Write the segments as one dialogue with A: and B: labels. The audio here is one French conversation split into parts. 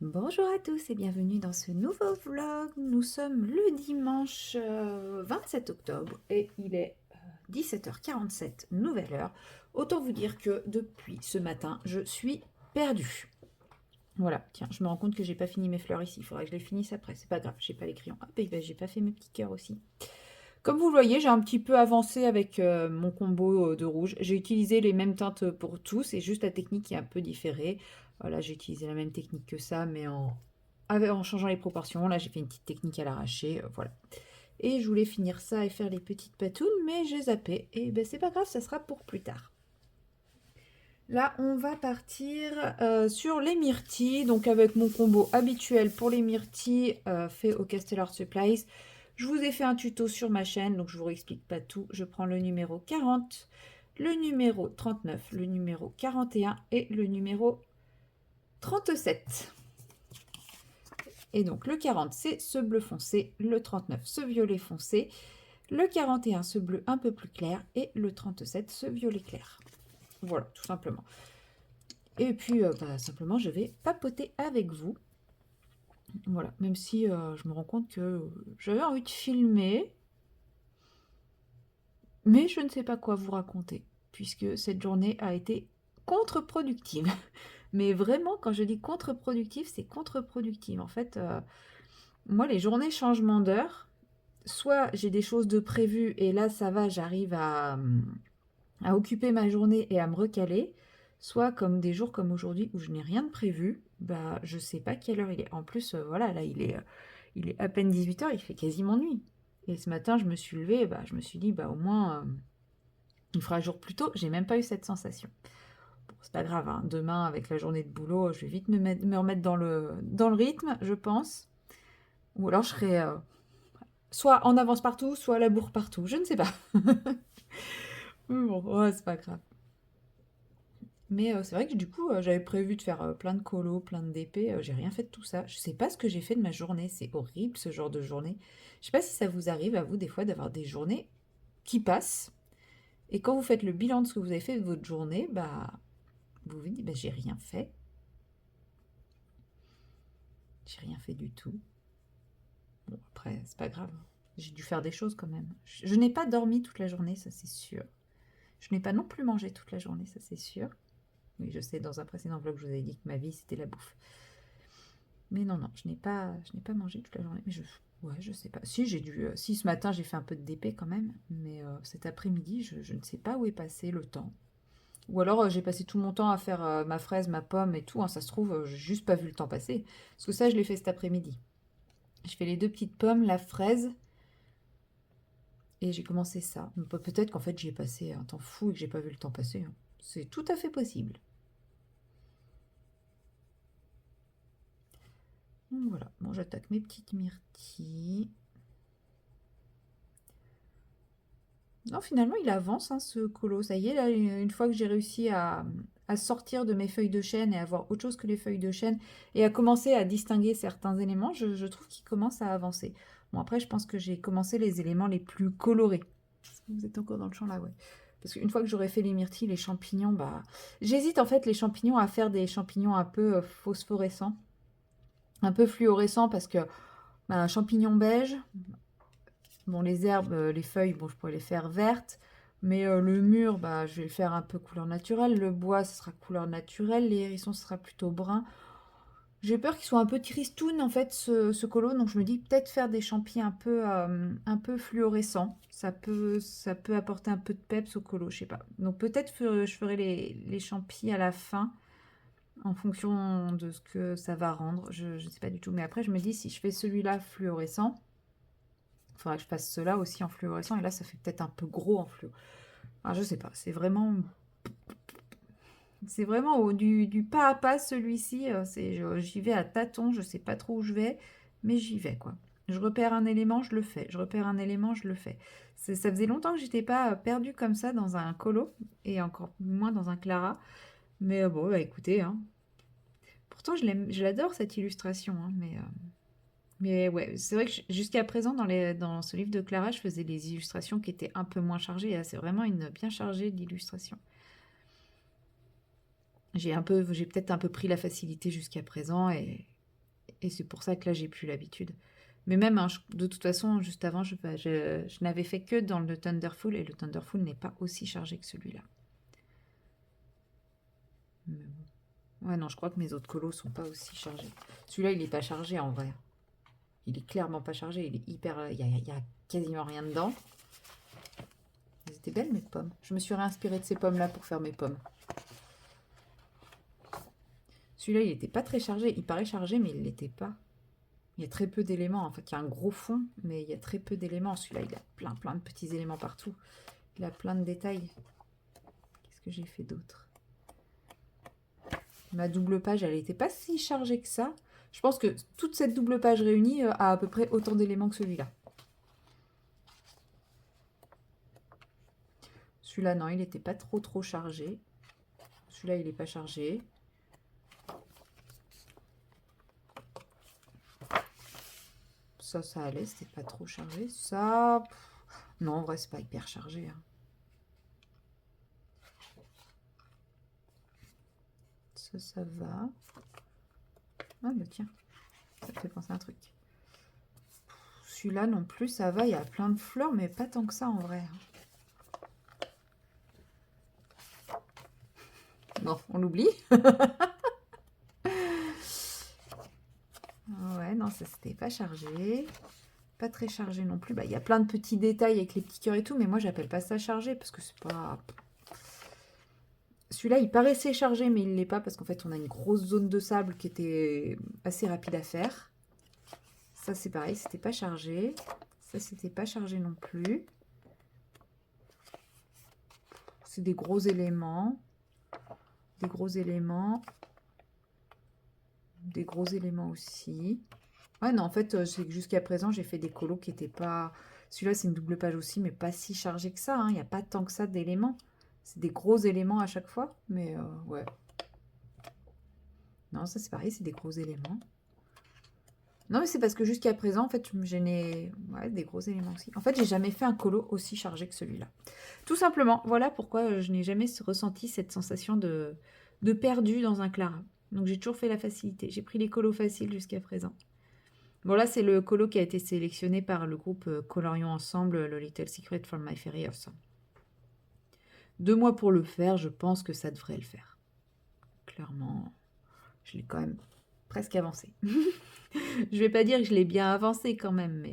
A: Bonjour à tous et bienvenue dans ce nouveau vlog. Nous sommes le dimanche 27 octobre et il est 17h47, nouvelle heure. Autant vous dire que depuis ce matin, je suis perdue. Voilà, tiens, je me rends compte que j'ai pas fini mes fleurs ici. Il faudrait que je les finisse après. C'est pas grave, j'ai pas les crayons. Ah, ben, j'ai pas fait mes petits cœurs aussi. Comme vous le voyez, j'ai un petit peu avancé avec mon combo de rouge. J'ai utilisé les mêmes teintes pour tous, c'est juste la technique qui est un peu différée. Voilà, j'ai utilisé la même technique que ça, mais en changeant les proportions. Là, j'ai fait une petite technique à l'arraché, voilà. Et je voulais finir ça et faire les petites patounes, mais j'ai zappé. Et ben c'est pas grave, ça sera pour plus tard. Là, on va partir sur les myrtilles, donc avec mon combo habituel pour les myrtilles fait au Castellar Supplies. Je vous ai fait un tuto sur ma chaîne, donc je ne vous explique pas tout. Je prends le numéro 40, le numéro 39, le numéro 41 et le numéro 37. Et donc le 40, c'est ce bleu foncé, le 39, ce violet foncé, le 41, ce bleu un peu plus clair, et le 37, ce violet clair. Voilà, tout simplement. Et puis, simplement, je vais papoter avec vous. Voilà, même si je me rends compte que j'avais envie de filmer, mais je ne sais pas quoi vous raconter, puisque cette journée a été contre-productive. Mais vraiment, quand je dis contre-productive, c'est contre-productive. En fait, moi, les journées changement d'heure, soit j'ai des choses de prévues, et là, ça va, j'arrive à occuper ma journée et à me recaler, soit comme des jours comme aujourd'hui où je n'ai rien de prévu, bah je sais pas quelle heure il est. En plus, voilà, là il est à peine 18h, il fait quasiment nuit. Et ce matin, je me suis levée, bah, je me suis dit, bah au moins, il fera jour plus tôt. J'ai même pas eu cette sensation. Bon, c'est pas grave, hein. Demain, avec la journée de boulot, je vais vite me remettre dans le rythme, je pense. Ou alors je serai soit en avance partout, soit à la bourre partout. Je ne sais pas. Bon, ouais, c'est pas grave. Mais c'est vrai que du coup, j'avais prévu de faire plein de colos, plein de DP, j'ai rien fait de tout ça. Je sais pas ce que j'ai fait de ma journée, c'est horrible ce genre de journée. Je sais pas si ça vous arrive à vous des fois d'avoir des journées qui passent, et quand vous faites le bilan de ce que vous avez fait de votre journée, bah vous vous dites: «Bah, j'ai rien fait, j'ai rien fait du tout». Bon après, c'est pas grave, j'ai dû faire des choses quand même. Je n'ai pas dormi toute la journée, ça c'est sûr. Je n'ai pas non plus mangé toute la journée, ça c'est sûr. Oui, je sais, dans un précédent vlog, je vous avais dit que ma vie, c'était la bouffe. Mais non, non, je n'ai pas mangé toute la journée. Mais ouais, je sais pas. Si, j'ai dû, si ce matin, j'ai fait un peu de DP quand même. Mais cet après-midi, je ne sais pas où est passé le temps. Ou alors, j'ai passé tout mon temps à faire ma fraise, ma pomme et tout, hein. Ça se trouve, j'ai juste pas vu le temps passer. Parce que ça, je l'ai fait cet après-midi. Je fais les deux petites pommes, la fraise, et j'ai commencé ça. Peut-être qu'en fait, j'y ai passé un temps fou et que j'ai pas vu le temps passer, hein. C'est tout à fait possible. Donc voilà, bon, j'attaque mes petites myrtilles. Non, finalement, il avance, hein, ce colo. Ça y est, là, une fois que j'ai réussi à sortir de mes feuilles de chêne et à voir autre chose que les feuilles de chêne et à commencer à distinguer certains éléments, je trouve qu'il commence à avancer. Bon, après, je pense que j'ai commencé les éléments les plus colorés. Vous êtes encore dans le champ là, ouais. Parce qu'une fois que j'aurai fait les myrtilles, les champignons, bah... J'hésite en fait, les champignons, à faire des champignons un peu phosphorescents, un peu fluorescents, parce que bah, un champignon beige, bon, les herbes, les feuilles, bon, je pourrais les faire vertes, mais le mur, bah, je vais le faire un peu couleur naturelle. Le bois, ce sera couleur naturelle. Les hérissons, ce sera plutôt brun. J'ai peur qu'il soit un peu tristoun, en fait, ce colo. Donc, je me dis peut-être faire des champis un peu fluorescents. Ça peut apporter un peu de peps au colo, je sais pas. Donc, peut-être je ferai les champis à la fin, en fonction de ce que ça va rendre. Je ne sais pas du tout. Mais après, je me dis, si je fais celui-là fluorescent, il faudra que je fasse cela aussi en fluorescent. Et là, ça fait peut-être un peu gros en fluo. Ah, je sais pas. C'est vraiment du pas à pas celui-ci. J'y vais à tâtons. Je sais pas trop où je vais, mais j'y vais quoi. Je repère un élément, je le fais. Je repère un élément, je le fais. Ça faisait longtemps que j'étais pas perdue comme ça dans un colo et encore moins dans un Clara. Mais bon, bah écoutez, hein. Pourtant, je l'adore cette illustration, hein, mais ouais, c'est vrai que jusqu'à présent, dans ce livre de Clara, je faisais des illustrations qui étaient un peu moins chargées. Et là, c'est vraiment une bien chargée d'illustrations. J'ai peut-être un peu pris la facilité jusqu'à présent. Et Et c'est pour ça que là, j'ai plus l'habitude. Mais même, hein, de toute façon, juste avant, je n'avais fait que dans le Thunderful, et le Thunderful n'est pas aussi chargé que celui-là. Mais bon. Ouais, non, je crois que mes autres colos sont pas aussi chargés. Celui-là, il n'est pas chargé en vrai. Il est clairement pas chargé. Il est hyper. Il y a quasiment rien dedans. Elles étaient belles, mes pommes. Je me suis réinspirée de ces pommes-là pour faire mes pommes. Celui-là, il n'était pas très chargé. Il paraît chargé, mais il ne l'était pas. Il y a très peu d'éléments. En fait, il y a un gros fond, mais il y a très peu d'éléments. Celui-là, il a plein de petits éléments partout. Il a plein de détails. Qu'est-ce que j'ai fait d'autre? Ma double page, elle n'était pas si chargée que ça. Je pense que toute cette double page réunie a à peu près autant d'éléments que celui-là. Celui-là, non, il n'était pas trop chargé. Celui-là, il n'est pas chargé. Ça allait, c'était pas trop chargé. Ça, non, en vrai, c'est pas hyper chargé. Hein. Ça va. Ah, bah tiens, ça me fait penser à un truc. Celui-là non plus, ça va. Il y a plein de fleurs, mais pas tant que ça en vrai. Bon, on l'oublie. Ouais, non, ça c'était pas chargé. Pas très chargé non plus. Bah, il y a plein de petits détails avec les petits cœurs et tout, mais moi j'appelle pas ça chargé parce que c'est pas. Celui-là, il paraissait chargé, mais il l'est pas parce qu'en fait, on a une grosse zone de sable qui était assez rapide à faire. Ça, c'est pareil, c'était pas chargé. Ça, c'était pas chargé non plus. C'est des gros éléments. Des gros éléments. Des gros éléments aussi. Ouais, non, en fait, c'est que jusqu'à présent, j'ai fait des colos qui n'étaient pas... Celui-là, c'est une double page aussi, mais pas si chargé que ça. Hein. Il n'y a pas tant que ça d'éléments. C'est des gros éléments à chaque fois, mais ouais. Non, ça, c'est pareil, c'est des gros éléments. Non, mais c'est parce que jusqu'à présent, en fait, je n'ai... Ouais, des gros éléments aussi. En fait, j'ai jamais fait un colo aussi chargé que celui-là. Tout simplement, voilà pourquoi je n'ai jamais ressenti cette sensation de perdu dans un Clara. Donc, j'ai toujours fait la facilité. J'ai pris les colos faciles jusqu'à présent. Bon, là, c'est le colo qui a été sélectionné par le groupe Colorions Ensemble, le Little Secret from My Fairy House. 2 mois pour le faire, je pense que ça devrait le faire. Clairement, je l'ai quand même presque avancé. Je vais pas dire que je l'ai bien avancé quand même,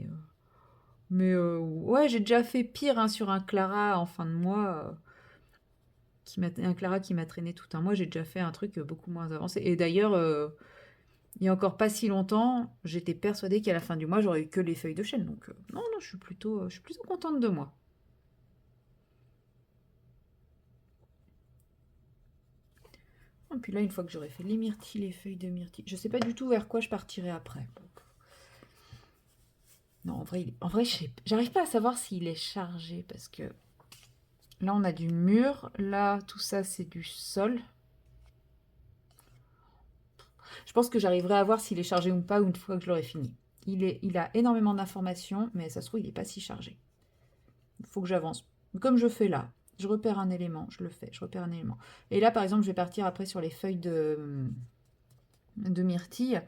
A: mais ouais, j'ai déjà fait pire hein, sur un Clara en fin de mois. Un Clara qui m'a traîné tout un mois, j'ai déjà fait un truc beaucoup moins avancé. Et d'ailleurs, il y a encore pas si longtemps, j'étais persuadée qu'à la fin du mois, j'aurais eu que les feuilles de chêne. Donc non, je suis plutôt contente de moi. Et puis là, une fois que j'aurai fait les myrtilles, les feuilles de myrtille, je sais pas du tout vers quoi je partirai après. Non, en vrai, j'arrive pas à savoir s'il est chargé parce que là, on a du mur. Là, tout ça, c'est du sol. Je pense que j'arriverai à voir s'il est chargé ou pas une fois que je l'aurai fini. Il a énormément d'informations, mais ça se trouve, il n'est pas si chargé. Il faut que j'avance. Comme je fais là. Je repère un élément, je le fais, je repère un élément. Et là, par exemple, je vais partir après sur les feuilles de myrtille.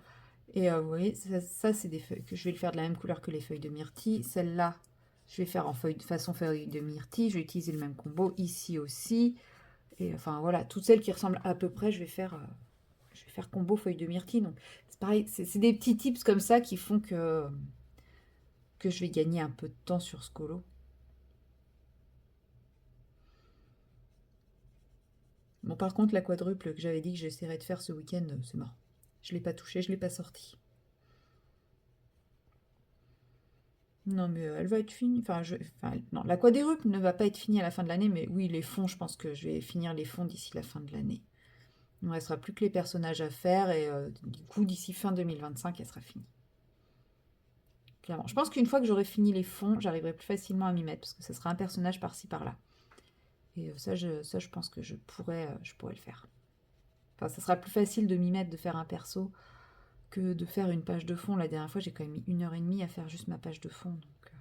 A: Et vous voyez, ça c'est des feuilles que je vais le faire de la même couleur que les feuilles de myrtille. Celle-là, je vais faire en façon feuille de myrtille. Je vais utiliser le même combo ici aussi. Et enfin voilà, toutes celles qui ressemblent à peu près, je vais faire combo feuille de myrtille. Donc c'est pareil, c'est des petits tips comme ça qui font que je vais gagner un peu de temps sur ce colo. Bon, par contre, la quadruple que j'avais dit que j'essaierais de faire ce week-end, c'est mort. Je ne l'ai pas touché, je ne l'ai pas sorti. Non, mais elle va être finie. Non, la quadruple ne va pas être finie à la fin de l'année, mais oui, les fonds, je pense que je vais finir les fonds d'ici la fin de l'année. Il ne restera plus que les personnages à faire, et du coup, d'ici fin 2025, elle sera finie. Clairement. Je pense qu'une fois que j'aurai fini les fonds, j'arriverai plus facilement à m'y mettre, parce que ce sera un personnage par-ci, par-là. Et ça, je pense que je pourrais le faire. Enfin, ça sera plus facile de m'y mettre, de faire un perso, que de faire une page de fond. La dernière fois, j'ai quand même mis 1h30 à faire juste ma page de fond. Donc,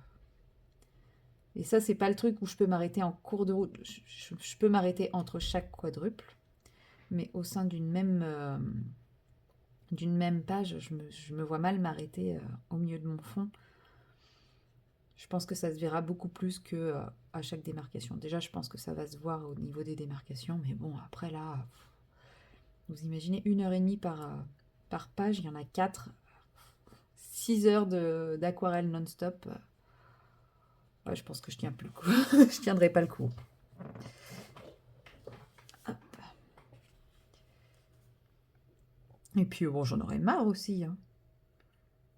A: et ça, c'est pas le truc où je peux m'arrêter en cours de route. Je peux m'arrêter entre chaque quadruple, mais au sein d'une même d'une même page, je me vois mal m'arrêter au milieu de mon fond. Je pense que ça se verra beaucoup plus que à chaque démarcation. Déjà, je pense que ça va se voir au niveau des démarcations, mais bon, après là, vous imaginez 1h30 par page, il y en a 4, 6 heures d'aquarelle non-stop. Ouais, je pense que je tiens plus le coup. Je tiendrai pas le coup. Hop. Et puis bon, j'en aurais marre aussi, hein.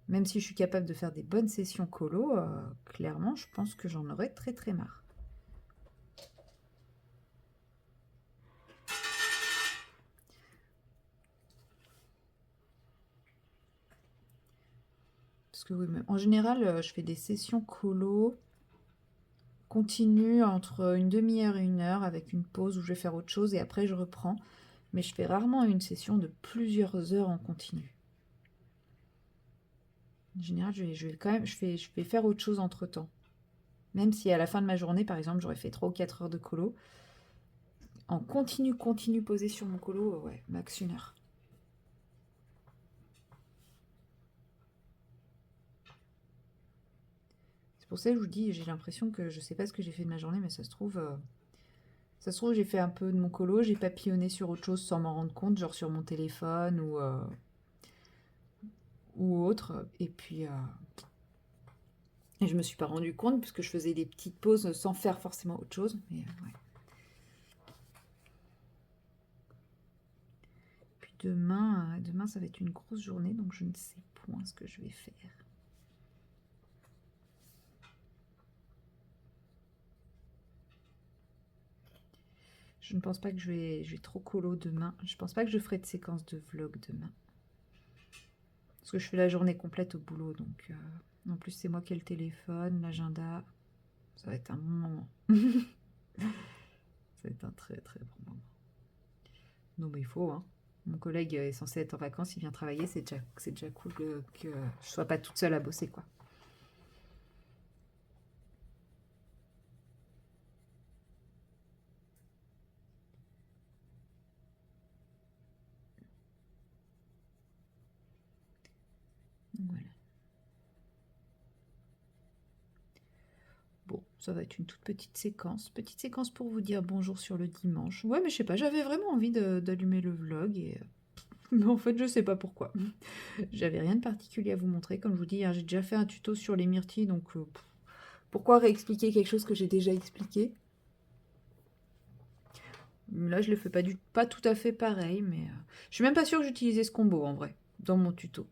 A: Même si je suis capable de faire des bonnes sessions colo, clairement, je pense que j'en aurais très très marre. Parce que oui, mais en général, je fais des sessions colo continues entre une demi-heure et 1 heure avec une pause où je vais faire autre chose et après je reprends. Mais je fais rarement une session de plusieurs heures en continu. En général, je vais quand même, je vais faire autre chose entre temps. Même si à la fin de ma journée, par exemple, j'aurais fait 3 ou 4 heures de colo, en continu posé sur mon colo, ouais, max 1 heure. C'est pour ça que je vous dis, j'ai l'impression que je sais pas ce que j'ai fait de ma journée, mais ça se trouve, j'ai fait un peu de mon colo, j'ai papillonné sur autre chose sans m'en rendre compte, genre sur mon téléphone ou autre, et puis et je me suis pas rendu compte puisque je faisais des petites pauses sans faire forcément autre chose, mais ouais. Puis demain, ça va être une grosse journée, donc je ne sais point ce que je vais faire. Je ne pense pas que je vais trop colo demain. Je pense pas que je ferai de séquence de vlog demain. Parce que je fais la journée complète au boulot, donc en plus c'est moi qui ai le téléphone, l'agenda. Ça va être un bon moment. Ça va être un très très bon moment. Non mais il faut, hein. Mon collègue est censé être en vacances, il vient travailler, c'est déjà cool que je sois pas toute seule à bosser, quoi. Voilà. Bon, ça va être une toute petite séquence. Petite séquence pour vous dire bonjour sur le dimanche. Ouais, mais je sais pas, j'avais vraiment envie d'allumer le vlog et... Mais en fait, je sais pas pourquoi. J'avais rien de particulier à vous montrer. Comme je vous dis, hein, j'ai déjà fait un tuto sur les myrtilles, donc pourquoi réexpliquer quelque chose que j'ai déjà expliqué? Là, je le fais pas tout à fait pareil, mais je suis même pas sûre que j'utilisais ce combo en vrai, dans mon tuto.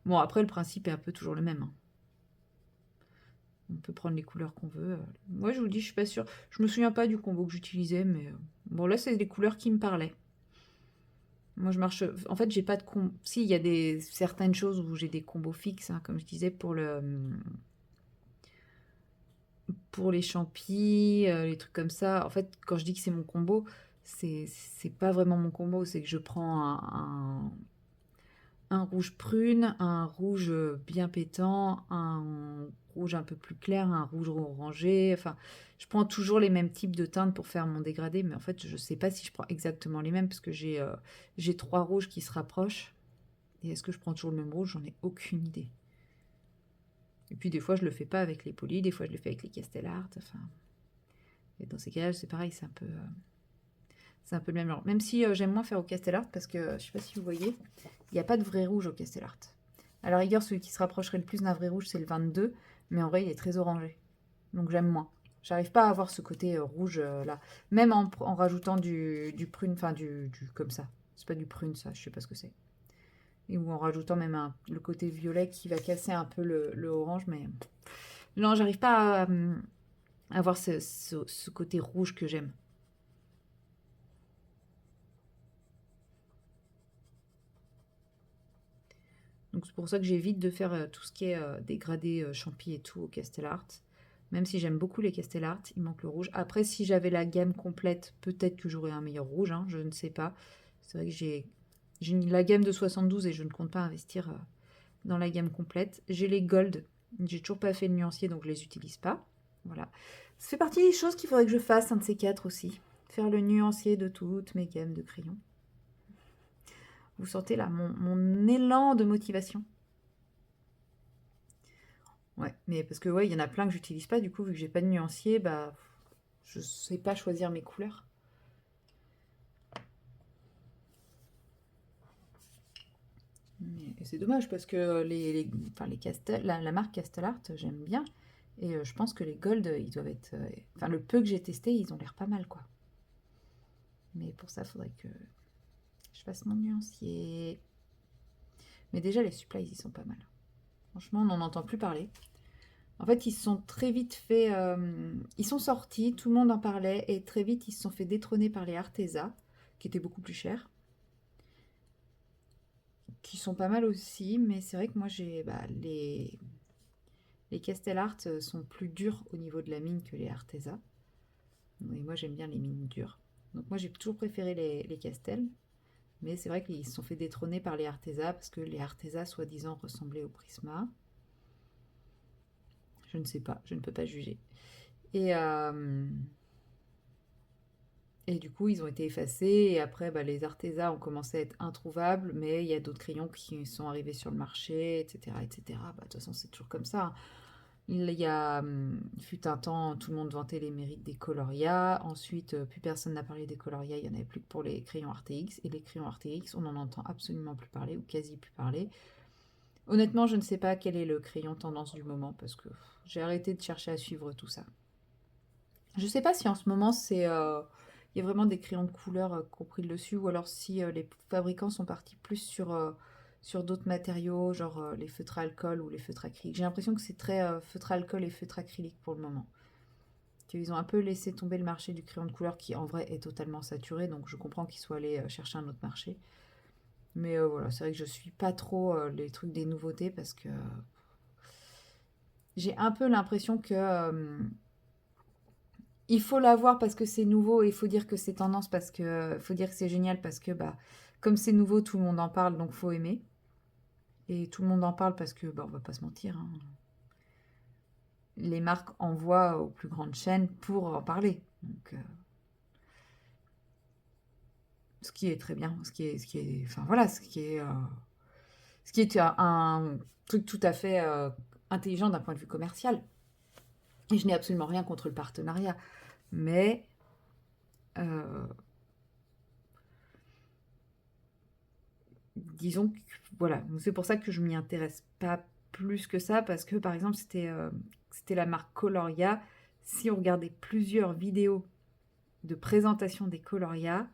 A: Bon, après, le principe est un peu toujours le même, hein. On peut prendre les couleurs qu'on veut. Moi, je vous dis, je suis pas sûre. Je me souviens pas du combo que j'utilisais, mais bon, là, c'est des couleurs qui me parlaient. Moi, je marche. En fait, j'ai pas de combo. Si, il y a certaines choses où j'ai des combos fixes, hein, comme je disais, pour les champis, les trucs comme ça. En fait, quand je dis que c'est mon combo, c'est pas vraiment mon combo. C'est que je prends un rouge prune, un rouge bien pétant, un rouge un peu plus clair, un rouge orangé. Enfin, je prends toujours les mêmes types de teintes pour faire mon dégradé, mais en fait, je sais pas si je prends exactement les mêmes parce que j'ai 3 rouges qui se rapprochent. Et est-ce que je prends toujours le même rouge? J'en ai aucune idée. Et puis des fois, je le fais pas avec les polis, des fois, je le fais avec les Castellart. Enfin, et dans ces cas-là, c'est pareil, c'est un peu le même genre. Même si j'aime moins faire au Castellart parce que, je sais pas si vous voyez, il n'y a pas de vrai rouge au Castellart. À la rigueur, celui qui se rapprocherait le plus d'un vrai rouge, c'est le 22, mais en vrai, il est très orangé. Donc j'aime moins. J'arrive pas à avoir ce côté rouge là. Même en rajoutant du prune, enfin du comme ça. C'est pas du prune ça, je sais pas ce que c'est. Et ou en rajoutant même le côté violet qui va casser un peu le orange, mais non, j'arrive pas à avoir ce côté rouge que j'aime. Donc c'est pour ça que j'évite de faire tout ce qui est dégradé champi et tout au Castellart. Même si j'aime beaucoup les Castellart, il manque le rouge. Après, si j'avais la gamme complète, peut-être que j'aurais un meilleur rouge, hein, je ne sais pas. C'est vrai que j'ai la gamme de 72 et je ne compte pas investir dans la gamme complète. J'ai les gold, j'ai toujours pas fait le nuancier, donc je les utilise pas. Voilà. Ça fait partie des choses qu'il faudrait que je fasse, un de ces quatre aussi. Faire le nuancier de toutes mes gammes de crayons. Vous sentez là mon élan de motivation? Ouais, mais parce que ouais, il y en a plein que j'utilise pas, du coup, vu que j'ai pas de nuancier, bah je sais pas choisir mes couleurs. Et c'est dommage parce que enfin, la marque Castellart, j'aime bien. Et je pense que les Gold, ils doivent être. Enfin, le peu que j'ai testé, ils ont l'air pas mal, quoi. Mais pour ça, il faudrait que je fasse mon nuancier. Mais déjà, les supplies, ils sont pas mal. Franchement, on n'en entend plus parler. En fait, ils se sont très vite fait. Ils sont sortis, tout le monde en parlait, et très vite, ils se sont fait détrôner par les Arteza, qui étaient beaucoup plus chers. Qui sont pas mal aussi, mais c'est vrai que moi, j'ai. Bah, les Castellart sont plus durs au niveau de la mine que les Arteza. Et moi, j'aime bien les mines dures. Donc moi, j'ai toujours préféré les Castel. Mais c'est vrai qu'ils se sont fait détrôner par les Arteza parce que les Arteza, soi-disant, ressemblaient au Prisma. Je ne sais pas, je ne peux pas juger. Et, euh, et du coup, ils ont été effacés. Et après, bah, les Arteza ont commencé à être introuvables. Mais il y a d'autres crayons qui sont arrivés sur le marché, etc. etc. Bah, de toute façon, c'est toujours comme ça. Il y a, fut un temps, tout le monde vantait les mérites des Coloria. Ensuite, plus personne n'a parlé des Coloria. Il n'y en avait plus que pour les crayons RTX. Et les crayons RTX, on n'en entend absolument plus parler, ou quasi plus parler. Honnêtement, je ne sais pas quel est le crayon tendance du moment, parce que j'ai arrêté de chercher à suivre tout ça. Je ne sais pas si en ce moment, il y a vraiment des crayons de couleur qui ont pris le dessus, ou alors si les fabricants sont partis plus sur d'autres matériaux, genre les feutres à alcool ou les feutres acryliques. J'ai l'impression que c'est très feutre à alcool et feutre acrylique pour le moment. Ils ont un peu laissé tomber le marché du crayon de couleur qui en vrai est totalement saturé, donc je comprends qu'ils soient allés chercher un autre marché. Mais voilà, c'est vrai que je suis pas trop les trucs des nouveautés parce que j'ai un peu l'impression que il faut l'avoir parce que c'est nouveau et il faut dire que c'est tendance parce que faut dire que c'est génial parce que bah comme c'est nouveau, tout le monde en parle donc faut aimer. Et tout le monde en parle parce que bah on va pas se mentir, hein, les marques envoient aux plus grandes chaînes pour en parler. Donc ce qui est très bien, enfin voilà, ce qui est un truc tout à fait intelligent d'un point de vue commercial. Et je n'ai absolument rien contre le partenariat, mais euh, disons que voilà, c'est pour ça que je m'y intéresse pas plus que ça, parce que par exemple c'était la marque Coloria. Si on regardait plusieurs vidéos de présentation des Coloria,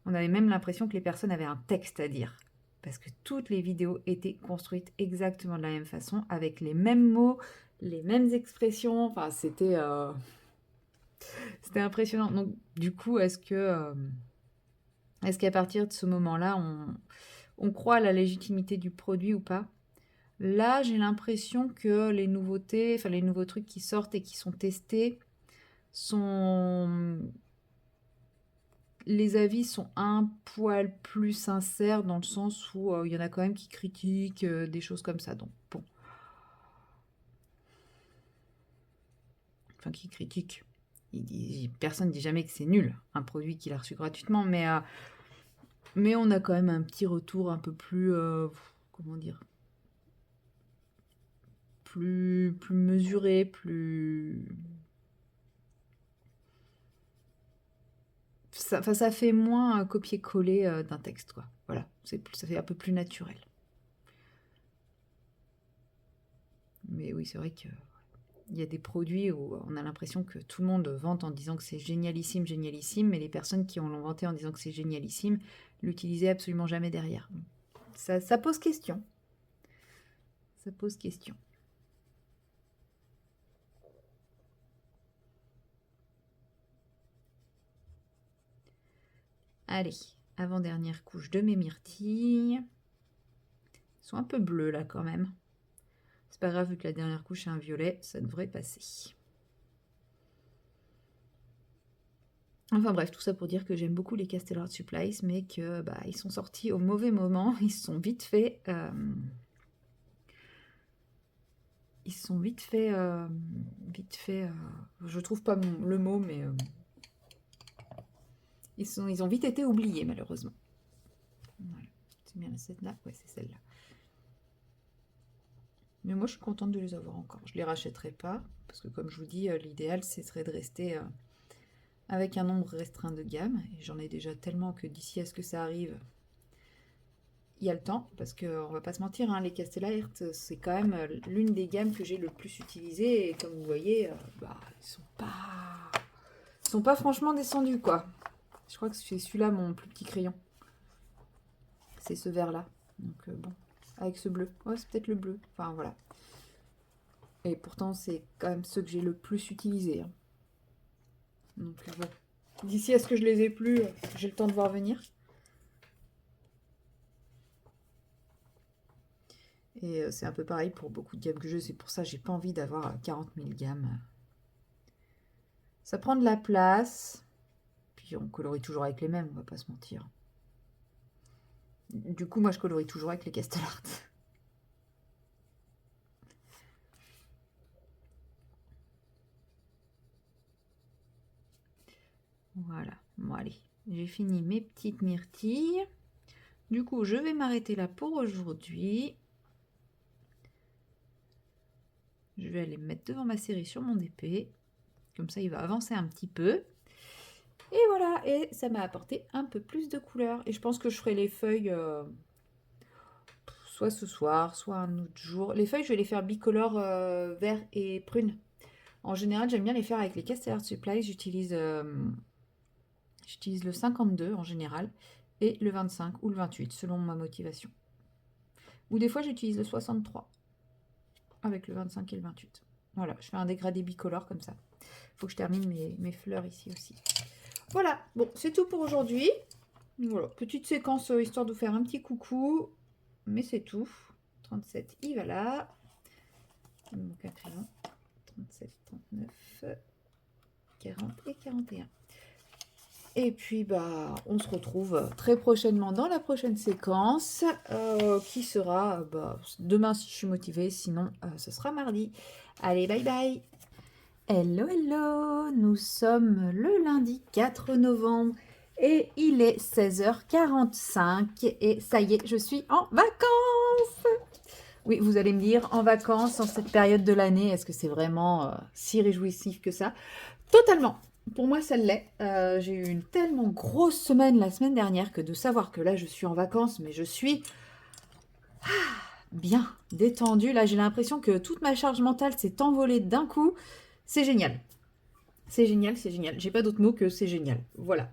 A: on avait même l'impression que les personnes avaient un texte à dire. Parce que toutes les vidéos étaient construites exactement de la même façon, avec les mêmes mots, les mêmes expressions. Enfin, c'était impressionnant. Donc, du coup, est-ce qu'à partir de ce moment-là, on croit à la légitimité du produit ou pas? Là, j'ai l'impression que les nouveautés, enfin les nouveaux trucs qui sortent et qui sont testés, sont les avis sont un poil plus sincères dans le sens où il y en a quand même qui critiquent des choses comme ça. Donc bon, enfin qui critiquent. Personne ne dit jamais que c'est nul, un produit qu'il a reçu gratuitement, mais on a quand même un petit retour un peu plus, comment dire, plus mesuré, plus... Ça fait moins copier-coller d'un texte, quoi. Voilà, ça fait un peu plus naturel. Mais oui, c'est vrai que il y a des produits où on a l'impression que tout le monde vante en disant que c'est génialissime, génialissime, mais les personnes qui l'ont vanté en disant que c'est génialissime l'utilisaient absolument jamais derrière. Ça pose question. Ça pose question. Allez, avant-dernière couche de mes myrtilles. Ils sont un peu bleus là quand même. C'est pas grave, vu que la dernière couche est un violet, ça devrait passer. Enfin bref, tout ça pour dire que j'aime beaucoup les Castellar Supplies, mais que bah, ils sont sortis au mauvais moment. Ils se sont vite fait... je trouve pas le mot, mais ils ont vite été oubliés malheureusement. Voilà. C'est bien celle-là? Ouais, c'est celle-là. Mais moi, je suis contente de les avoir encore. Je les rachèterai pas, parce que comme je vous dis, l'idéal, ce serait de rester avec un nombre restreint de gammes. Et j'en ai déjà tellement que d'ici à ce que ça arrive, il y a le temps. Parce qu'on va pas se mentir, hein, les Castellart, c'est quand même l'une des gammes que j'ai le plus utilisées. Et comme vous voyez, ils sont pas franchement descendus, quoi. Je crois que c'est celui-là mon plus petit crayon. C'est ce vert-là. Donc bon, avec ce bleu. Ouais, c'est peut-être le bleu. Enfin, voilà. Et pourtant, c'est quand même ceux que j'ai le plus utilisés. Hein. Donc bon. D'ici à ce que je les ai plus, j'ai le temps de voir venir. Et c'est un peu pareil pour beaucoup de gammes que j'ai. C'est pour ça que j'ai pas envie d'avoir 40 000 gammes. Ça prend de la place. Puis on colorie toujours avec les mêmes, on va pas se mentir. Du coup, moi, je colorie toujours avec les Castellart. Voilà. Bon, allez. J'ai fini mes petites myrtilles. Du coup, je vais m'arrêter là pour aujourd'hui. Je vais aller me mettre devant ma série sur mon épée. Comme ça, il va avancer un petit peu. Et voilà, et ça m'a apporté un peu plus de couleurs. Et je pense que je ferai les feuilles soit ce soir, soit un autre jour. Les feuilles, je vais les faire bicolore vert et prune. En général, j'aime bien les faire avec les Castellart Supplies. J'utilise le 52 en général et le 25 ou le 28 selon ma motivation. Ou des fois, j'utilise le 63 avec le 25 et le 28. Voilà, je fais un dégradé bicolore comme ça. Il faut que je termine mes fleurs ici aussi. Voilà, bon, c'est tout pour aujourd'hui. Voilà, petite séquence histoire de vous faire un petit coucou. Mais c'est tout. 37, il va là. Il me manque un crayon. 37, 39, 40 et 41. Et puis, on se retrouve très prochainement dans la prochaine séquence qui sera demain si je suis motivée. Sinon, ce sera mardi. Allez, bye bye. Hello, hello. Nous sommes le lundi 4 novembre et il est 16h45 et ça y est, je suis en vacances. Oui, vous allez me dire, en vacances, en cette période de l'année, est-ce que c'est vraiment si réjouissif que ça? Totalement. Pour moi, ça l'est. J'ai eu une tellement grosse semaine la semaine dernière que de savoir que là, je suis en vacances, mais je suis bien détendue. Là, j'ai l'impression que toute ma charge mentale s'est envolée d'un coup. C'est génial. C'est génial, c'est génial. J'ai pas d'autre mot que c'est génial. Voilà.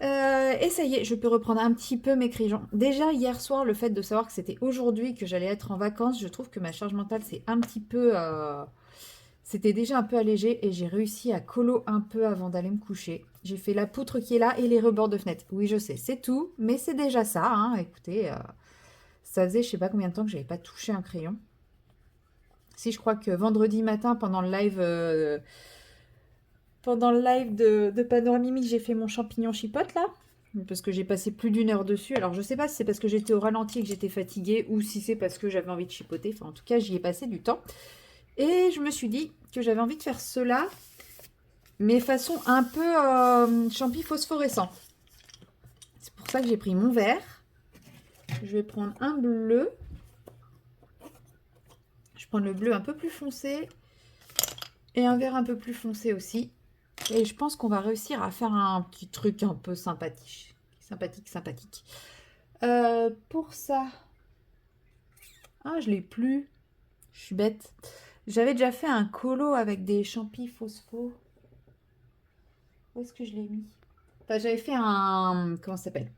A: Et ça y est, je peux reprendre un petit peu mes crayons. Déjà, hier soir, le fait de savoir que c'était aujourd'hui que j'allais être en vacances, je trouve que ma charge mentale s'est un petit peu... C'était déjà un peu allégé et j'ai réussi à colo un peu avant d'aller me coucher. J'ai fait la poutre qui est là et les rebords de fenêtre. Oui, je sais, c'est tout, mais c'est déjà ça. Hein. Écoutez, ça faisait je sais pas combien de temps que j'avais pas touché un crayon. Si, je crois que vendredi matin, pendant le live de Panoramimique, j'ai fait mon champignon chipote là. Parce que j'ai passé plus d'1 heure dessus. Alors, je sais pas si c'est parce que j'étais au ralenti et que j'étais fatiguée ou si c'est parce que j'avais envie de chipoter. Enfin, en tout cas, j'y ai passé du temps. Et je me suis dit que j'avais envie de faire cela, mais façon un peu champi phosphorescent. C'est pour ça que j'ai pris mon vert. Je vais prendre un bleu. Je prends le bleu un peu plus foncé et un vert un peu plus foncé aussi. Et je pense qu'on va réussir à faire un petit truc un peu sympathique. Sympathique. Pour ça... Ah, je l'ai plus. Je suis bête. J'avais déjà fait un colo avec des champis phospho. Où est-ce que je l'ai mis? Enfin, j'avais fait un... Comment ça s'appelle?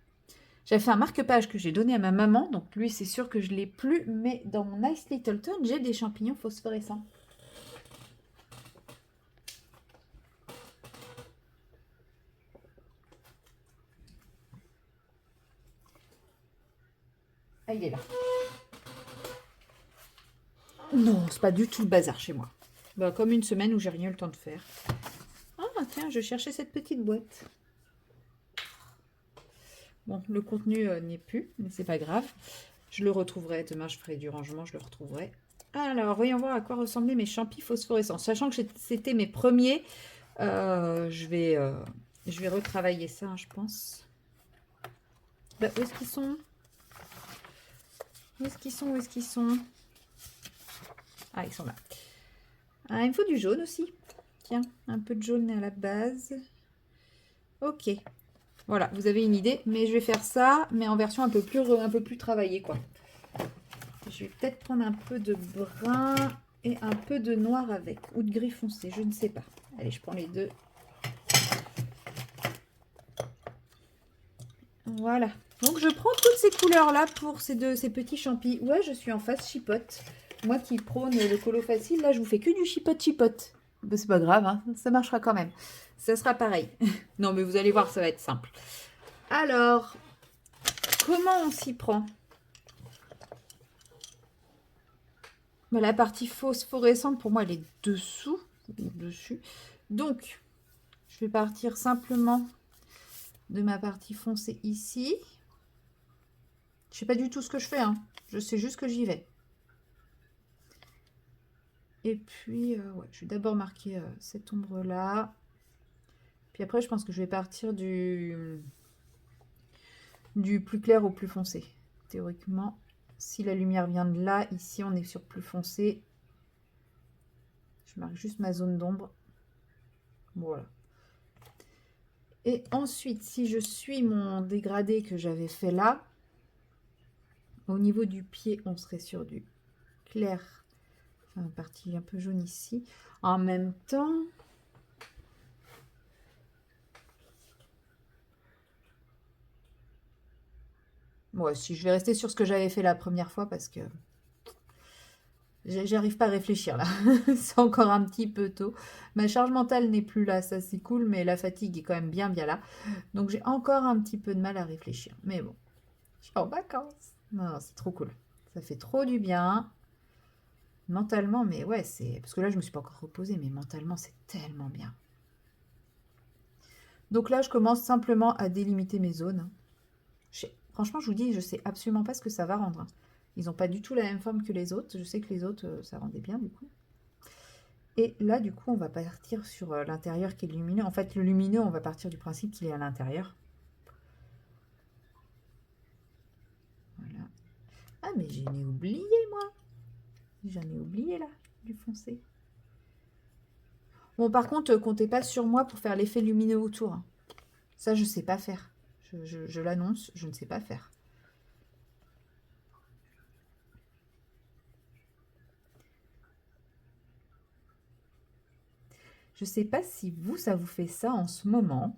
A: J'avais fait un marque-page que j'ai donné à ma maman. Donc lui, c'est sûr que je ne l'ai plus. Mais dans mon Nice Littleton, j'ai des champignons phosphorescents. Ah, il est là. Non, c'est pas du tout le bazar chez moi. Comme une semaine où j'ai rien eu le temps de faire. Ah, tiens, je cherchais cette petite boîte. Bon, le contenu n'y est plus, mais c'est pas grave. Je le retrouverai. Demain, je ferai du rangement, je le retrouverai. Alors, voyons voir à quoi ressemblaient mes champis phosphorescents. Sachant que c'était mes premiers, je vais retravailler ça, hein, je pense. Où est-ce qu'ils sont? Où est-ce qu'ils sont? Où est-ce qu'ils sont? Ah, ils sont là. Ah, il me faut du jaune aussi. Tiens, un peu de jaune à la base. Ok. Voilà, vous avez une idée. Mais je vais faire ça, mais en version un peu plus travaillée, quoi. Je vais peut-être prendre un peu de brun et un peu de noir avec. Ou de gris foncé, je ne sais pas. Allez, je prends les deux. Voilà. Donc, je prends toutes ces couleurs-là pour ces petits champis. Ouais, je suis en phase chipote. Moi qui prône le colo facile, là, je vous fais que du chipote-chipote. Ben, c'est pas grave, hein, ça marchera quand même. Ça sera pareil. Non, mais vous allez voir, ça va être simple. Alors, comment on s'y prend? Ben, la partie phosphorescente, pour moi, elle est dessous. Dessus. Donc, je vais partir simplement de ma partie foncée ici. Je sais pas du tout ce que je fais, hein. Je sais juste que j'y vais. Et puis, ouais, je vais d'abord marquer cette ombre-là. Puis après, je pense que je vais partir du plus clair au plus foncé. Théoriquement, si la lumière vient de là, ici, on est sur plus foncé. Je marque juste ma zone d'ombre. Voilà. Et ensuite, si je suis mon dégradé que j'avais fait là, au niveau du pied, on serait sur du clair. Enfin, une partie un peu jaune ici. En même temps... Ouais, si je vais rester sur ce que j'avais fait la première fois parce que j'arrive pas à réfléchir là. C'est encore un petit peu tôt. Ma charge mentale n'est plus là, ça c'est cool, mais la fatigue est quand même bien là. Donc j'ai encore un petit peu de mal à réfléchir. Mais bon, je suis en vacances. Non, non, c'est trop cool. Ça fait trop du bien. Mentalement, mais ouais, c'est... Parce que là, je me suis pas encore reposée, mais mentalement, c'est tellement bien. Donc là, je commence simplement à délimiter mes zones. Franchement, je vous dis, je sais absolument pas ce que ça va rendre. Ils n'ont pas du tout la même forme que les autres. Je sais que les autres, ça rendait bien du coup. Et là, du coup, on va partir sur l'intérieur qui est lumineux. En fait, le lumineux, on va partir du principe qu'il est à l'intérieur. Voilà. Ah, mais j'en ai oublié, moi. J'en ai oublié, là, du foncé. Bon, par contre, comptez pas sur moi pour faire l'effet lumineux autour, hein. Ça, je sais pas faire. Je l'annonce, je ne sais pas faire. Je sais pas si vous, ça vous fait ça en ce moment.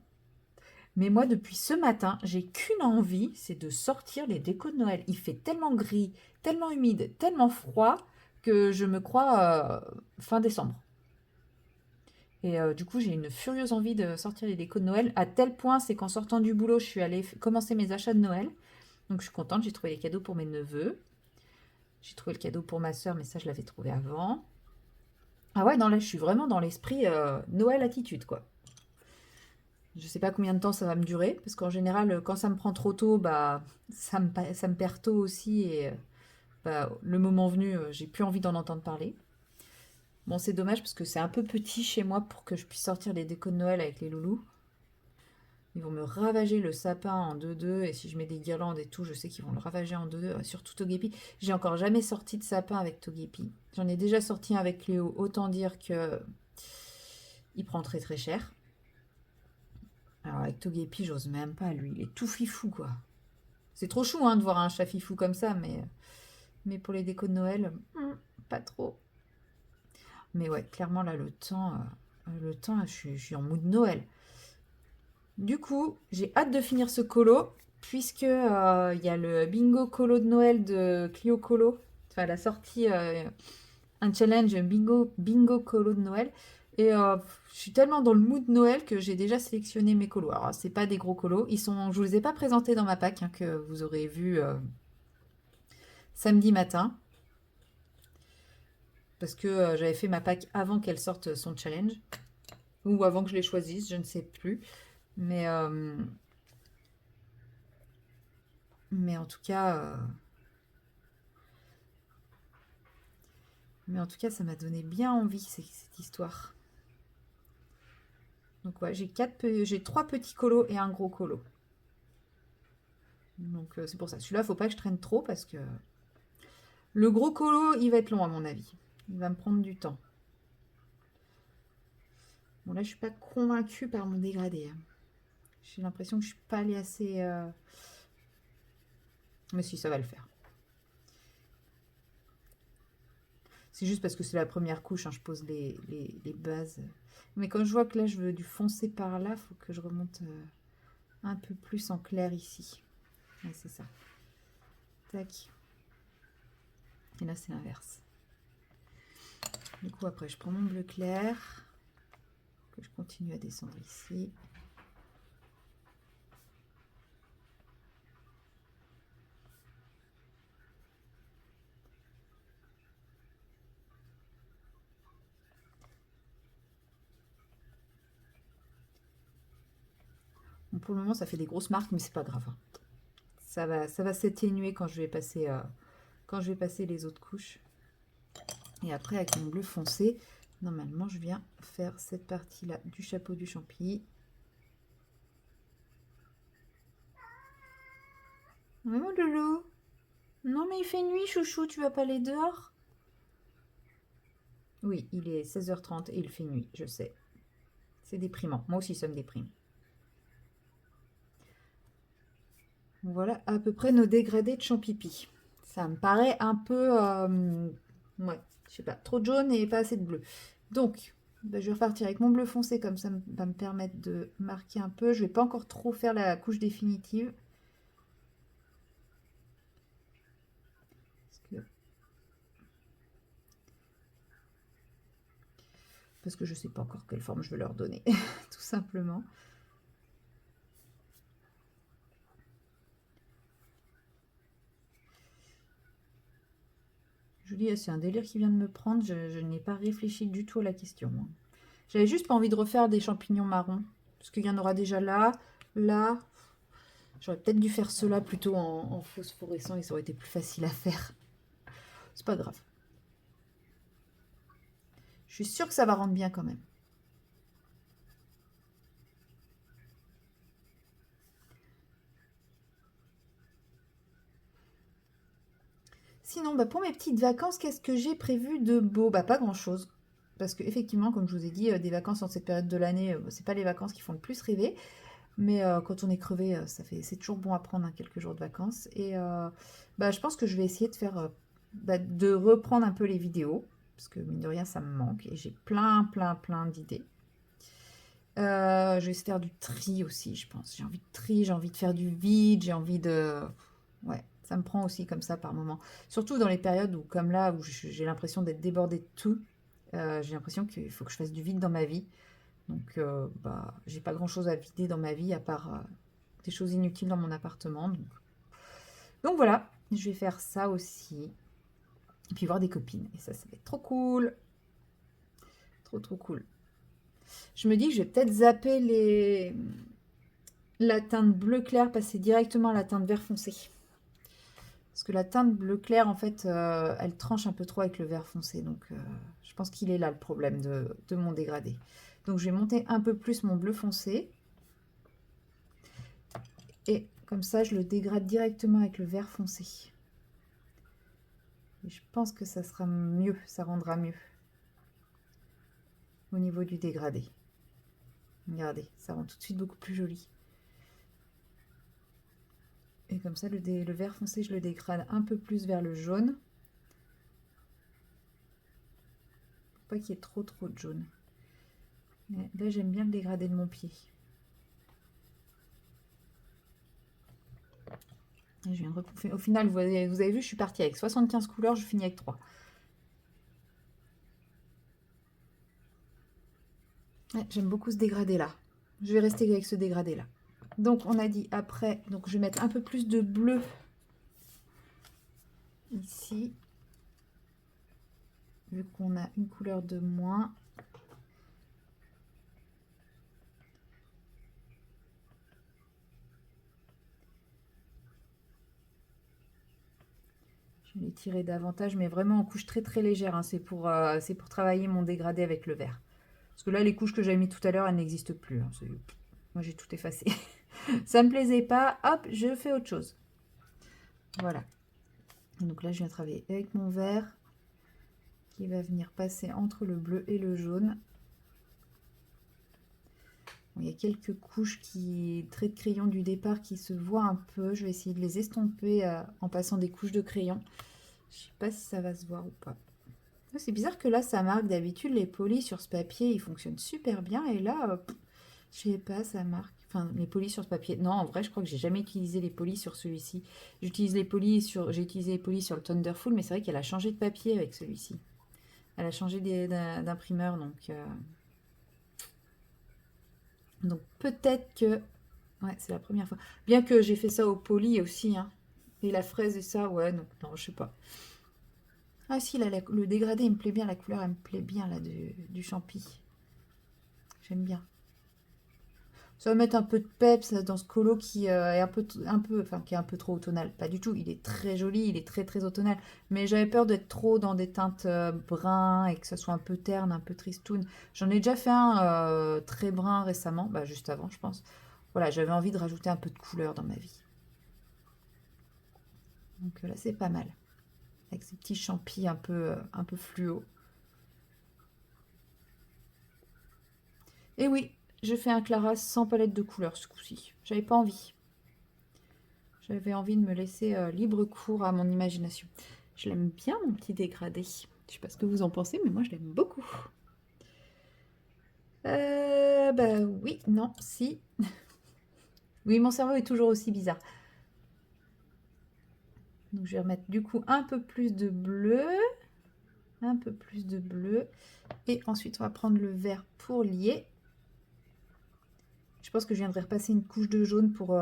A: Mais moi, depuis ce matin, j'ai qu'une envie, c'est de sortir les décos de Noël. Il fait tellement gris, tellement humide, tellement froid que je me crois fin décembre. Et du coup, j'ai une furieuse envie de sortir les décos de Noël. À tel point, c'est qu'en sortant du boulot, je suis allée commencer mes achats de Noël. Donc, je suis contente. J'ai trouvé les cadeaux pour mes neveux. J'ai trouvé le cadeau pour ma soeur, mais ça, je l'avais trouvé avant. Ah ouais, non, là, je suis vraiment dans l'esprit Noël attitude, quoi. Je sais pas combien de temps ça va me durer, parce qu'en général, quand ça me prend trop tôt, bah, ça me perd tôt aussi, et bah, le moment venu, j'ai plus envie d'en entendre parler. Bon, c'est dommage, parce que c'est un peu petit chez moi pour que je puisse sortir les décos de Noël avec les loulous. Ils vont me ravager le sapin en deux-deux, et si je mets des guirlandes et tout, je sais qu'ils vont le ravager en deux-deux, surtout Togepi. J'ai encore jamais sorti de sapin avec Togepi. J'en ai déjà sorti avec Léo, autant dire que il prend très très cher. Alors avec Togepi, j'ose même pas, lui, il est tout fifou, quoi. C'est trop chou hein, de voir un chat fifou comme ça, mais pour les décos de Noël, pas trop. Mais ouais, clairement là, le temps, je suis en mood Noël. Du coup, j'ai hâte de finir ce colo, puisque il y a le bingo colo de Noël de Clio Colo. Enfin, elle a sorti un challenge bingo colo de Noël. Et je suis tellement dans le mood Noël que j'ai déjà sélectionné mes colos. Alors, c'est pas des gros colos. Je vous les ai pas présentés dans ma pack, hein, que vous aurez vu samedi matin. Parce que j'avais fait ma pack avant qu'elle sorte son challenge. Ou avant que je les choisisse, je ne sais plus. Mais, euh, mais en tout cas... Mais en tout cas, ça m'a donné bien envie, cette histoire. Donc ouais, j'ai 3 petits colos et un gros colo. Donc c'est pour ça. Celui-là, faut pas que je traîne trop parce que Le gros colo, il va être long à mon avis. Il va me prendre du temps. Bon, là, je suis pas convaincue par mon dégradé. Hein. J'ai l'impression que je suis pas allée assez... Mais si, ça va le faire. C'est juste parce que c'est la première couche, hein, je pose les bases. Mais quand je vois que là, je veux du foncé par là, il faut que je remonte un peu plus en clair ici. Ouais, c'est ça. Tac. Et là, c'est l'inverse. Du coup, après, je prends mon bleu clair, que je continue à descendre ici. Bon, pour le moment, ça fait des grosses marques, mais c'est pas grave. Hein. Ça va s'atténuer quand je vais passer les autres couches. Et après, avec mon bleu foncé, normalement, je viens faire cette partie-là du chapeau du champi. Oui, mon loulou. Non, mais il fait nuit, chouchou, tu vas pas aller dehors? Oui, il est 16h30 et il fait nuit, je sais. C'est déprimant. Moi aussi, ça me déprime. Voilà à peu près nos dégradés de champipi. Ça me paraît un peu... ouais, je sais pas, trop de jaune et pas assez de bleu. Donc, je vais repartir avec mon bleu foncé, comme ça va me permettre de marquer un peu. Je vais pas encore trop faire la couche définitive. Parce que je sais pas encore quelle forme je vais leur donner, tout simplement. Je dis, c'est un délire qui vient de me prendre. Je n'ai pas réfléchi du tout à la question. Hein. J'avais juste pas envie de refaire des champignons marrons. Parce qu'il y en aura déjà là, là. J'aurais peut-être dû faire cela plutôt en phosphorescent et ça aurait été plus facile à faire. C'est pas grave. Je suis sûre que ça va rendre bien quand même. Sinon, pour mes petites vacances, qu'est-ce que j'ai prévu de beau? Pas grand-chose. Parce que effectivement, comme je vous ai dit, des vacances en cette période de l'année, c'est pas les vacances qui font le plus rêver. Mais quand on est crevé, c'est toujours bon à prendre quelques jours de vacances. Et je pense que je vais essayer de faire, de reprendre un peu les vidéos. Parce que mine de rien, ça me manque. Et j'ai plein d'idées. Je vais essayer de faire du tri aussi, je pense. J'ai envie de tri, j'ai envie de faire du vide, j'ai envie de... Ouais, ça me prend aussi comme ça par moment. Surtout dans les périodes où, comme là, où j'ai l'impression d'être débordée de tout. J'ai l'impression qu'il faut que je fasse du vide dans ma vie. Donc, j'ai pas grand-chose à vider dans ma vie à part des choses inutiles dans mon appartement. Donc voilà, je vais faire ça aussi. Et puis voir des copines. Et ça va être trop cool. Trop cool. Je me dis que je vais peut-être zapper la teinte bleu clair, passer directement à la teinte vert foncé. Parce que la teinte bleu clair, en fait, elle tranche un peu trop avec le vert foncé. Donc, je pense qu'il est là le problème de mon dégradé. Donc, je vais monter un peu plus mon bleu foncé. Et comme ça, je le dégrade directement avec le vert foncé. Et je pense que ça sera mieux, ça rendra mieux au niveau du dégradé. Regardez, ça rend tout de suite beaucoup plus joli. Et comme ça, le vert foncé, je le dégrade un peu plus vers le jaune. Pour pas qu'il y ait trop de jaune. Mais là, j'aime bien le dégradé de mon pied. Et je viens de au final, vous avez vu, je suis partie avec 75 couleurs, je finis avec 3. Ouais, j'aime beaucoup ce dégradé-là. Je vais rester avec ce dégradé-là. Donc, on a dit après, donc je vais mettre un peu plus de bleu ici. Vu qu'on a une couleur de moins. Je vais les tirer davantage, mais vraiment en couche très légère. Hein. C'est pour travailler mon dégradé avec le vert. Parce que là, les couches que j'avais mis tout à l'heure, elles n'existent plus. Hein. Moi, j'ai tout effacé. Ça me plaisait pas. Hop, je fais autre chose. Voilà. Et donc là, je viens travailler avec mon vert qui va venir passer entre le bleu et le jaune. Bon, il y a quelques couches traits de crayon du départ qui se voient un peu. Je vais essayer de les estomper en passant des couches de crayon. Je sais pas si ça va se voir ou pas. C'est bizarre que là, ça marque. D'habitude, les polis sur ce papier, ils fonctionnent super bien. Et là, je sais pas, ça marque. Enfin, les polis sur ce papier. Non, en vrai, je crois que j'ai jamais utilisé les polis sur celui-ci. J'ai utilisé les polis sur le Thunderful, mais c'est vrai qu'elle a changé de papier avec celui-ci. Elle a changé d'imprimeur, donc peut-être que... Ouais, c'est la première fois. Bien que j'ai fait ça au poli aussi, hein. Et la fraise et ça, ouais, non, je sais pas. Ah si, là, le dégradé, il me plaît bien. La couleur, elle me plaît bien, là, du champi. J'aime bien. Ça va mettre un peu de peps dans ce colo qui est qui est un peu trop automnal. Pas du tout, il est très joli, il est très très automnal. Mais j'avais peur d'être trop dans des teintes brun et que ça soit un peu terne, un peu tristoun. J'en ai déjà fait un très brun récemment, bah, juste avant, je pense. Voilà, j'avais envie de rajouter un peu de couleur dans ma vie. Donc là, c'est pas mal. Avec ces petits champis un peu fluo. Et oui, je fais un Clara sans palette de couleurs ce coup-ci. J'avais pas envie. J'avais envie de me laisser libre cours à mon imagination. Je l'aime bien, mon petit dégradé. Je sais pas ce que vous en pensez, mais moi, je l'aime beaucoup. Bah oui, non, si. Oui, mon cerveau est toujours aussi bizarre. Donc, je vais remettre du coup un peu plus de bleu. Un peu plus de bleu. Et ensuite, on va prendre le vert pour lier. Je pense que je viendrai repasser une couche de jaune pour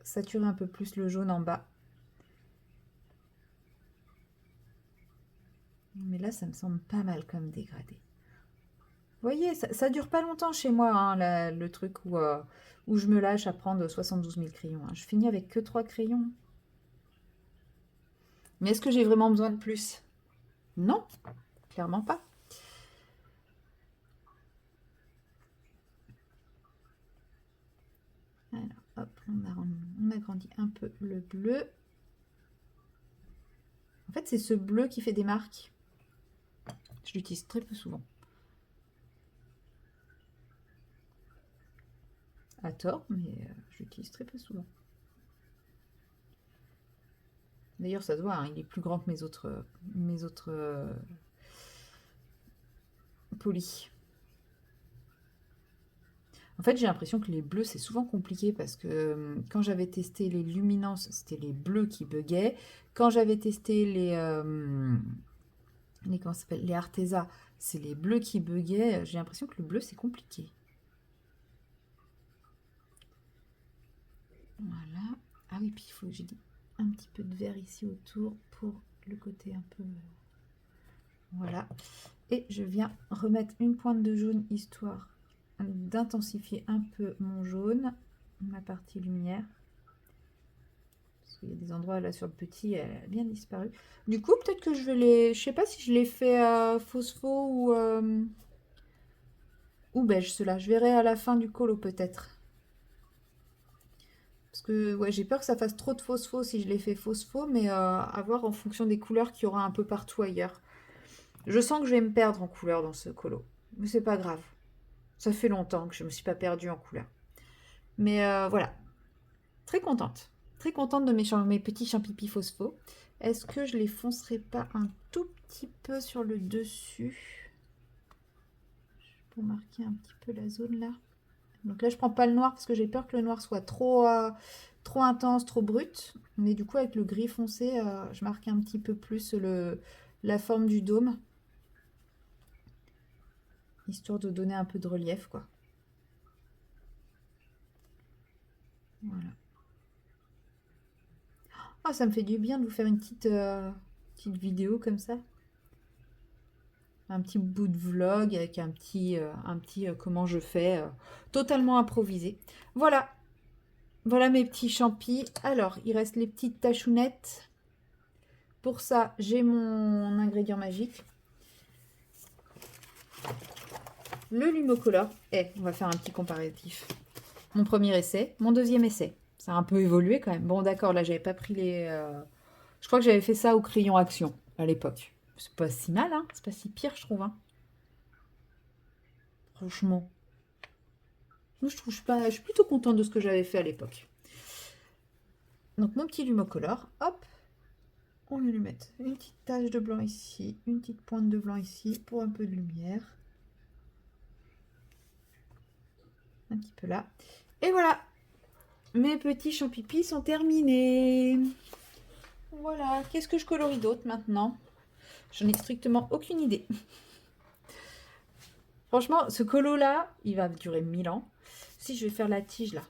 A: saturer un peu plus le jaune en bas. Mais là, ça me semble pas mal comme dégradé. Vous voyez, ça dure pas longtemps chez moi, hein, le truc où je me lâche à prendre 72 000 crayons, hein. Je finis avec que 3 crayons. Mais est-ce que j'ai vraiment besoin de plus? Non, clairement pas. Alors, hop, on agrandit un peu le bleu. En fait, c'est ce bleu qui fait des marques. Je l'utilise très peu souvent. À tort, mais je l'utilise très peu souvent. D'ailleurs, ça se voit, hein, il est plus grand que mes autres polis. En fait, j'ai l'impression que les bleus, c'est souvent compliqué parce que quand j'avais testé les luminances, c'était les bleus qui buguaient. Quand j'avais testé les Arteza, c'est les bleus qui buguaient. J'ai l'impression que le bleu, c'est compliqué. Voilà. Ah oui, puis il faut que j'ai un petit peu de vert ici autour pour le côté un peu... Voilà. Et je viens remettre une pointe de jaune histoire d'intensifier un peu mon jaune, ma partie lumière. Parce qu'il y a des endroits là sur le petit, elle a bien disparu. Du coup, peut-être que je vais les... Je sais pas si je les fais phospho ou beige, ceux-là. Je verrai à la fin du colo peut-être. Parce que ouais, j'ai peur que ça fasse trop de phospho si je les fais phospho, mais à voir en fonction des couleurs qu'il y aura un peu partout ailleurs. Je sens que je vais me perdre en couleur dans ce colo. Mais c'est pas grave. Ça fait longtemps que je ne me suis pas perdue en couleur. Mais voilà. Très contente. Très contente de mes petits champipi phospho. Est-ce que je les foncerai pas un tout petit peu sur le dessus pour marquer un petit peu la zone là? Donc là, je prends pas le noir parce que j'ai peur que le noir soit trop intense, trop brut. Mais du coup, avec le gris foncé, je marque un petit peu plus la forme du dôme. Histoire de donner un peu de relief, quoi. Voilà. Ah, ça me fait du bien de vous faire une petite vidéo comme ça. Un petit bout de vlog avec un petit comment je fais, totalement improvisé. Voilà. Voilà mes petits champis. Alors, il reste les petites tachounettes. Pour ça, j'ai mon ingrédient magique. Le Lumocolor. On va faire un petit comparatif. Mon premier essai, mon deuxième essai. Ça a un peu évolué quand même. Bon, d'accord, là, j'avais pas pris Je crois que j'avais fait ça au crayon Action à l'époque. C'est pas si mal, hein. C'est pas si pire, je trouve, hein. Franchement. Moi, je suis plutôt contente de ce que j'avais fait à l'époque. Donc, mon petit Lumocolor, hop, on va lui mettre une petite tache de blanc ici, une petite pointe de blanc ici pour un peu de lumière. Un petit peu là. Et voilà, mes petits champipis sont terminés. Voilà, qu'est-ce que je colorie d'autre maintenant? J'en ai strictement aucune idée. Franchement, ce colo-là, il va durer 1000 ans. Si je vais faire la tige là,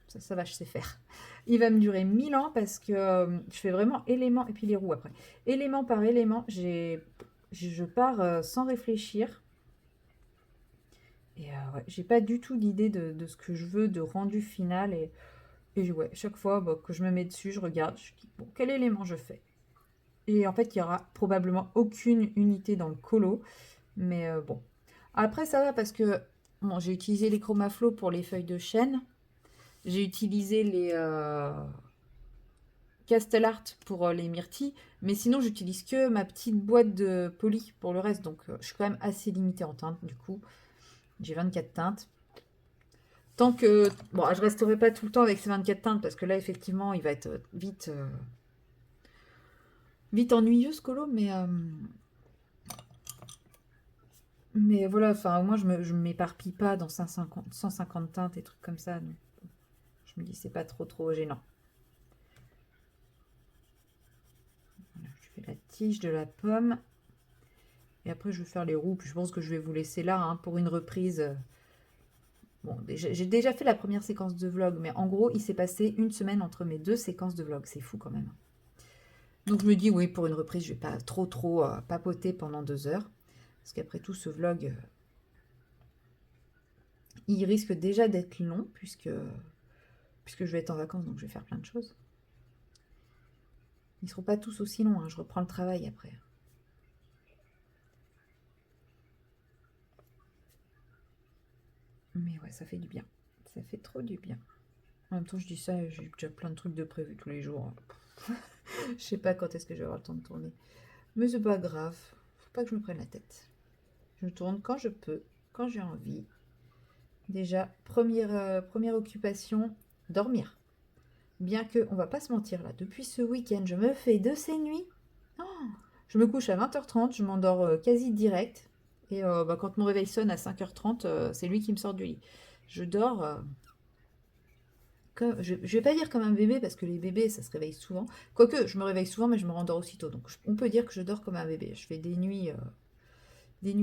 A: ça va, je sais faire. Il va me durer 1000 ans parce que je fais vraiment élément, et puis les roues après. Élément par élément, je pars sans réfléchir. Et ouais, j'ai pas du tout d'idée de ce que je veux, de rendu final. Et ouais, chaque fois que je me mets dessus, je regarde, je dis, bon, quel élément je fais? Et en fait, il y aura probablement aucune unité dans le colo. Mais bon. Après, ça va parce que bon, j'ai utilisé les Chromaflow pour les feuilles de chêne. J'ai utilisé les Castellart pour les myrtilles. Mais sinon, j'utilise que ma petite boîte de poli pour le reste. Donc, je suis quand même assez limitée en teintes. Du coup, j'ai 24 teintes. Tant que... Bon, je resterai pas tout le temps avec ces 24 teintes parce que là, effectivement, il va être vite ennuyeux ce colo. Mais voilà, enfin, moi, je m'éparpille pas dans 150 teintes et trucs comme ça. Donc, je me dis, c'est pas trop gênant. Voilà, je fais la tige de la pomme. Et après, je vais faire les roues. Puis je pense que je vais vous laisser là hein, pour une reprise. Bon, j'ai déjà fait la première séquence de vlog, mais en gros, il s'est passé une semaine entre mes deux séquences de vlog. C'est fou quand même. Donc je me dis, oui, pour une reprise, je vais pas trop papoter pendant 2 heures. Parce qu'après tout, ce vlog, il risque déjà d'être long, puisque je vais être en vacances, donc je vais faire plein de choses. Ils ne seront pas tous aussi longs, hein, je reprends le travail après. Mais ouais, ça fait du bien. Ça fait trop du bien. En même temps, je dis ça, j'ai déjà plein de trucs de prévus tous les jours. Je sais pas quand est-ce que je vais avoir le temps de tourner. Mais c'est pas grave. Faut pas que je me prenne la tête. Je tourne quand je peux, quand j'ai envie. Déjà, première occupation, dormir. Bien que, on va pas se mentir là, depuis ce week-end, je me fais de ces nuits. Oh, je me couche à 20h30, je m'endors quasi direct. Et quand mon réveil sonne à 5h30, c'est lui qui me sort du lit. Je dors, je vais pas dire comme un bébé, parce que les bébés, ça se réveille souvent. Quoique, je me réveille souvent, mais je me rendors aussitôt. Donc, on peut dire que je dors comme un bébé. Je fais des nuits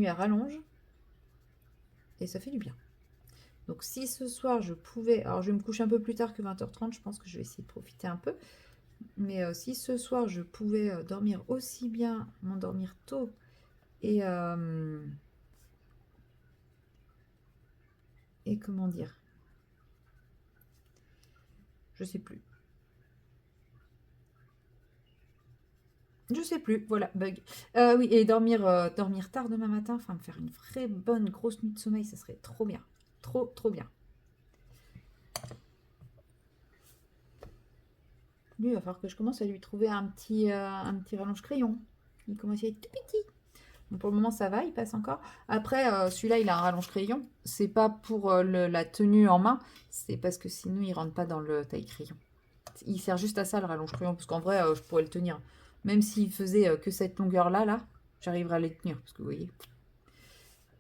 A: à rallonge. Et ça fait du bien. Donc, si ce soir, je pouvais... Alors, je vais me coucher un peu plus tard que 20h30. Je pense que je vais essayer de profiter un peu. Mais si ce soir, je pouvais dormir aussi bien, m'endormir tôt, et comment dire, je sais plus. Je sais plus, voilà, bug. Oui, et dormir tard demain matin, enfin me faire une vraie bonne grosse nuit de sommeil, ça serait trop bien. Trop bien. Lui, il va falloir que je commence à lui trouver un petit rallonge crayon. Il commence à être tout petit. Donc pour le moment, ça va, il passe encore. Après, celui-là, il a un rallonge crayon. C'est pas pour la tenue en main, c'est parce que sinon, il rentre pas dans le taille crayon. Il sert juste à ça, le rallonge crayon, parce qu'en vrai, je pourrais le tenir. Même s'il faisait que cette longueur-là, j'arriverais à les tenir, parce que vous voyez.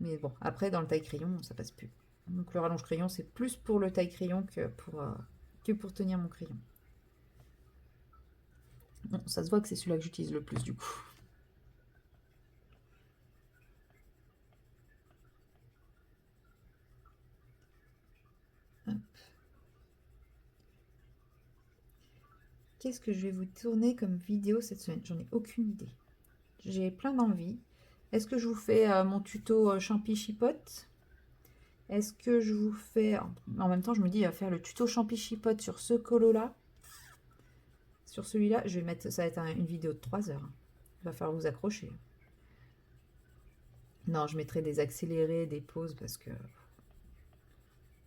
A: Mais bon, après, dans le taille crayon, ça passe plus. Donc le rallonge crayon, c'est plus pour le taille crayon que pour tenir mon crayon. Bon, ça se voit que c'est celui-là que j'utilise le plus, du coup. Qu'est-ce que je vais vous tourner comme vidéo cette semaine? J'en ai aucune idée. J'ai plein d'envie. Est-ce que je vous fais mon tuto champi chipote? Est-ce que je vous fais... En même temps, je me dis, faire le tuto champi chipote sur ce colo-là. Sur celui-là, je vais mettre... Ça va être une vidéo de 3 heures. Il va falloir vous accrocher. Non, je mettrai des accélérés, des pauses, parce que...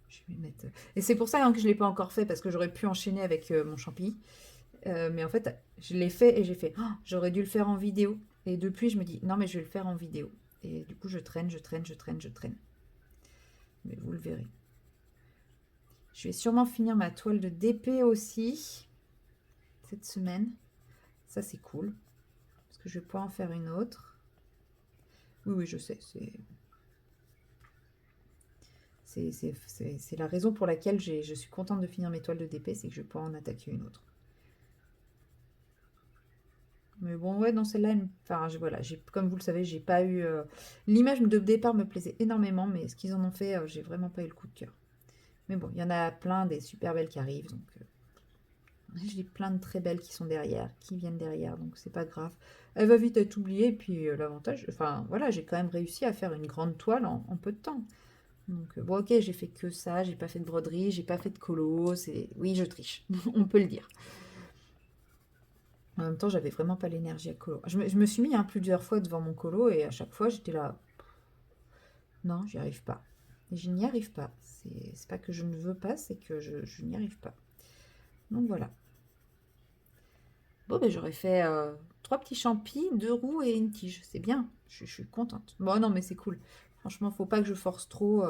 A: Je vais mettre... Et c'est pour ça hein, que je ne l'ai pas encore fait, parce que j'aurais pu enchaîner avec mon champi. Mais en fait, je l'ai fait et j'ai fait, oh, j'aurais dû le faire en vidéo. Et depuis, je me dis, non, mais je vais le faire en vidéo. Et du coup, je traîne, je traîne, je traîne, je traîne. Mais vous le verrez. Je vais sûrement finir ma toile de DP aussi cette semaine. Ça, c'est cool. Parce que je vais pouvoir en faire une autre. Oui, oui, je sais. C'est la raison pour laquelle je suis contente de finir mes toiles de DP, c'est que je vais pouvoir en attaquer une autre. Mais bon, ouais, non, celle-là, enfin, voilà, comme vous le savez, j'ai pas eu... L'image de départ me plaisait énormément, mais ce qu'ils en ont fait, j'ai vraiment pas eu le coup de cœur. Mais bon, il y en a plein des super belles qui arrivent, donc... j'ai plein de très belles qui sont derrière, qui viennent derrière, donc c'est pas grave. Elle va vite être oubliée, et puis l'avantage... Enfin, voilà, j'ai quand même réussi à faire une grande toile en peu de temps. Donc, bon, ok, j'ai fait que ça, j'ai pas fait de broderie, j'ai pas fait de colo, oui, je triche, on peut le dire. En même temps, j'avais vraiment pas l'énergie à colo. Je me suis mis plusieurs fois devant mon colo et à chaque fois, j'étais là. Non, j'y arrive pas. Et je n'y arrive pas. C'est pas que je ne veux pas, c'est que je n'y arrive pas. Donc voilà. Bon, ben j'aurais fait 3 petits champis, 2 roues et une tige. C'est bien. Je suis contente. Bon, non, mais c'est cool. Franchement, faut pas que je force trop.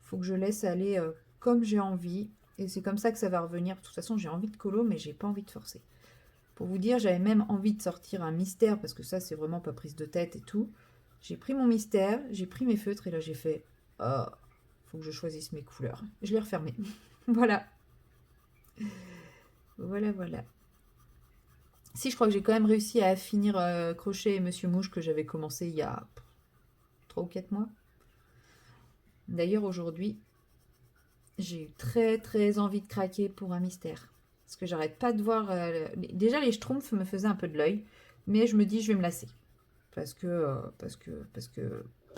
A: Faut que je laisse aller comme j'ai envie. Et c'est comme ça que ça va revenir. De toute façon, j'ai envie de colo, mais j'ai pas envie de forcer. Pour vous dire, j'avais même envie de sortir un mystère, parce que ça, c'est vraiment pas prise de tête et tout. J'ai pris mon mystère, j'ai pris mes feutres, et là, j'ai fait « Oh, faut que je choisisse mes couleurs. » Je l'ai refermé. Voilà. Voilà, voilà. Si, je crois que j'ai quand même réussi à finir Crochet et Monsieur Mouche que j'avais commencé il y a 3 ou 4 mois. D'ailleurs, aujourd'hui, j'ai eu très, très envie de craquer pour un mystère. Parce que j'arrête pas de voir... déjà, les schtroumpfs me faisaient un peu de l'œil, mais je me dis, je vais me lasser. Parce que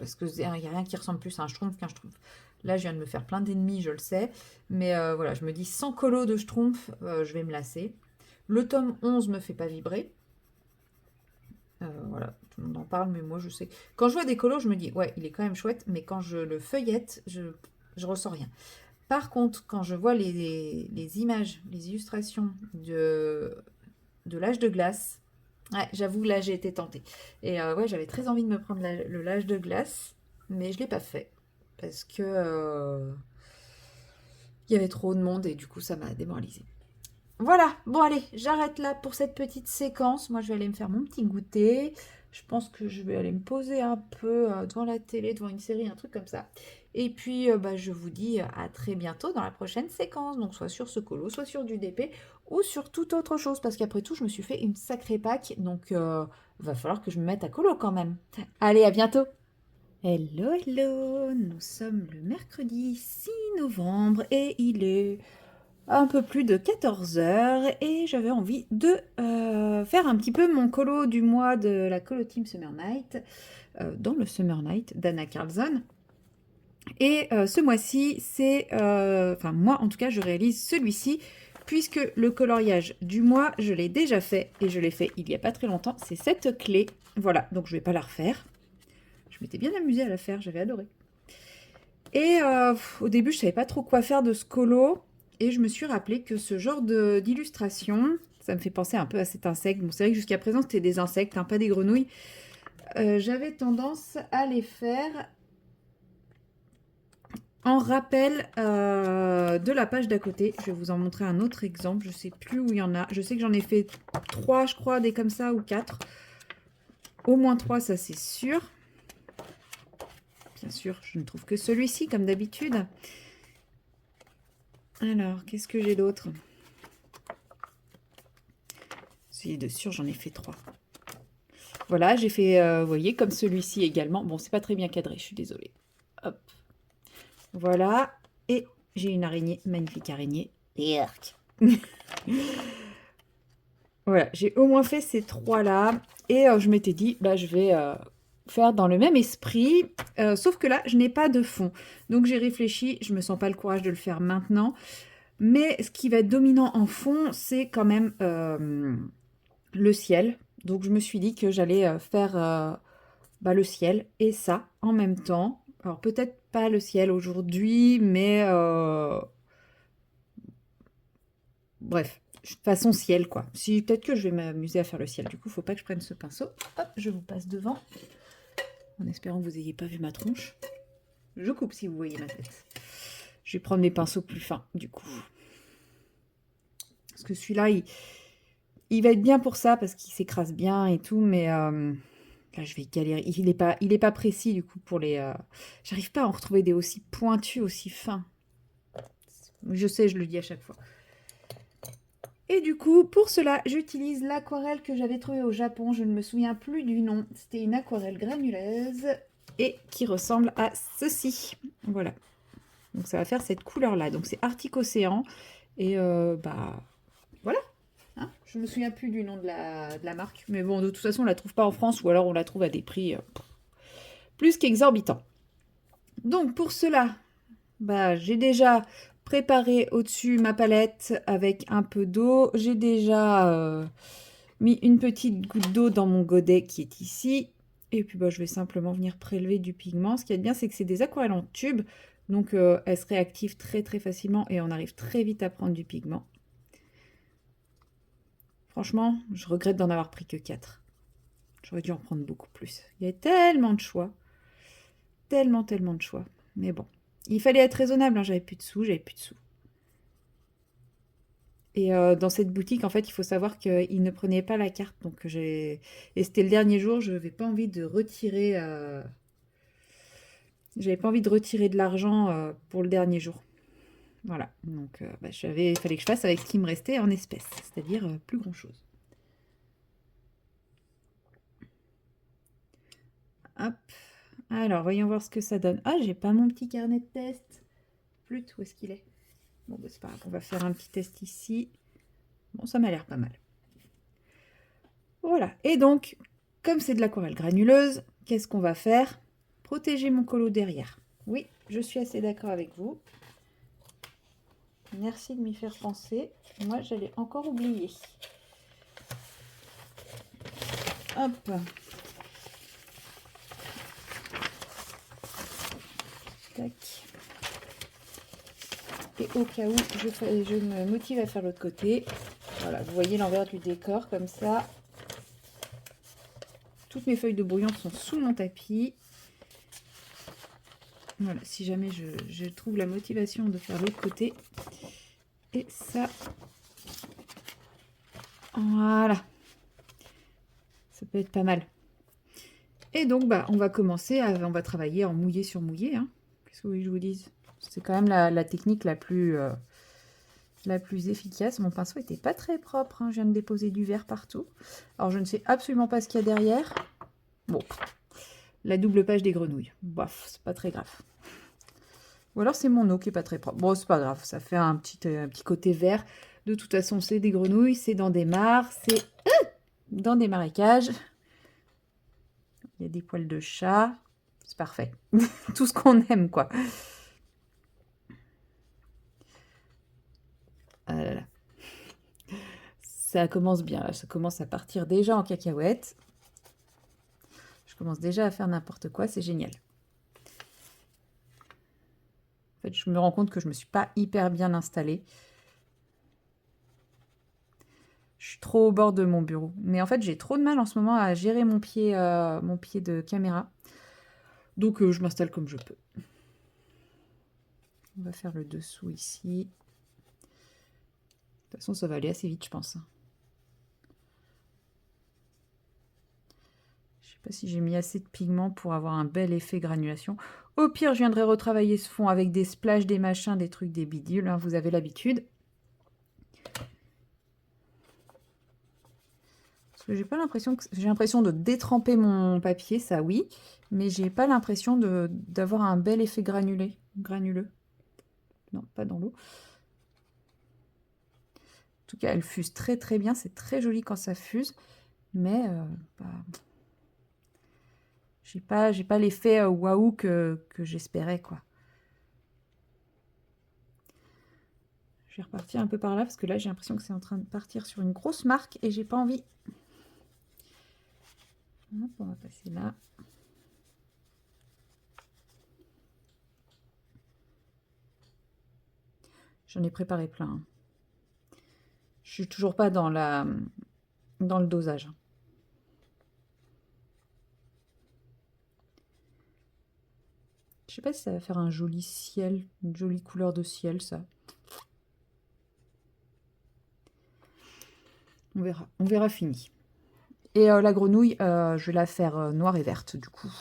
A: il n'y a rien qui ressemble plus à un schtroumpf qu'un schtroumpf. Là, je viens de me faire plein d'ennemis, je le sais. Mais voilà, je me dis, sans colo de schtroumpf, je vais me lasser. Le tome 11 me fait pas vibrer. Voilà, tout le monde en parle, mais moi, je sais. Quand je vois des colos, je me dis, ouais, il est quand même chouette. Mais quand je le feuillette, je ressens rien. Par contre, quand je vois les images, les illustrations de l'âge de glace, ouais, j'avoue, là, j'ai été tentée. Et ouais, j'avais très envie de me prendre le l'âge de glace, mais je ne l'ai pas fait. Parce que il y avait trop de monde et du coup, ça m'a démoralisée. Voilà, bon allez, j'arrête là pour cette petite séquence. Moi, je vais aller me faire mon petit goûter. Je pense que je vais aller me poser un peu devant la télé, devant une série, un truc comme ça. Et puis, je vous dis à très bientôt dans la prochaine séquence. Donc, soit sur ce colo, soit sur du DP, ou sur toute autre chose. Parce qu'après tout, je me suis fait une sacrée pack. Donc, va falloir que je me mette à colo quand même. Allez, à bientôt. Hello, hello. Nous sommes le mercredi 6 novembre et il est un peu plus de 14 heures et j'avais envie de faire un petit peu mon colo du mois de la Colo Team Summer Night dans le Summer Night d'Anna Carlson. Et ce mois-ci, c'est... Enfin, moi, en tout cas, je réalise celui-ci puisque le coloriage du mois, je l'ai déjà fait et je l'ai fait il n'y a pas très longtemps. C'est cette clé. Voilà, donc je ne vais pas la refaire. Je m'étais bien amusée à la faire, j'avais adoré. Et au début, je ne savais pas trop quoi faire de ce colo. Et je me suis rappelé que ce genre d'illustration, ça me fait penser un peu à cet insecte. Bon, c'est vrai que jusqu'à présent, c'était des insectes, hein, pas des grenouilles. J'avais tendance à les faire en rappel de la page d'à côté. Je vais vous en montrer un autre exemple. Je ne sais plus où il y en a. Je sais que j'en ai fait 3, je crois, des comme ça, ou 4. Au moins 3, ça c'est sûr. Bien sûr, je ne trouve que celui-ci, comme d'habitude. Alors, qu'est-ce que j'ai d'autre? C'est de sûr, j'en ai fait 3. Voilà, j'ai fait, vous voyez, comme celui-ci également. Bon, c'est pas très bien cadré, je suis désolée. Hop. Voilà. Et j'ai une araignée, magnifique araignée. Voilà, j'ai au moins fait ces 3-là. Et je m'étais dit, bah, je vais faire dans le même esprit. Sauf que là, je n'ai pas de fond. Donc, j'ai réfléchi. Je me sens pas le courage de le faire maintenant. Mais ce qui va être dominant en fond, c'est quand même le ciel. Donc, je me suis dit que j'allais faire le ciel et ça en même temps. Alors, peut-être pas le ciel aujourd'hui, mais bref, façon ciel, quoi. Si, peut-être que je vais m'amuser à faire le ciel. Du coup, il faut pas que je prenne ce pinceau. Hop, je vous passe devant. En espérant que vous n'ayez pas vu ma tronche. Je coupe si vous voyez ma tête. Je vais prendre mes pinceaux plus fins, du coup. Parce que celui-là, il va être bien pour ça, parce qu'il s'écrase bien et tout, mais là, je vais galérer. Il est pas précis, du coup, pour les... J'arrive pas à en retrouver des aussi pointus, aussi fins. Je sais, je le dis à chaque fois. Et du coup, pour cela, j'utilise l'aquarelle que j'avais trouvée au Japon. Je ne me souviens plus du nom. C'était une aquarelle granuleuse et qui ressemble à ceci. Voilà. Donc ça va faire cette couleur-là. Donc c'est Arctic Océan. Et bah voilà. Hein, je me souviens plus du nom de la marque. Mais bon, de toute façon, on la trouve pas en France ou alors on la trouve à des prix plus qu'exorbitants. Donc pour cela, bah, j'ai déjà préparé au-dessus ma palette avec un peu d'eau. J'ai déjà mis une petite goutte d'eau dans mon godet qui est ici. Et puis bah, je vais simplement venir prélever du pigment. Ce qui est bien, c'est que c'est des aquarelles en tube. Donc elles se réactivent très très facilement et on arrive très vite à prendre du pigment. Franchement, je regrette d'en avoir pris que 4. J'aurais dû en prendre beaucoup plus. Il y a tellement de choix. Tellement de choix. Mais bon, il fallait être raisonnable. Hein. J'avais plus de sous. Et dans cette boutique, en fait, il faut savoir qu'ils ne prenaient pas la carte. Donc et c'était le dernier jour, je n'avais pas envie de retirer... J'avais pas envie de retirer de l'argent pour le dernier jour. Voilà. Donc bah, il fallait que je fasse avec ce qui me restait en espèces. C'est-à-dire plus grand-chose. Hop. Alors, voyons voir ce que ça donne. Ah, j'ai pas mon petit carnet de test. Flûte, où est-ce qu'il est? Bon, bah, c'est pas grave. On va faire un petit test ici. Bon, ça m'a l'air pas mal. Voilà. Et donc, comme c'est de l'aquarelle granuleuse, qu'est-ce qu'on va faire? Protéger mon colo derrière. Oui, je suis assez d'accord avec vous. Merci de m'y faire penser. Moi, j'allais encore oublier. Hop. Tac. Et au cas où je me motive à faire l'autre côté. Voilà, vous voyez l'envers du décor comme ça. Toutes mes feuilles de brouillon sont sous mon tapis. Voilà, si jamais je trouve la motivation de faire l'autre côté. Et ça, voilà. Ça peut être pas mal. Et donc, bah, on va commencer, on va travailler en mouillé sur mouillé. Hein. Qu'est-ce que vous voulez que je vous dise? C'est quand même la technique la plus efficace. Mon pinceau n'était pas très propre. Hein. Je viens de déposer du verre partout. Alors, je ne sais absolument pas ce qu'il y a derrière. Bon, la double page des grenouilles. Bof, c'est pas très grave. Ou alors c'est mon eau qui est pas très propre. Bon, c'est pas grave, ça fait un petit côté vert. De toute façon, c'est des grenouilles, c'est dans des mares, c'est dans des marécages. Il y a des poils de chat. C'est parfait. Tout ce qu'on aime, quoi. Ah là là. Ça commence bien, là. Ça commence à partir déjà en cacahuète. Je commence déjà à faire n'importe quoi, c'est génial. En fait, je me rends compte que je ne me suis pas hyper bien installée. Je suis trop au bord de mon bureau. Mais en fait, j'ai trop de mal en ce moment à gérer mon pied de caméra. Donc, je m'installe comme je peux. On va faire le dessous ici. De toute façon, ça va aller assez vite, je pense. Je sais pas si j'ai mis assez de pigment pour avoir un bel effet granulation. Au pire, je viendrai retravailler ce fond avec des splashes, des machins, des trucs, des bidules. Hein, vous avez l'habitude. Parce que j'ai pas l'impression que... J'ai l'impression de détremper mon papier, ça oui. Mais j'ai pas l'impression d'avoir un bel effet granuleux. Non, pas dans l'eau. En tout cas, elle fuse très très bien. C'est très joli quand ça fuse. Mais bah, j'ai pas l'effet waouh que j'espérais, quoi. Je vais repartir un peu par là parce que là, j'ai l'impression que c'est en train de partir sur une grosse marque et j'ai pas envie. Hop, on va passer là. J'en ai préparé plein. Hein. suis toujours pas dans le dosage. Je sais pas si ça va faire un joli ciel, une jolie couleur de ciel, ça. On verra fini. Et la grenouille, je vais la faire noire et verte, du coup.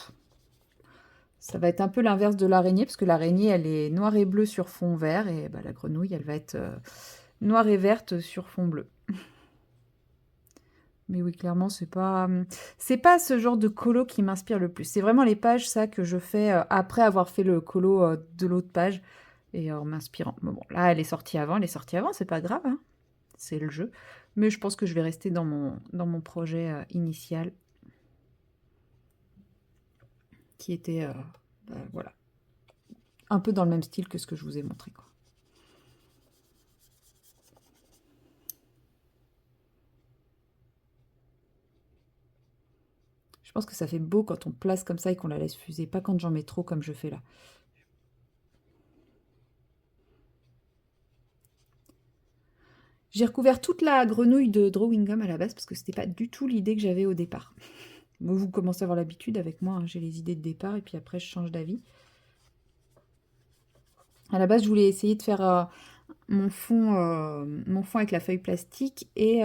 A: Ça va être un peu l'inverse de l'araignée, parce que l'araignée, elle est noire et bleue sur fond vert, et bah, la grenouille, elle va être noire et verte sur fond bleu. Mais oui, clairement, c'est pas ce genre de colo qui m'inspire le plus. C'est vraiment les pages, ça, que je fais après avoir fait le colo de l'autre page, et en m'inspirant. Mais bon, là, elle est sortie avant, c'est pas grave, hein. C'est le jeu. Mais je pense que je vais rester dans mon projet initial, qui était, voilà, un peu dans le même style que ce que je vous ai montré, quoi. Je pense que ça fait beau quand on place comme ça et qu'on la laisse fuser, pas quand j'en mets trop comme je fais là. J'ai recouvert toute la grenouille de Drawing Gum à la base parce que c'était pas du tout l'idée que j'avais au départ. Vous commencez à avoir l'habitude avec moi, hein, j'ai les idées de départ et puis après je change d'avis. À la base, je voulais essayer de faire mon fond avec la feuille plastique et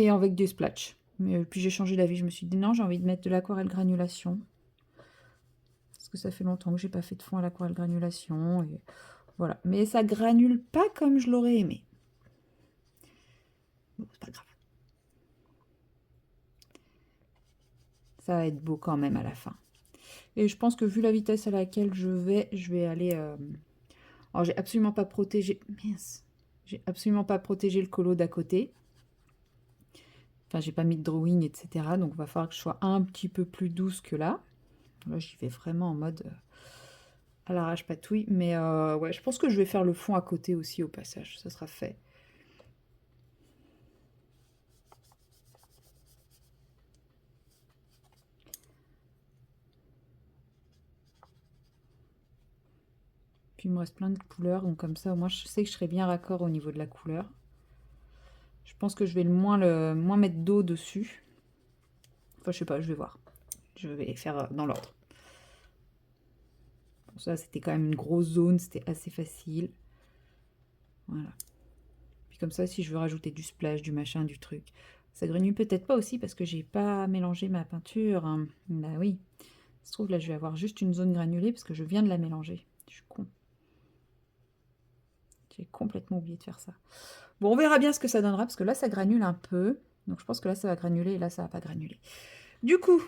A: avec des splotches. Mais puis j'ai changé d'avis, je me suis dit non, j'ai envie de mettre de l'aquarelle granulation. Parce que ça fait longtemps que j'ai pas fait de fond à l'aquarelle granulation. Et voilà. Mais ça granule pas comme je l'aurais aimé. Bon, c'est pas grave. Ça va être beau quand même à la fin. Et je pense que vu la vitesse à laquelle je vais aller... Alors j'ai absolument pas protégé... Mince. J'ai absolument pas protégé le colo d'à côté. Enfin, j'ai pas mis de drawing, etc. Donc, il va falloir que je sois un petit peu plus douce que là. Là, j'y vais vraiment en mode à l'arrache-patouille. Mais ouais, je pense que je vais faire le fond à côté aussi au passage. Ça sera fait. Puis, il me reste plein de couleurs. Donc, comme ça, au moins, je sais que je serai bien raccord au niveau de la couleur. Je pense que je vais le moins mettre d'eau dessus. Enfin, je sais pas, je vais voir. Je vais faire dans l'ordre. Bon, ça, c'était quand même une grosse zone. C'était assez facile. Voilà. Puis comme ça, si je veux rajouter du splash, du machin, du truc. Ça grenouille peut-être pas aussi parce que j'ai pas mélangé ma peinture. Hein. Bah oui. Ça se trouve, là, je vais avoir juste une zone granulée parce que je viens de la mélanger. Je suis con. J'ai complètement oublié de faire ça. Bon, on verra bien ce que ça donnera parce que là, ça granule un peu. Donc, je pense que là, ça va granuler et là, ça va pas granuler. Du coup,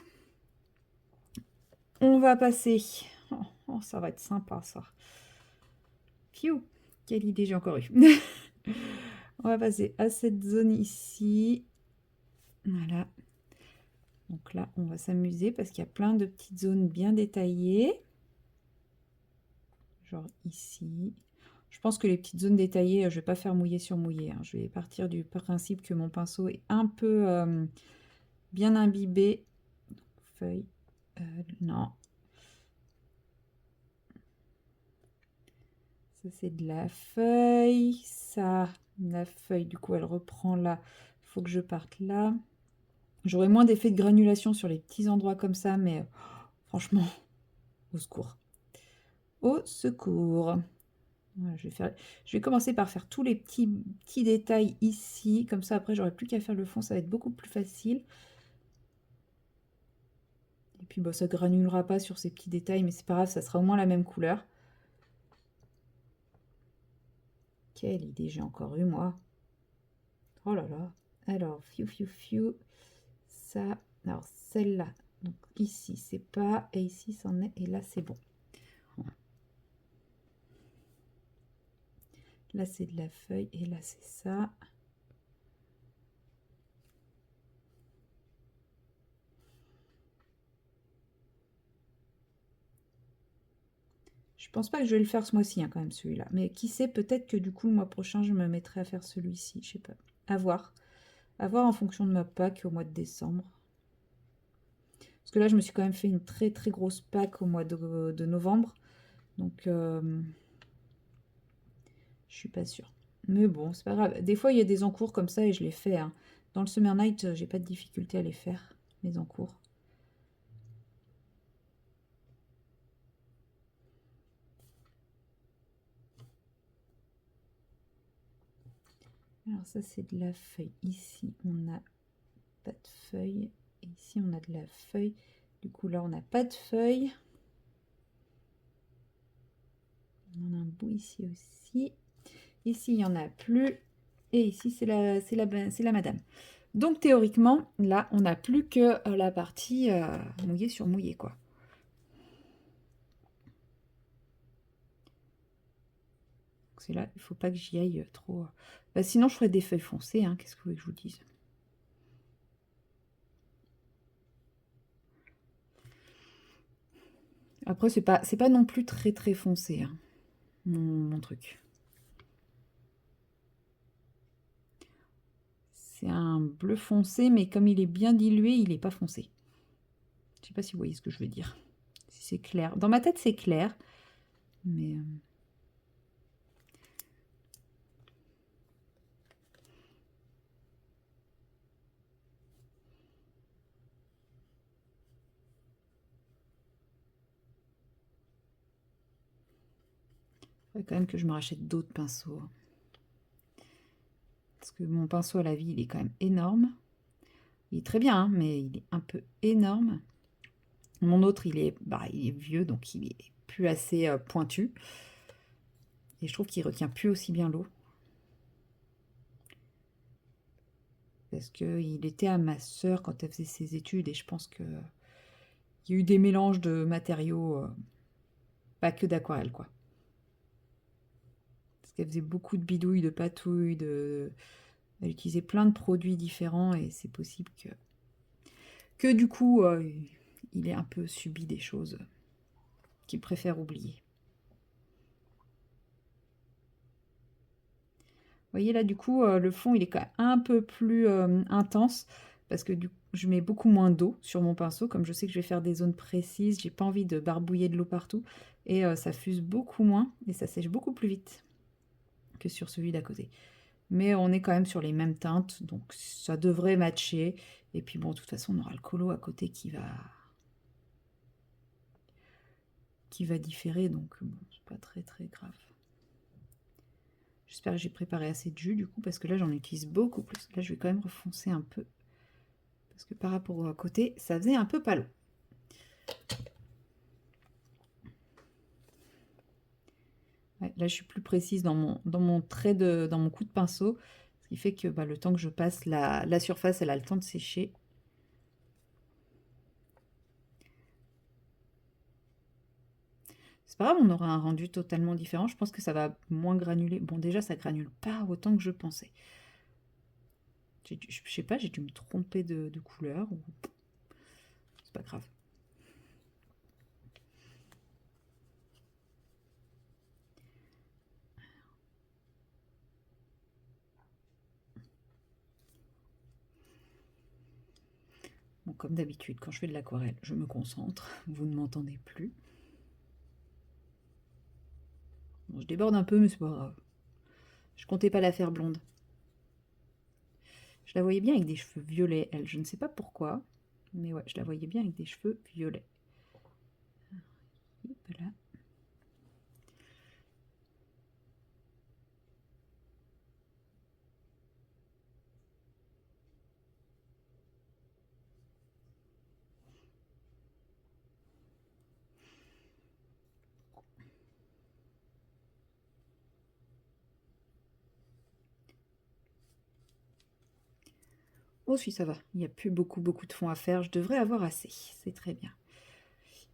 A: on va passer... Oh, ça va être sympa, ça. Piou, quelle idée j'ai encore eue. On va passer à cette zone ici. Voilà. Donc là, on va s'amuser parce qu'il y a plein de petites zones bien détaillées. Genre ici. Je pense que les petites zones détaillées, je ne vais pas faire mouiller sur mouiller. Hein. Je vais partir du principe que mon pinceau est un peu bien imbibé. Feuille. Non. Ça, c'est de la feuille. Ça, la feuille, du coup, elle reprend là. Il faut que je parte là. J'aurai moins d'effet de granulation sur les petits endroits comme ça, mais franchement, au secours. Au secours. Voilà, je vais commencer par faire tous les petits détails ici. Comme ça, après, j'aurai plus qu'à faire le fond. Ça va être beaucoup plus facile. Et puis, bon, ça granulera pas sur ces petits détails, mais c'est pas grave, ça sera au moins la même couleur. Quelle idée j'ai encore eu, moi. Oh là là. Alors, fiu. Ça, alors celle-là. Donc ici, c'est pas. Et ici, c'en est. Et là, c'est bon. Là, c'est de la feuille. Et là, c'est ça. Je pense pas que je vais le faire ce mois-ci, hein, quand même, celui-là. Mais qui sait, peut-être que du coup, le mois prochain, je me mettrai à faire celui-ci. Je sais pas. À voir. À voir en fonction de ma Pâques au mois de décembre. Parce que là, je me suis quand même fait une très très grosse Pâques au mois de novembre. Donc, je suis pas sûre. Mais bon, c'est pas grave. Des fois, il y a des encours comme ça et je les fais, hein. Dans le Summer Night, j'ai pas de difficulté à les faire, mes encours. Alors ça, c'est de la feuille. Ici, on n'a pas de feuille. Et ici, on a de la feuille. Du coup, là, on n'a pas de feuille. On en a un bout ici aussi. Ici, il n'y en a plus. Et ici, c'est la madame. Donc, théoriquement, là, on n'a plus que la partie mouillée sur mouillée, quoi. C'est là, il ne faut pas que j'y aille trop. Bah, sinon, je ferais des feuilles foncées, hein. Qu'est-ce que vous voulez que je vous dise? Après, c'est pas non plus très très foncé, hein, mon truc. C'est un bleu foncé, mais comme il est bien dilué, il n'est pas foncé. Je sais pas si vous voyez ce que je veux dire. Si c'est clair. Dans ma tête, c'est clair. Mais... il faudrait quand même que je me rachète d'autres pinceaux. Parce que mon pinceau à la vie, il est quand même énorme. Il est très bien, hein, mais il est un peu énorme. Mon autre, il est vieux, donc il est plus assez pointu. Et je trouve qu'il retient plus aussi bien l'eau. Parce qu'il était à ma sœur quand elle faisait ses études. Et je pense qu'il y a eu des mélanges de matériaux, pas que d'aquarelle, quoi. Parce qu'elle faisait beaucoup de bidouilles, de patouilles, elle utilisait plein de produits différents. Et c'est possible que du coup, il ait un peu subi des choses qu'il préfère oublier. Vous voyez là, du coup, le fond, il est quand même un peu plus intense parce que je mets beaucoup moins d'eau sur mon pinceau. Comme je sais que je vais faire des zones précises, j'ai pas envie de barbouiller de l'eau partout. Et ça fuse beaucoup moins et ça sèche beaucoup plus vite que sur celui d'à côté. Mais on est quand même sur les mêmes teintes, donc ça devrait matcher. Et puis bon, de toute façon, on aura le colo à côté qui va différer, donc bon, c'est pas très très grave. J'espère que j'ai préparé assez de jus du coup, parce que là j'en utilise beaucoup plus. Là je vais quand même refoncer un peu, parce que par rapport au côté, ça faisait un peu palo. Ouais, là je suis plus précise dans mon trait dans mon coup de pinceau, ce qui fait que le temps que je passe la surface, elle a le temps de sécher. C'est pas grave, on aura un rendu totalement différent. Je pense que ça va moins granuler. Bon, déjà, ça granule pas autant que je pensais. Je sais pas, j'ai dû me tromper de couleur. C'est pas grave. Bon, comme d'habitude, quand je fais de l'aquarelle, je me concentre. Vous ne m'entendez plus. Bon, je déborde un peu, mais c'est pas grave. Je comptais pas la faire blonde. Je la voyais bien avec des cheveux violets, elle. Je ne sais pas pourquoi, mais ouais, je la voyais bien avec des cheveux violets. Voilà. Oh si, ça va. Il n'y a plus beaucoup de fond à faire. Je devrais avoir assez. C'est très bien.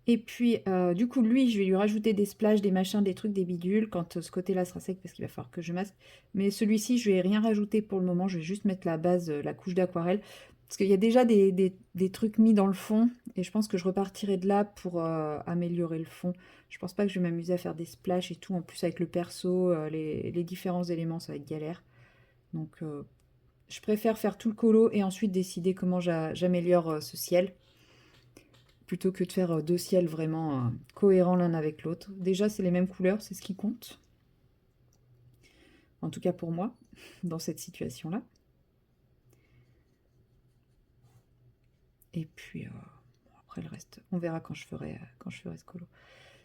A: Et puis, du coup, lui, je vais lui rajouter des splashes, des machins, des trucs, des bidules, quand ce côté-là sera sec, parce qu'il va falloir que je masque. Mais celui-ci, je vais rien rajouter pour le moment. Je vais juste mettre la base, la couche d'aquarelle. Parce qu'il y a déjà des trucs mis dans le fond. Et je pense que je repartirai de là pour améliorer le fond. Je pense pas que je vais m'amuser à faire des splashes et tout. En plus, avec le perso, les différents éléments, ça va être galère. Donc, je préfère faire tout le colo et ensuite décider comment j'améliore ce ciel, plutôt que de faire deux ciels vraiment cohérents l'un avec l'autre. Déjà, c'est les mêmes couleurs, c'est ce qui compte. En tout cas pour moi, dans cette situation-là. Et puis, après le reste, on verra quand je ferai ce colo.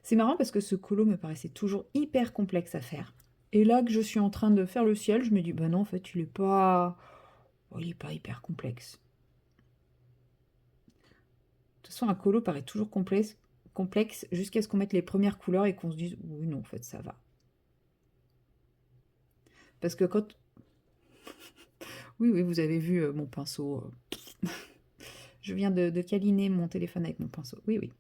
A: C'est marrant parce que ce colo me paraissait toujours hyper complexe à faire. Et là que je suis en train de faire le ciel, je me dis, bah non, en fait, il est pas hyper complexe. De toute façon, un colo paraît toujours complexe jusqu'à ce qu'on mette les premières couleurs et qu'on se dise, oui, non, en fait, ça va. Parce que quand... Oui, vous avez vu mon pinceau. Je viens de câliner mon téléphone avec mon pinceau. Oui.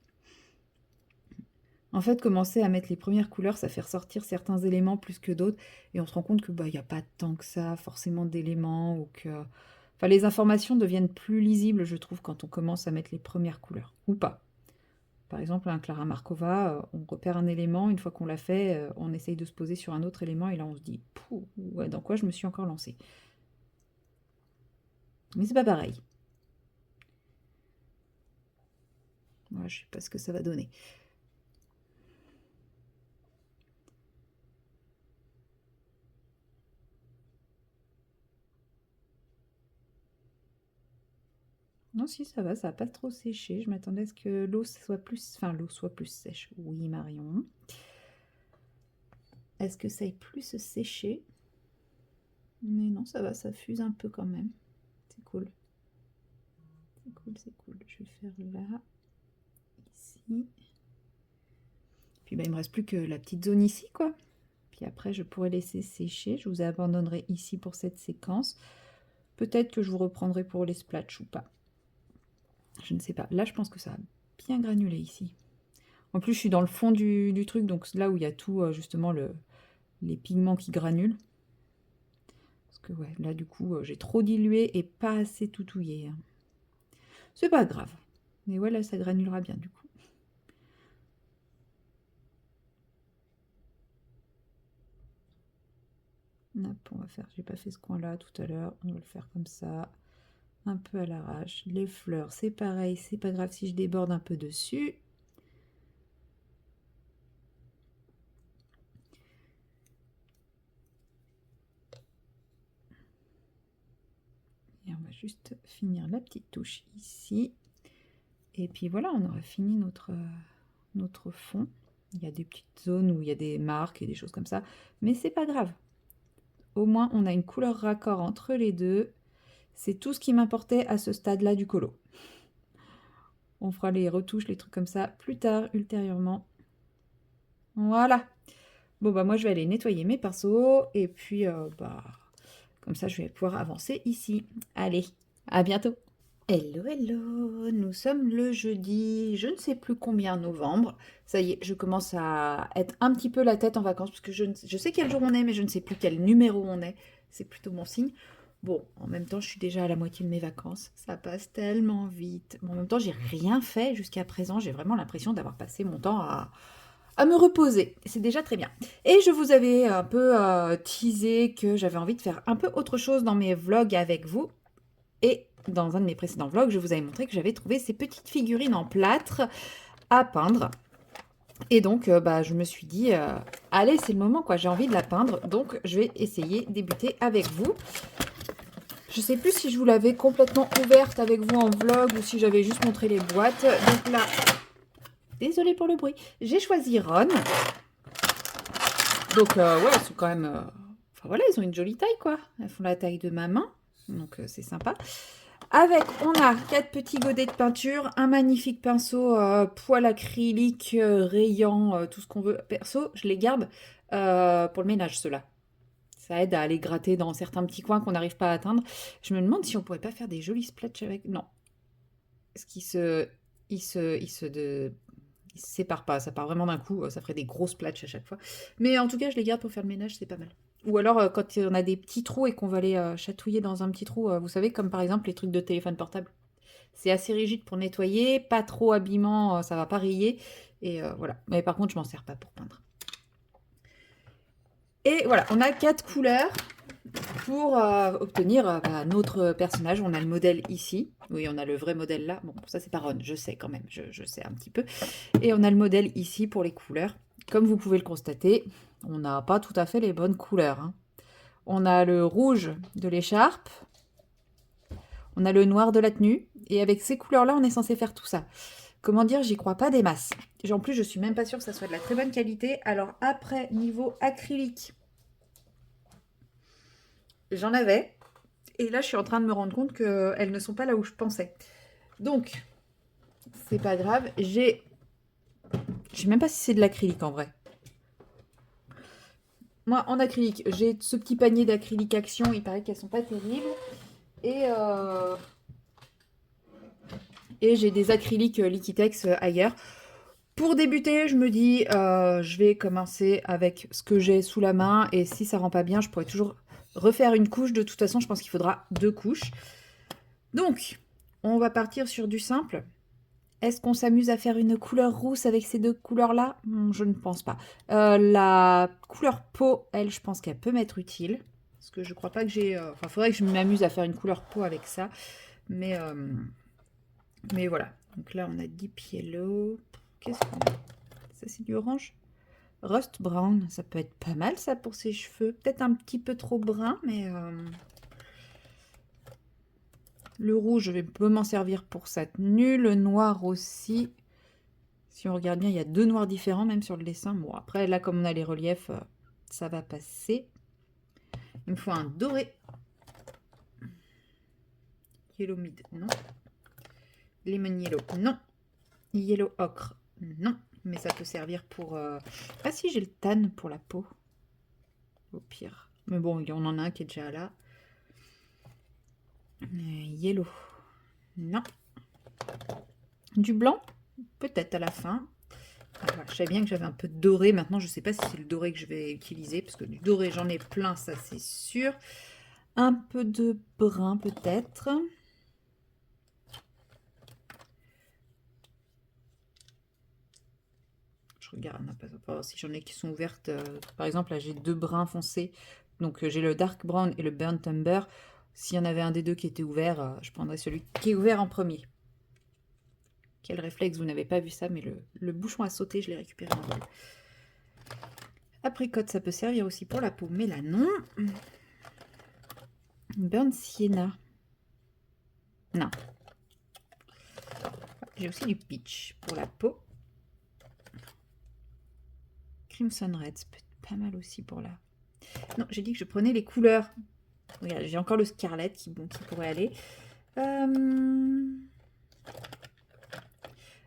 A: En fait, commencer à mettre les premières couleurs, ça fait ressortir certains éléments plus que d'autres. Et on se rend compte que il n'y a pas tant que ça, forcément, d'éléments. Ou que... Enfin, les informations deviennent plus lisibles, je trouve, quand on commence à mettre les premières couleurs. Ou pas. Par exemple, un Clara Markova, on repère un élément, une fois qu'on l'a fait, on essaye de se poser sur un autre élément, et là on se dit, pouh, ouais, dans quoi je me suis encore lancée. Mais c'est pas pareil. Moi, je sais pas ce que ça va donner. Non, si, ça va pas trop séché. Je m'attendais à ce que l'eau soit plus... Enfin, l'eau soit plus sèche. Oui, Marion. Est-ce que ça ait plus se sécher? Mais non, ça va, ça fuse un peu quand même. C'est cool. C'est cool. Je vais faire là, ici. Puis il me reste plus que la petite zone ici, quoi. Puis après, je pourrais laisser sécher. Je vous abandonnerai ici pour cette séquence. Peut-être que je vous reprendrai pour les splatchs ou pas. Je ne sais pas. Là, je pense que ça va bien granuler ici. En plus, je suis dans le fond du truc, donc là où il y a tout, justement, les pigments qui granulent. Parce que, ouais, là, du coup, j'ai trop dilué et pas assez toutouillé. C'est pas grave. Mais ouais, là, ça granulera bien, du coup. Hop, on va faire, j'ai pas fait ce coin-là tout à l'heure, on va le faire comme ça, un peu à l'arrache. Les fleurs, c'est pareil, c'est pas grave si je déborde un peu dessus. Et on va juste finir la petite touche ici. Et puis voilà, on aura fini notre fond. Il y a des petites zones où il y a des marques et des choses comme ça, mais c'est pas grave. Au moins, on a une couleur raccord entre les deux. C'est tout ce qui m'importait à ce stade-là du colo. On fera les retouches, les trucs comme ça plus tard, ultérieurement. Voilà. Bon, bah moi, je vais aller nettoyer mes pinceaux. Et puis, comme ça, je vais pouvoir avancer ici. Allez, à bientôt. Hello, nous sommes le jeudi, je ne sais plus combien novembre. Ça y est, je commence à être un petit peu la tête en vacances, parce que je sais quel jour on est, mais je ne sais plus quel numéro on est. C'est plutôt mon signe. Bon, en même temps, je suis déjà à la moitié de mes vacances. Ça passe tellement vite. Bon, en même temps, j'ai rien fait jusqu'à présent. J'ai vraiment l'impression d'avoir passé mon temps à me reposer. C'est déjà très bien. Et je vous avais un peu teasé que j'avais envie de faire un peu autre chose dans mes vlogs avec vous. Et dans un de mes précédents vlogs, je vous avais montré que j'avais trouvé ces petites figurines en plâtre à peindre. Et donc, je me suis dit, allez, c'est le moment, quoi. J'ai envie de la peindre. Donc, je vais essayer de débuter avec vous. Je sais plus si je vous l'avais complètement ouverte avec vous en vlog ou si j'avais juste montré les boîtes. Donc là, désolée pour le bruit, j'ai choisi Ron. Donc, ouais, elles sont quand même... Enfin, voilà, elles ont une jolie taille, quoi. Elles font la taille de ma main. Donc, c'est sympa. Avec, on a 4 petits godets de peinture, un magnifique pinceau poil acrylique, rayant, tout ce qu'on veut. Perso, je les garde pour le ménage, ceux-là. Ça aide à aller gratter dans certains petits coins qu'on n'arrive pas à atteindre. Je me demande si on pourrait pas faire des jolis splotches avec... Non. Parce qu'ils se séparent pas. Ça part vraiment d'un coup. Ça ferait des gros splatchs à chaque fois. Mais en tout cas, je les garde pour faire le ménage, c'est pas mal. Ou alors, quand on a des petits trous et qu'on va les chatouiller dans un petit trou, vous savez, comme par exemple les trucs de téléphone portable. C'est assez rigide pour nettoyer, pas trop abîmant, ça va pas rayer. Et voilà. Mais par contre, je m'en sers pas pour peindre. Et voilà, on a 4 couleurs pour obtenir notre personnage. On a le modèle ici. Oui, on a le vrai modèle là. Bon, ça c'est pas Ron, je sais quand même, je sais un petit peu. Et on a le modèle ici pour les couleurs. Comme vous pouvez le constater, on n'a pas tout à fait les bonnes couleurs. Hein. On a le rouge de l'écharpe. On a le noir de la tenue. Et avec ces couleurs-là, on est censé faire tout ça. Comment dire, j'y crois pas des masses. En plus, je suis même pas sûre que ça soit de la très bonne qualité. Alors après, niveau acrylique, j'en avais. Et là, je suis en train de me rendre compte qu'elles ne sont pas là où je pensais. Donc, c'est pas grave. Je sais même pas si c'est de l'acrylique en vrai. Moi, en acrylique, j'ai ce petit panier d'acrylique Action. Il paraît qu'elles sont pas terribles. Et j'ai des acryliques Liquitex ailleurs. Pour débuter, je me dis, je vais commencer avec ce que j'ai sous la main. Et si ça rend pas bien, je pourrais toujours refaire une couche. De toute façon, je pense qu'il faudra 2 couches. Donc, on va partir sur du simple. Est-ce qu'on s'amuse à faire une couleur rousse avec ces 2 couleurs-là? Je ne pense pas. La couleur peau, elle, je pense qu'elle peut m'être utile. Parce que je crois pas que j'ai... Enfin, il faudrait que je m'amuse à faire une couleur peau avec ça. Mais voilà. Donc là, on a Deep Yellow. Qu'est-ce qu'on a? Ça, c'est du orange. Rust Brown, ça peut être pas mal, ça, pour ses cheveux. Peut-être un petit peu trop brun, mais... Le rouge, je vais m'en servir pour sa tenue. Le noir aussi. Si on regarde bien, il y a 2 noirs différents, même sur le dessin. Bon, après, là, comme on a les reliefs, ça va passer. Il me faut un doré. Yellow mid, non. Lemon yellow, non. Yellow ocre, non. Mais ça peut servir pour... Ah si, j'ai le tan pour la peau. Au pire. Mais bon, on en a un qui est déjà là. Yellow, non. Du blanc, peut-être à la fin. Ah, voilà, je savais bien que j'avais un peu de doré. Maintenant, je ne sais pas si c'est le doré que je vais utiliser. Parce que du doré, j'en ai plein, ça c'est sûr. Un peu de brun peut-être. Je regarde pas si j'en ai qui sont ouvertes. Par exemple, là j'ai 2 bruns foncés. Donc j'ai le dark brown et le burnt umber. S'il y en avait un des 2 qui était ouvert, je prendrais celui qui est ouvert en premier. Quel réflexe, vous n'avez pas vu ça, mais le bouchon a sauté, je l'ai récupéré en vol. Apricot, ça peut servir aussi pour la peau, mais là non. Burnt sienna. Non. J'ai aussi du peach pour la peau. Crimson Red, ça peut être pas mal aussi pour la... Non, j'ai dit que je prenais les couleurs. Regarde, j'ai encore le Scarlet qui pourrait aller.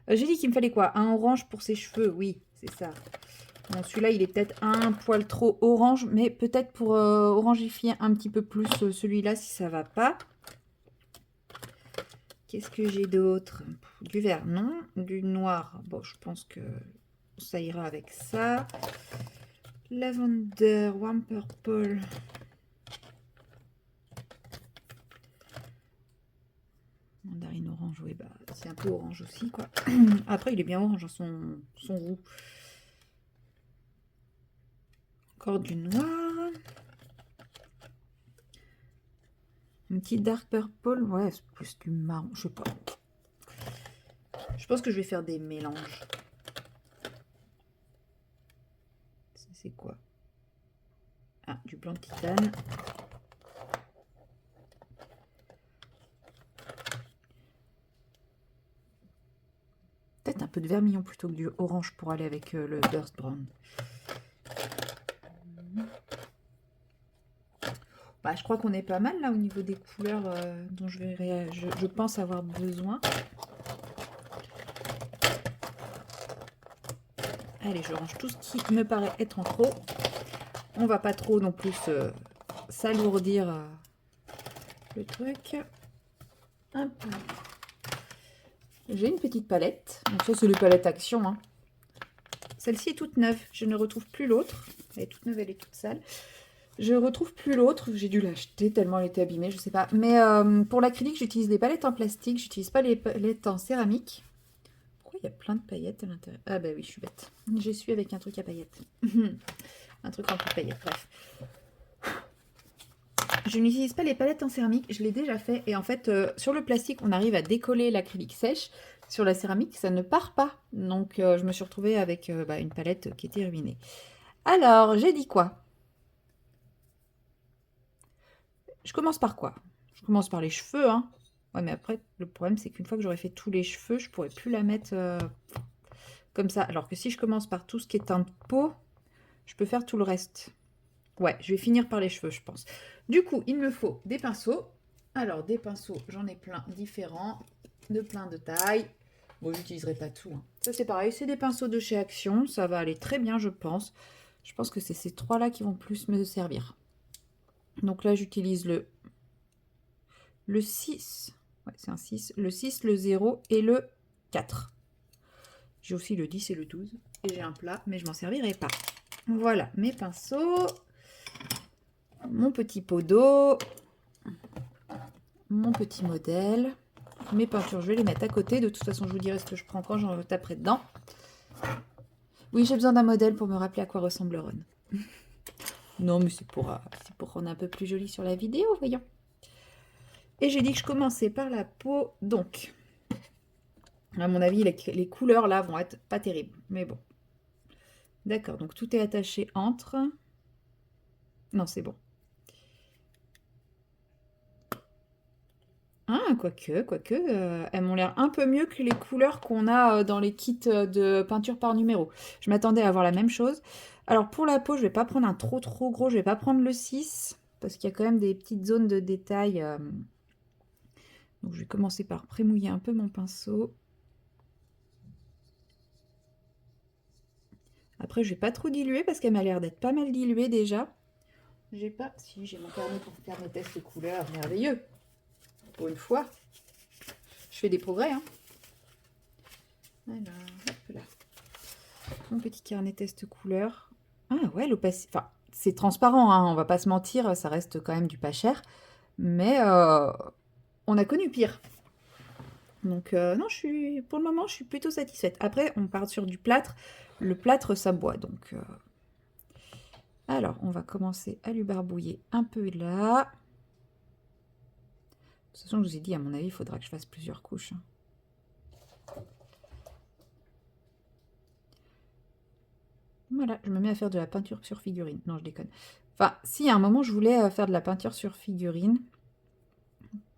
A: J'ai dit qu'il me fallait quoi? Un orange pour ses cheveux, oui, c'est ça. Bon, celui-là, il est peut-être un poil trop orange, mais peut-être pour orangifier un petit peu plus celui-là si ça va pas. Qu'est-ce que j'ai d'autre? Du vert, non. Du noir, bon, je pense que ça ira avec ça. Lavender, warm purple. Mandarine orange, oui, bah, c'est un peu orange aussi, quoi. Après, il est bien orange, son roux. Encore du noir. Un petit dark purple, ouais, c'est plus du marron, je sais pas. Je pense que je vais faire des mélanges. C'est quoi? Ah, du blanc de titane. Peut-être un peu de vermillon plutôt que du orange pour aller avec le burst brown. Bah, je crois qu'on est pas mal là au niveau des couleurs dont je pense avoir besoin. Allez, je range tout ce qui me paraît être en trop. On va pas trop non plus s'alourdir le truc. Hop. J'ai une petite palette. Donc ça, c'est les palettes Action. Hein. Celle-ci est toute neuve. Je ne retrouve plus l'autre. Elle est toute neuve, elle est toute sale. Je retrouve plus l'autre. J'ai dû l'acheter tellement elle était abîmée, je sais pas. Mais pour l'acrylique, j'utilise des palettes en plastique. J'utilise pas les palettes en céramique. Pourquoi il y a plein de paillettes à l'intérieur? Ah bah oui, je suis bête. J'essuie avec un truc à paillettes. Un truc rempli de paillettes, bref. Je n'utilise pas les palettes en céramique, je l'ai déjà fait. Et en fait, sur le plastique, on arrive à décoller l'acrylique sèche. Sur la céramique, ça ne part pas. Donc, je me suis retrouvée avec une palette qui était ruinée. Alors, j'ai dit quoi? je commence par quoi? Je commence par les cheveux, hein. Ouais, mais après, le problème, c'est qu'une fois que j'aurai fait tous les cheveux, je pourrai plus la mettre comme ça. Alors que si je commence par tout ce qui est teint de peau, je peux faire tout le reste. Ouais, je vais finir par les cheveux, je pense. Du coup, il me faut des pinceaux. Alors, des pinceaux, j'en ai plein différents, de plein de tailles. Bon, j'utiliserai pas tout, hein. Ça, c'est pareil, c'est des pinceaux de chez Action. Ça va aller très bien, je pense. Je pense que c'est ces trois-là qui vont plus me servir. Donc là, j'utilise le 6. Ouais, c'est un 6. Le 6, le 0 et le 4. J'ai aussi le 10 et le 12. Et j'ai un plat, mais je m'en servirai pas. Voilà, mes pinceaux. Mon petit pot d'eau. Mon petit modèle. Mes peintures, je vais les mettre à côté. De toute façon, je vous dirai ce que je prends quand j'en taperai dedans. Oui, j'ai besoin d'un modèle pour me rappeler à quoi ressemble Ron. Non, mais c'est pour rendre un peu plus joli sur la vidéo, voyons. Et j'ai dit que je commençais par la peau, donc... À mon avis, les couleurs, là, vont être pas terribles, mais bon. D'accord, donc tout est attaché entre... Non, c'est bon. Ah, quoique, elles m'ont l'air un peu mieux que les couleurs qu'on a dans les kits de peinture par numéro. Je m'attendais à avoir la même chose. Alors, pour la peau, je vais pas prendre un trop gros, je vais pas prendre le 6, parce qu'il y a quand même des petites zones de détail. Donc, je vais commencer par prémouiller un peu mon pinceau. Après, je vais pas trop diluer, parce qu'elle m'a l'air d'être pas mal diluée déjà. J'ai pas... Si, j'ai mon carnet pour faire mes tests de couleurs, merveilleux. Pour une fois. Je fais des progrès, hein. Alors, hop là. Mon petit carnet test couleur. Ah ouais, l'opacité. Enfin, c'est transparent, hein, on va pas se mentir, ça reste quand même du pas cher. Mais on a connu pire. Donc non, pour le moment, je suis plutôt satisfaite. Après, on part sur du plâtre. Le plâtre, ça boit. Donc, alors, on va commencer à lui barbouiller un peu là. De toute façon, je vous ai dit, à mon avis, il faudra que je fasse plusieurs couches, hein. Voilà, je me mets à faire de la peinture sur figurine. Non, je déconne. Enfin, si, à un moment, je voulais faire de la peinture sur figurine.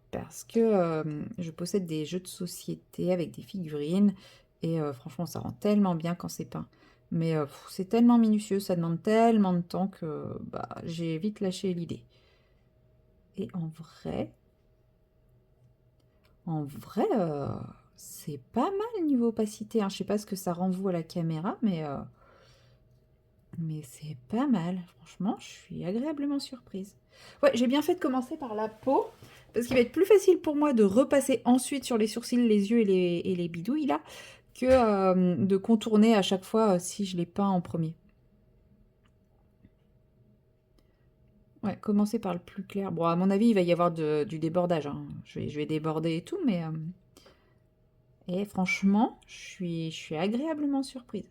A: Parce que je possède des jeux de société avec des figurines. Et franchement, ça rend tellement bien quand c'est peint. Mais c'est tellement minutieux, ça demande tellement de temps que bah, j'ai vite lâché l'idée. Et en vrai, c'est pas mal niveau opacité, hein. Je sais pas ce que ça renvoie à la caméra, mais c'est pas mal. Franchement, je suis agréablement surprise. Ouais, j'ai bien fait de commencer par la peau, parce qu'il va être plus facile pour moi de repasser ensuite sur les sourcils, les yeux et les bidouilles, là, que de contourner à chaque fois si je les peins en premier. Ouais, commencer par le plus clair. Bon, à mon avis, il va y avoir du débordage, hein. Je vais déborder et tout, mais... Et franchement, je suis agréablement surprise.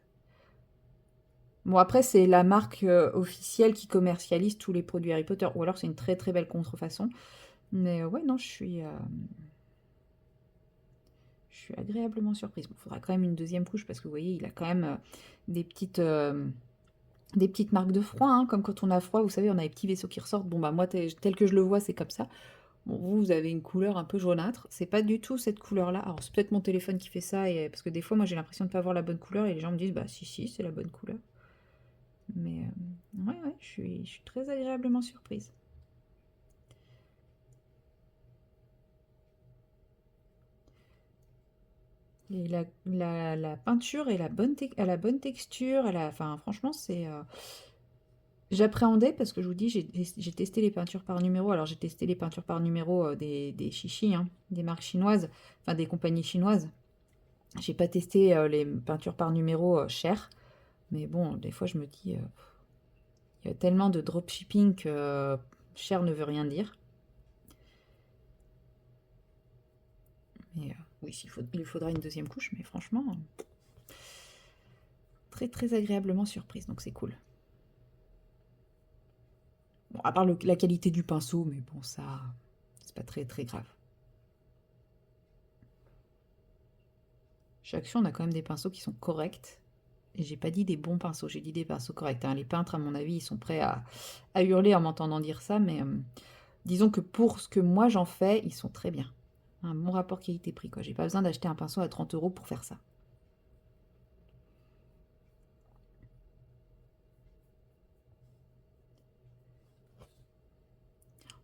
A: Bon, après, c'est la marque officielle qui commercialise tous les produits Harry Potter. Ou alors, c'est une très très belle contrefaçon. Mais ouais, non, je suis agréablement surprise. Bon, il faudra quand même une deuxième couche parce que vous voyez, il a quand même des petites marques de froid, hein, comme quand on a froid, vous savez, on a les petits vaisseaux qui ressortent. Bon, bah moi, tel que je le vois, c'est comme ça. Bon, vous avez une couleur un peu jaunâtre. C'est pas du tout cette couleur-là. Alors, c'est peut-être mon téléphone qui fait ça, parce que des fois, moi, j'ai l'impression de ne pas avoir la bonne couleur et les gens me disent, bah si, c'est la bonne couleur. Mais ouais, je suis très agréablement surprise. Et la peinture est a la bonne texture. Enfin, franchement, c'est... J'appréhendais parce que je vous dis, j'ai testé les peintures par numéro. Alors, j'ai testé les peintures par numéro des chichis, hein, des marques chinoises, enfin des compagnies chinoises. J'ai pas testé les peintures par numéro chères. Mais bon, des fois, je me dis, il y a tellement de dropshipping que cher ne veut rien dire. Mais oui, il faudra une deuxième couche, mais franchement, très très agréablement surprise, donc c'est cool. Bon, à part la qualité du pinceau, mais bon, ça, c'est pas très très grave. Chez Action, on a quand même des pinceaux qui sont corrects. Et j'ai pas dit des bons pinceaux, j'ai dit des pinceaux corrects, hein. Les peintres, à mon avis, ils sont prêts à hurler en m'entendant dire ça, mais disons que pour ce que moi j'en fais, ils sont très bien. Un bon rapport qualité-prix, quoi. J'ai pas besoin d'acheter un pinceau à 30 € pour faire ça.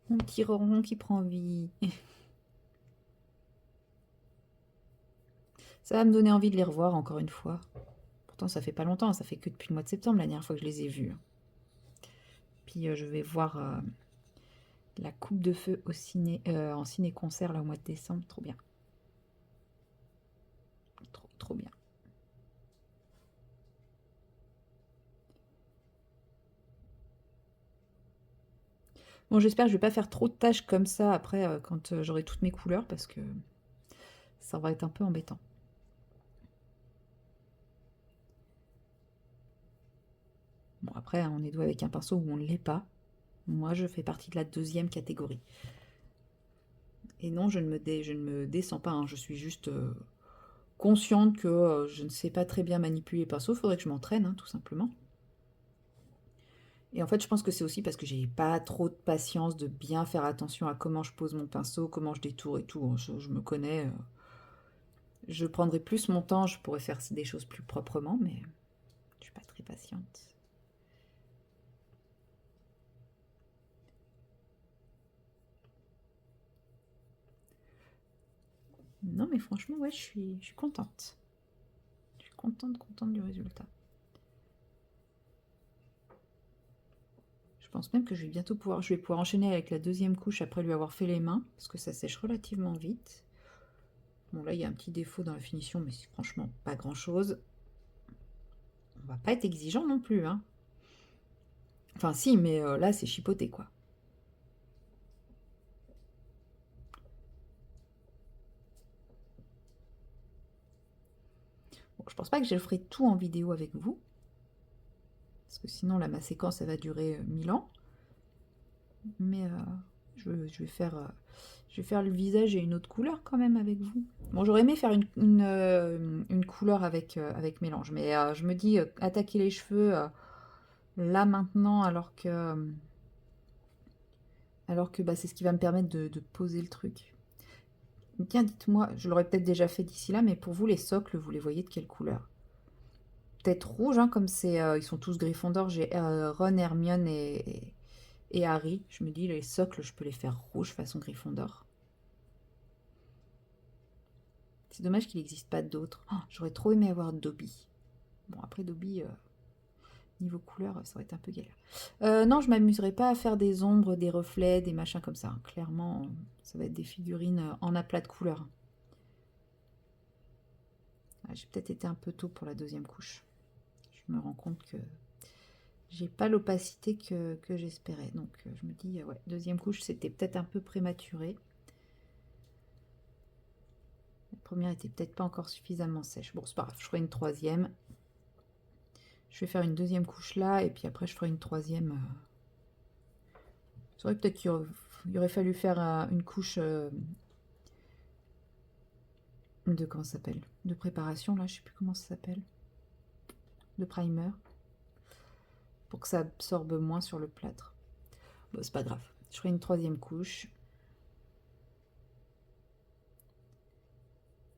A: Mon petit ronron qui prend vie. Ça va me donner envie de les revoir encore une fois. Pourtant, ça fait pas longtemps, ça fait que depuis le mois de septembre, la dernière fois que je les ai vus. Puis je vais voir la Coupe de Feu au ciné, en ciné-concert là, au mois de décembre. Trop bien. Trop, trop bien. Bon, j'espère que je vais pas faire trop de tâches comme ça après quand j'aurai toutes mes couleurs parce que ça va être un peu embêtant. Bon, après, on est doué avec un pinceau où on ne l'est pas. Moi, je fais partie de la deuxième catégorie. Et non, je ne me descends pas, hein. Je suis juste consciente que je ne sais pas très bien manipuler les pinceaux. Il faudrait que je m'entraîne, hein, tout simplement. Et en fait, je pense que c'est aussi parce que j'ai pas trop de patience de bien faire attention à comment je pose mon pinceau, comment je détourne et tout. Je me connais. Je prendrais plus mon temps, je pourrais faire des choses plus proprement, mais je suis pas très patiente. Non, mais franchement, ouais, je suis contente. Je suis contente du résultat. Je pense même que je vais bientôt je vais pouvoir enchaîner avec la deuxième couche après lui avoir fait les mains, parce que ça sèche relativement vite. Bon, là, il y a un petit défaut dans la finition, mais c'est franchement pas grand-chose. On va pas être exigeant non plus, hein. Enfin, si, mais là, c'est chipoté, quoi. Bon, je pense pas que je le ferai tout en vidéo avec vous, parce que sinon, là, ma séquence, elle va durer 1000 ans. Mais je vais faire le visage et une autre couleur quand même avec vous. Bon, j'aurais aimé faire une couleur avec mélange, mais je me dis, attaquer les cheveux là maintenant, alors que bah, c'est ce qui va me permettre de poser le truc. Tiens, dites-moi, je l'aurais peut-être déjà fait d'ici là, mais pour vous, les socles, vous les voyez de quelle couleur? Peut-être rouge, hein, comme ils sont tous Gryffondor. J'ai Ron, Hermione et Harry. Je me dis, les socles, je peux les faire rouge façon Gryffondor. C'est dommage qu'il n'existe pas d'autres. Oh, j'aurais trop aimé avoir Dobby. Bon, après Dobby, niveau couleur, ça va être un peu galère. Non, je m'amuserai pas à faire des ombres, des reflets, des machins comme ça. Clairement, ça va être des figurines en aplat de couleurs. Ah, j'ai peut-être été un peu tôt pour la deuxième couche. Je me rends compte que j'ai pas l'opacité que j'espérais. Donc je me dis, ouais, deuxième couche, c'était peut-être un peu prématuré. La première était peut-être pas encore suffisamment sèche. Bon, c'est pas grave, je ferai une troisième. Je vais faire une deuxième couche là, et puis après je ferai une troisième. C'est vrai peut-être qu'il aurait fallu faire une couche de comment ça s'appelle, de préparation là, je sais plus comment ça s'appelle, de primer, pour que ça absorbe moins sur le plâtre. Bon, c'est pas grave, je ferai une troisième couche.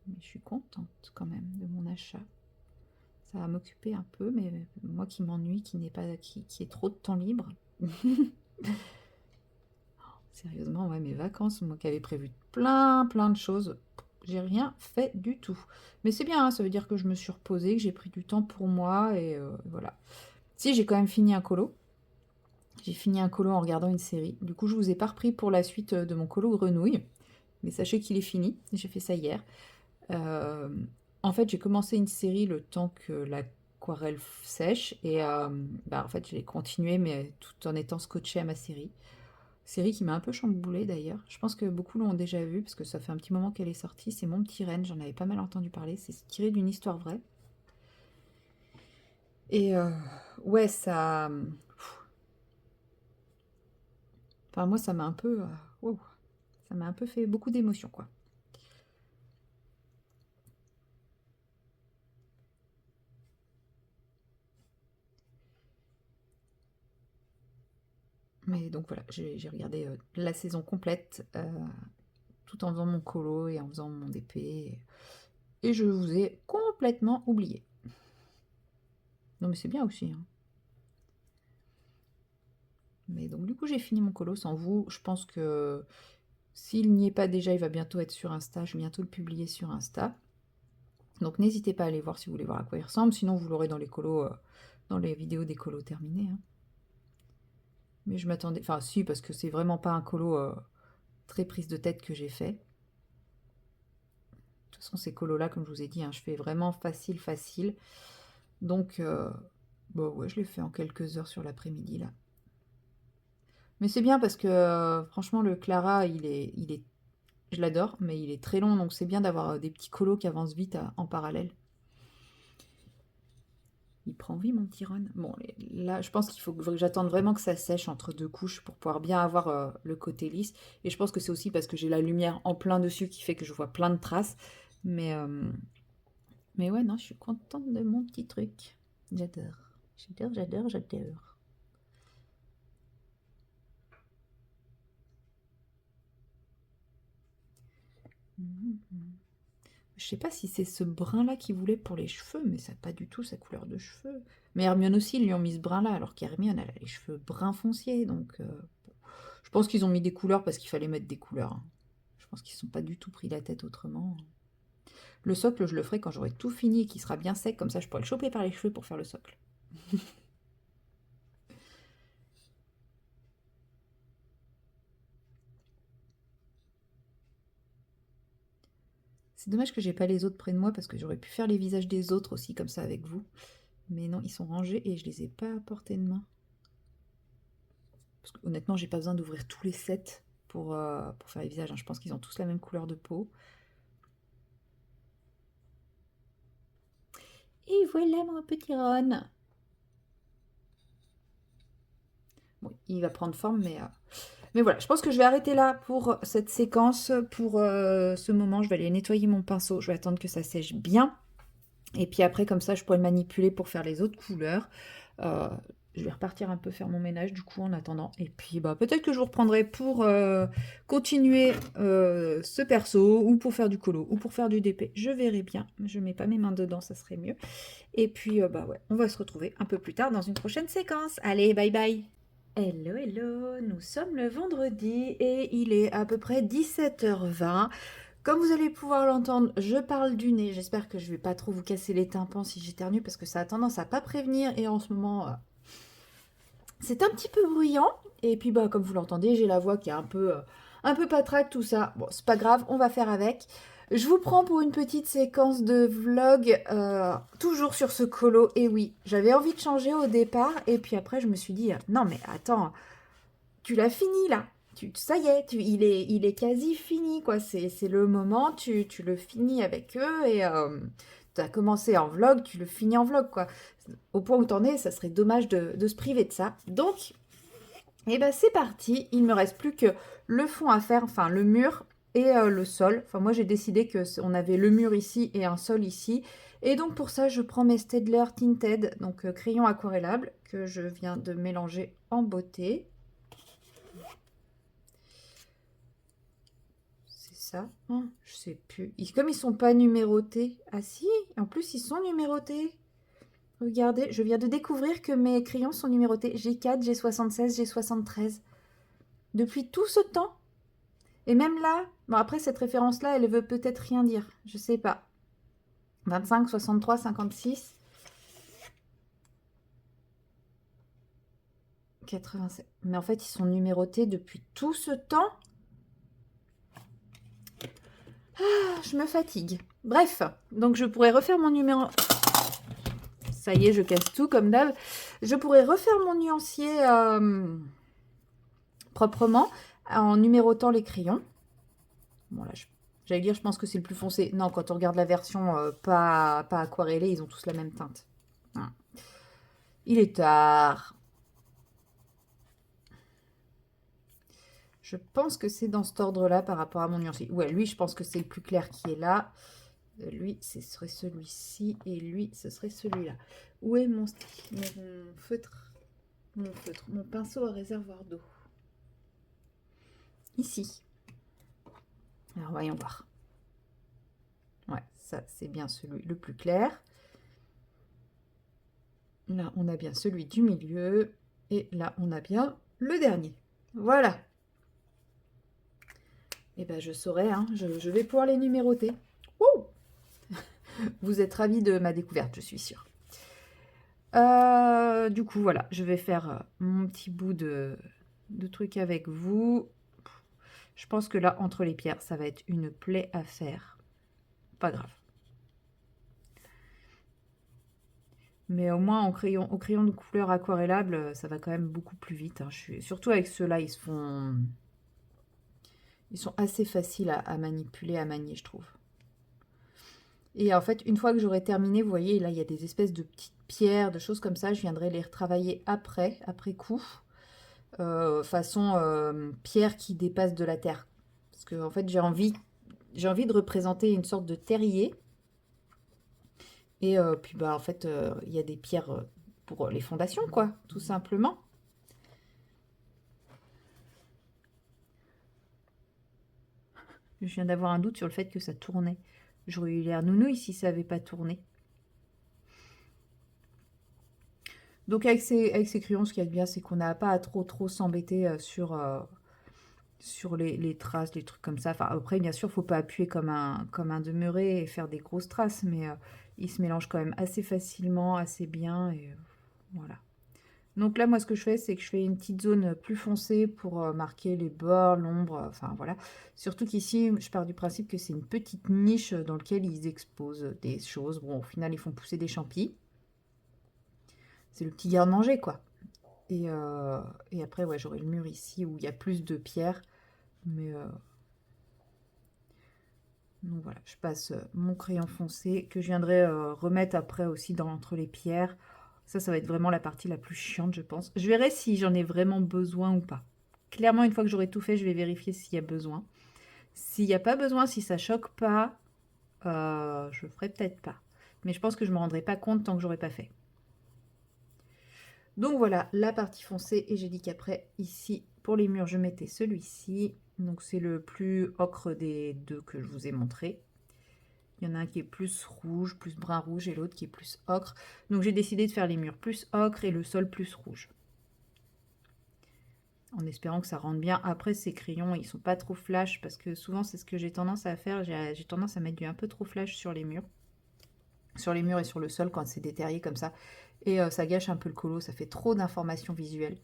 A: Mais je suis contente quand même de mon achat. Ça va m'occuper un peu, mais moi qui m'ennuie, qui ai trop de temps libre. Sérieusement, ouais, mes vacances, moi qui avais prévu plein de choses, j'ai rien fait du tout. Mais c'est bien, hein, ça veut dire que je me suis reposée, que j'ai pris du temps pour moi, et voilà. Si, j'ai quand même fini un colo. J'ai fini un colo en regardant une série. Du coup, je vous ai pas repris pour la suite de mon colo Grenouille. Mais sachez qu'il est fini. J'ai fait ça hier. Euh, En fait, j'ai commencé une série le temps que l'aquarelle sèche. Et bah, en fait, je l'ai continué, mais tout en étant scotché à ma série. Série qui m'a un peu chamboulée d'ailleurs. Je pense que beaucoup l'ont déjà vue, parce que ça fait un petit moment qu'elle est sortie. C'est Mon Petit Renne, j'en avais pas mal entendu parler. C'est tiré d'une histoire vraie. Et ouais, ça... Enfin, moi, ça m'a un peu... wow. Ça m'a un peu fait beaucoup d'émotions, quoi. Mais donc voilà, j'ai regardé la saison complète, tout en faisant mon colo et en faisant mon DP. Et je vous ai complètement oublié. Non mais c'est bien aussi, hein. Mais donc du coup j'ai fini mon colo sans vous. Je pense que s'il n'y est pas déjà, il va bientôt être sur Insta. Je vais bientôt le publier sur Insta. Donc n'hésitez pas à aller voir si vous voulez voir à quoi il ressemble. Sinon vous l'aurez dans les colos, dans les vidéos des colos terminés, hein. Mais je m'attendais... Enfin si, parce que c'est vraiment pas un colo très prise de tête que j'ai fait. De toute façon ces colos là, comme je vous ai dit, hein, je fais vraiment facile. Donc bon ouais, je l'ai fait en quelques heures sur l'après-midi là. Mais c'est bien parce que franchement le Clara il est je l'adore, mais il est très long, donc c'est bien d'avoir des petits colos qui avancent vite en parallèle. Il prend vie mon petit Ron. Bon là je pense qu'il faut que j'attende vraiment que ça sèche entre deux couches pour pouvoir bien avoir le côté lisse. Et je pense que c'est aussi parce que j'ai la lumière en plein dessus qui fait que je vois plein de traces. Mais ouais non, je suis contente de mon petit truc. J'adore. Je sais pas si c'est ce brun-là qu'il voulait pour les cheveux, mais ça n'a pas du tout sa couleur de cheveux. Mais Hermione aussi, ils lui ont mis ce brun-là, alors qu'Hermione, elle a les cheveux brun foncier, donc... Je pense qu'ils ont mis des couleurs parce qu'il fallait mettre des couleurs, hein. Je pense qu'ils ne sont pas du tout pris la tête autrement. Le socle, je le ferai quand j'aurai tout fini et qu'il sera bien sec, comme ça je pourrai le choper par les cheveux pour faire le socle. C'est dommage que j'ai pas les autres près de moi parce que j'aurais pu faire les visages des autres aussi comme ça avec vous. Mais non, ils sont rangés et je les ai pas à portée de main. Parce que honnêtement, j'ai pas besoin d'ouvrir tous les sets pour faire les visages, hein. Je pense qu'ils ont tous la même couleur de peau. Et voilà mon petit Ron. Bon, il va prendre forme, mais voilà. Je pense que je vais arrêter là pour cette séquence, pour ce moment. Je vais aller nettoyer mon pinceau. Je vais attendre que ça sèche bien. Et puis après, comme ça, je pourrai le manipuler pour faire les autres couleurs. Je vais repartir un peu faire mon ménage du coup en attendant. Et puis bah, peut-être que je vous reprendrai pour continuer ce perso, ou pour faire du colo, ou pour faire du DP. Je verrai bien. Je mets pas mes mains dedans, ça serait mieux. Et puis bah ouais, on va se retrouver un peu plus tard dans une prochaine séquence. Allez, bye bye. Hello, nous sommes le vendredi et il est à peu près 17h20. Comme vous allez pouvoir l'entendre, je parle du nez. J'espère que je ne vais pas trop vous casser les tympans si j'éternue parce que ça a tendance à pas prévenir et en ce moment, c'est un petit peu bruyant. Et puis, bah, comme vous l'entendez, j'ai la voix qui est un peu patraque, tout ça. Bon, c'est pas grave, on va faire avec. Je vous prends pour une petite séquence de vlog, toujours sur ce colo. Et oui, j'avais envie de changer au départ. Et puis après, je me suis dit, non mais attends, tu l'as fini là. Ça y est, il est quasi fini, quoi. C'est le moment, tu le finis avec eux et tu as commencé en vlog, tu le finis en vlog, quoi. Au point où t'en es, ça serait dommage de se priver de ça. Donc, eh ben, c'est parti. Il me reste plus que le fond à faire, enfin le mur et le sol. Enfin, moi, j'ai décidé que on avait le mur ici et un sol ici. Et donc, pour ça, je prends mes Staedtler Tinted, donc crayon aquarellable, que je viens de mélanger en beauté. Ça, oh, je sais plus. Comme ils sont pas numérotés. Ah si, en plus ils sont numérotés. Regardez, je viens de découvrir que mes crayons sont numérotés G4, G76, G73. Depuis tout ce temps. Et même là, bon après cette référence-là, elle veut peut-être rien dire. Je sais pas. 25, 63, 56. 87. Mais en fait, ils sont numérotés depuis tout ce temps. Ah, je me fatigue. Bref, donc je pourrais refaire mon numéro... Ça y est, je casse tout comme d'hab. Je pourrais refaire mon nuancier proprement en numérotant les crayons. Bon là, j'allais dire, je pense que c'est le plus foncé. Non, quand on regarde la version pas aquarellée, ils ont tous la même teinte. Hein. Il est tard. Je pense que c'est dans cet ordre-là par rapport à mon nuancier. Ouais, lui, je pense que c'est le plus clair qui est là. Lui, ce serait celui-ci. Et lui, ce serait celui-là. Où est mon feutre? Mon pinceau à réservoir d'eau. ici. Alors, voyons voir. Ouais, ça, c'est bien celui le plus clair. Là, on a bien celui du milieu. Et là, on a bien le dernier. Voilà. Et ben, je saurai, hein, je vais pouvoir les numéroter. Ouh. Vous êtes ravis de ma découverte, je suis sûre. Du coup, voilà, je vais faire mon petit bout de truc avec vous. Je pense que là, entre les pierres, ça va être une plaie à faire. Pas grave. Mais au moins, au crayon de couleur aquarellable, ça va quand même beaucoup plus vite. Hein. Surtout avec ceux-là, ils sont assez faciles à manipuler, à manier, je trouve. Et en fait, une fois que j'aurai terminé, vous voyez, là, il y a des espèces de petites pierres, de choses comme ça. Je viendrai les retravailler après coup. Façon pierre qui dépasse de la terre. Parce que, en fait, j'ai envie de représenter une sorte de terrier. Et puis, bah, en fait, il y a des pierres pour les fondations, quoi, tout simplement. Je viens d'avoir un doute sur le fait que ça tournait. J'aurais eu l'air nounouille si ça n'avait pas tourné. Donc avec ces crayons, ce qu'il y a de bien, c'est qu'on n'a pas à trop s'embêter sur les traces, les trucs comme ça. Enfin, après, bien sûr, il ne faut pas appuyer comme un demeuré et faire des grosses traces, mais ils se mélangent quand même assez facilement, assez bien, et voilà. Donc là, moi, ce que je fais, c'est que je fais une petite zone plus foncée pour marquer les bords, l'ombre, enfin voilà. Surtout qu'ici, je pars du principe que c'est une petite niche dans laquelle ils exposent des choses. Bon, au final, ils font pousser des champis. C'est le petit garde-manger, quoi. Et après, ouais, j'aurai le mur ici où il y a plus de pierres. Mais donc voilà, je passe mon crayon foncé que je viendrai remettre après aussi entre les pierres. Ça va être vraiment la partie la plus chiante, je pense. Je verrai si j'en ai vraiment besoin ou pas. Clairement, une fois que j'aurai tout fait, je vais vérifier s'il y a besoin. S'il n'y a pas besoin, si ça choque pas, je le ferai peut-être pas. Mais je pense que je ne me rendrai pas compte tant que j'aurai pas fait. Donc voilà, la partie foncée. Et j'ai dit qu'après, ici, pour les murs, je mettais celui-ci. Donc c'est le plus ocre des deux que je vous ai montré. Il y en a un qui est plus rouge, plus brun rouge, et l'autre qui est plus ocre. Donc j'ai décidé de faire les murs plus ocre et le sol plus rouge. En espérant que ça rentre bien. Après, ces crayons, ils sont pas trop flash, parce que souvent, c'est ce que j'ai tendance à faire. J'ai tendance à mettre du un peu trop flash sur les murs. Sur les murs et sur le sol, quand c'est des terriers comme ça. Et ça gâche un peu le colo, ça fait trop d'informations visuelles.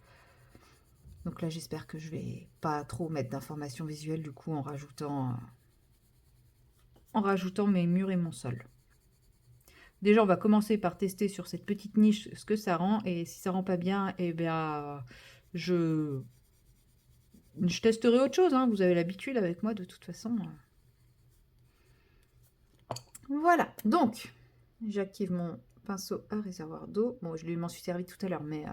A: Donc là, j'espère que je vais pas trop mettre d'informations visuelles, du coup, en rajoutant mes murs et mon sol. Déjà, on va commencer par tester sur cette petite niche ce que ça rend. Et si ça rend pas bien, eh bien, je testerai autre chose. Hein. Vous avez l'habitude avec moi, de toute façon. Voilà. Donc, j'active mon pinceau à réservoir d'eau. Bon, je m'en suis servi tout à l'heure, mais...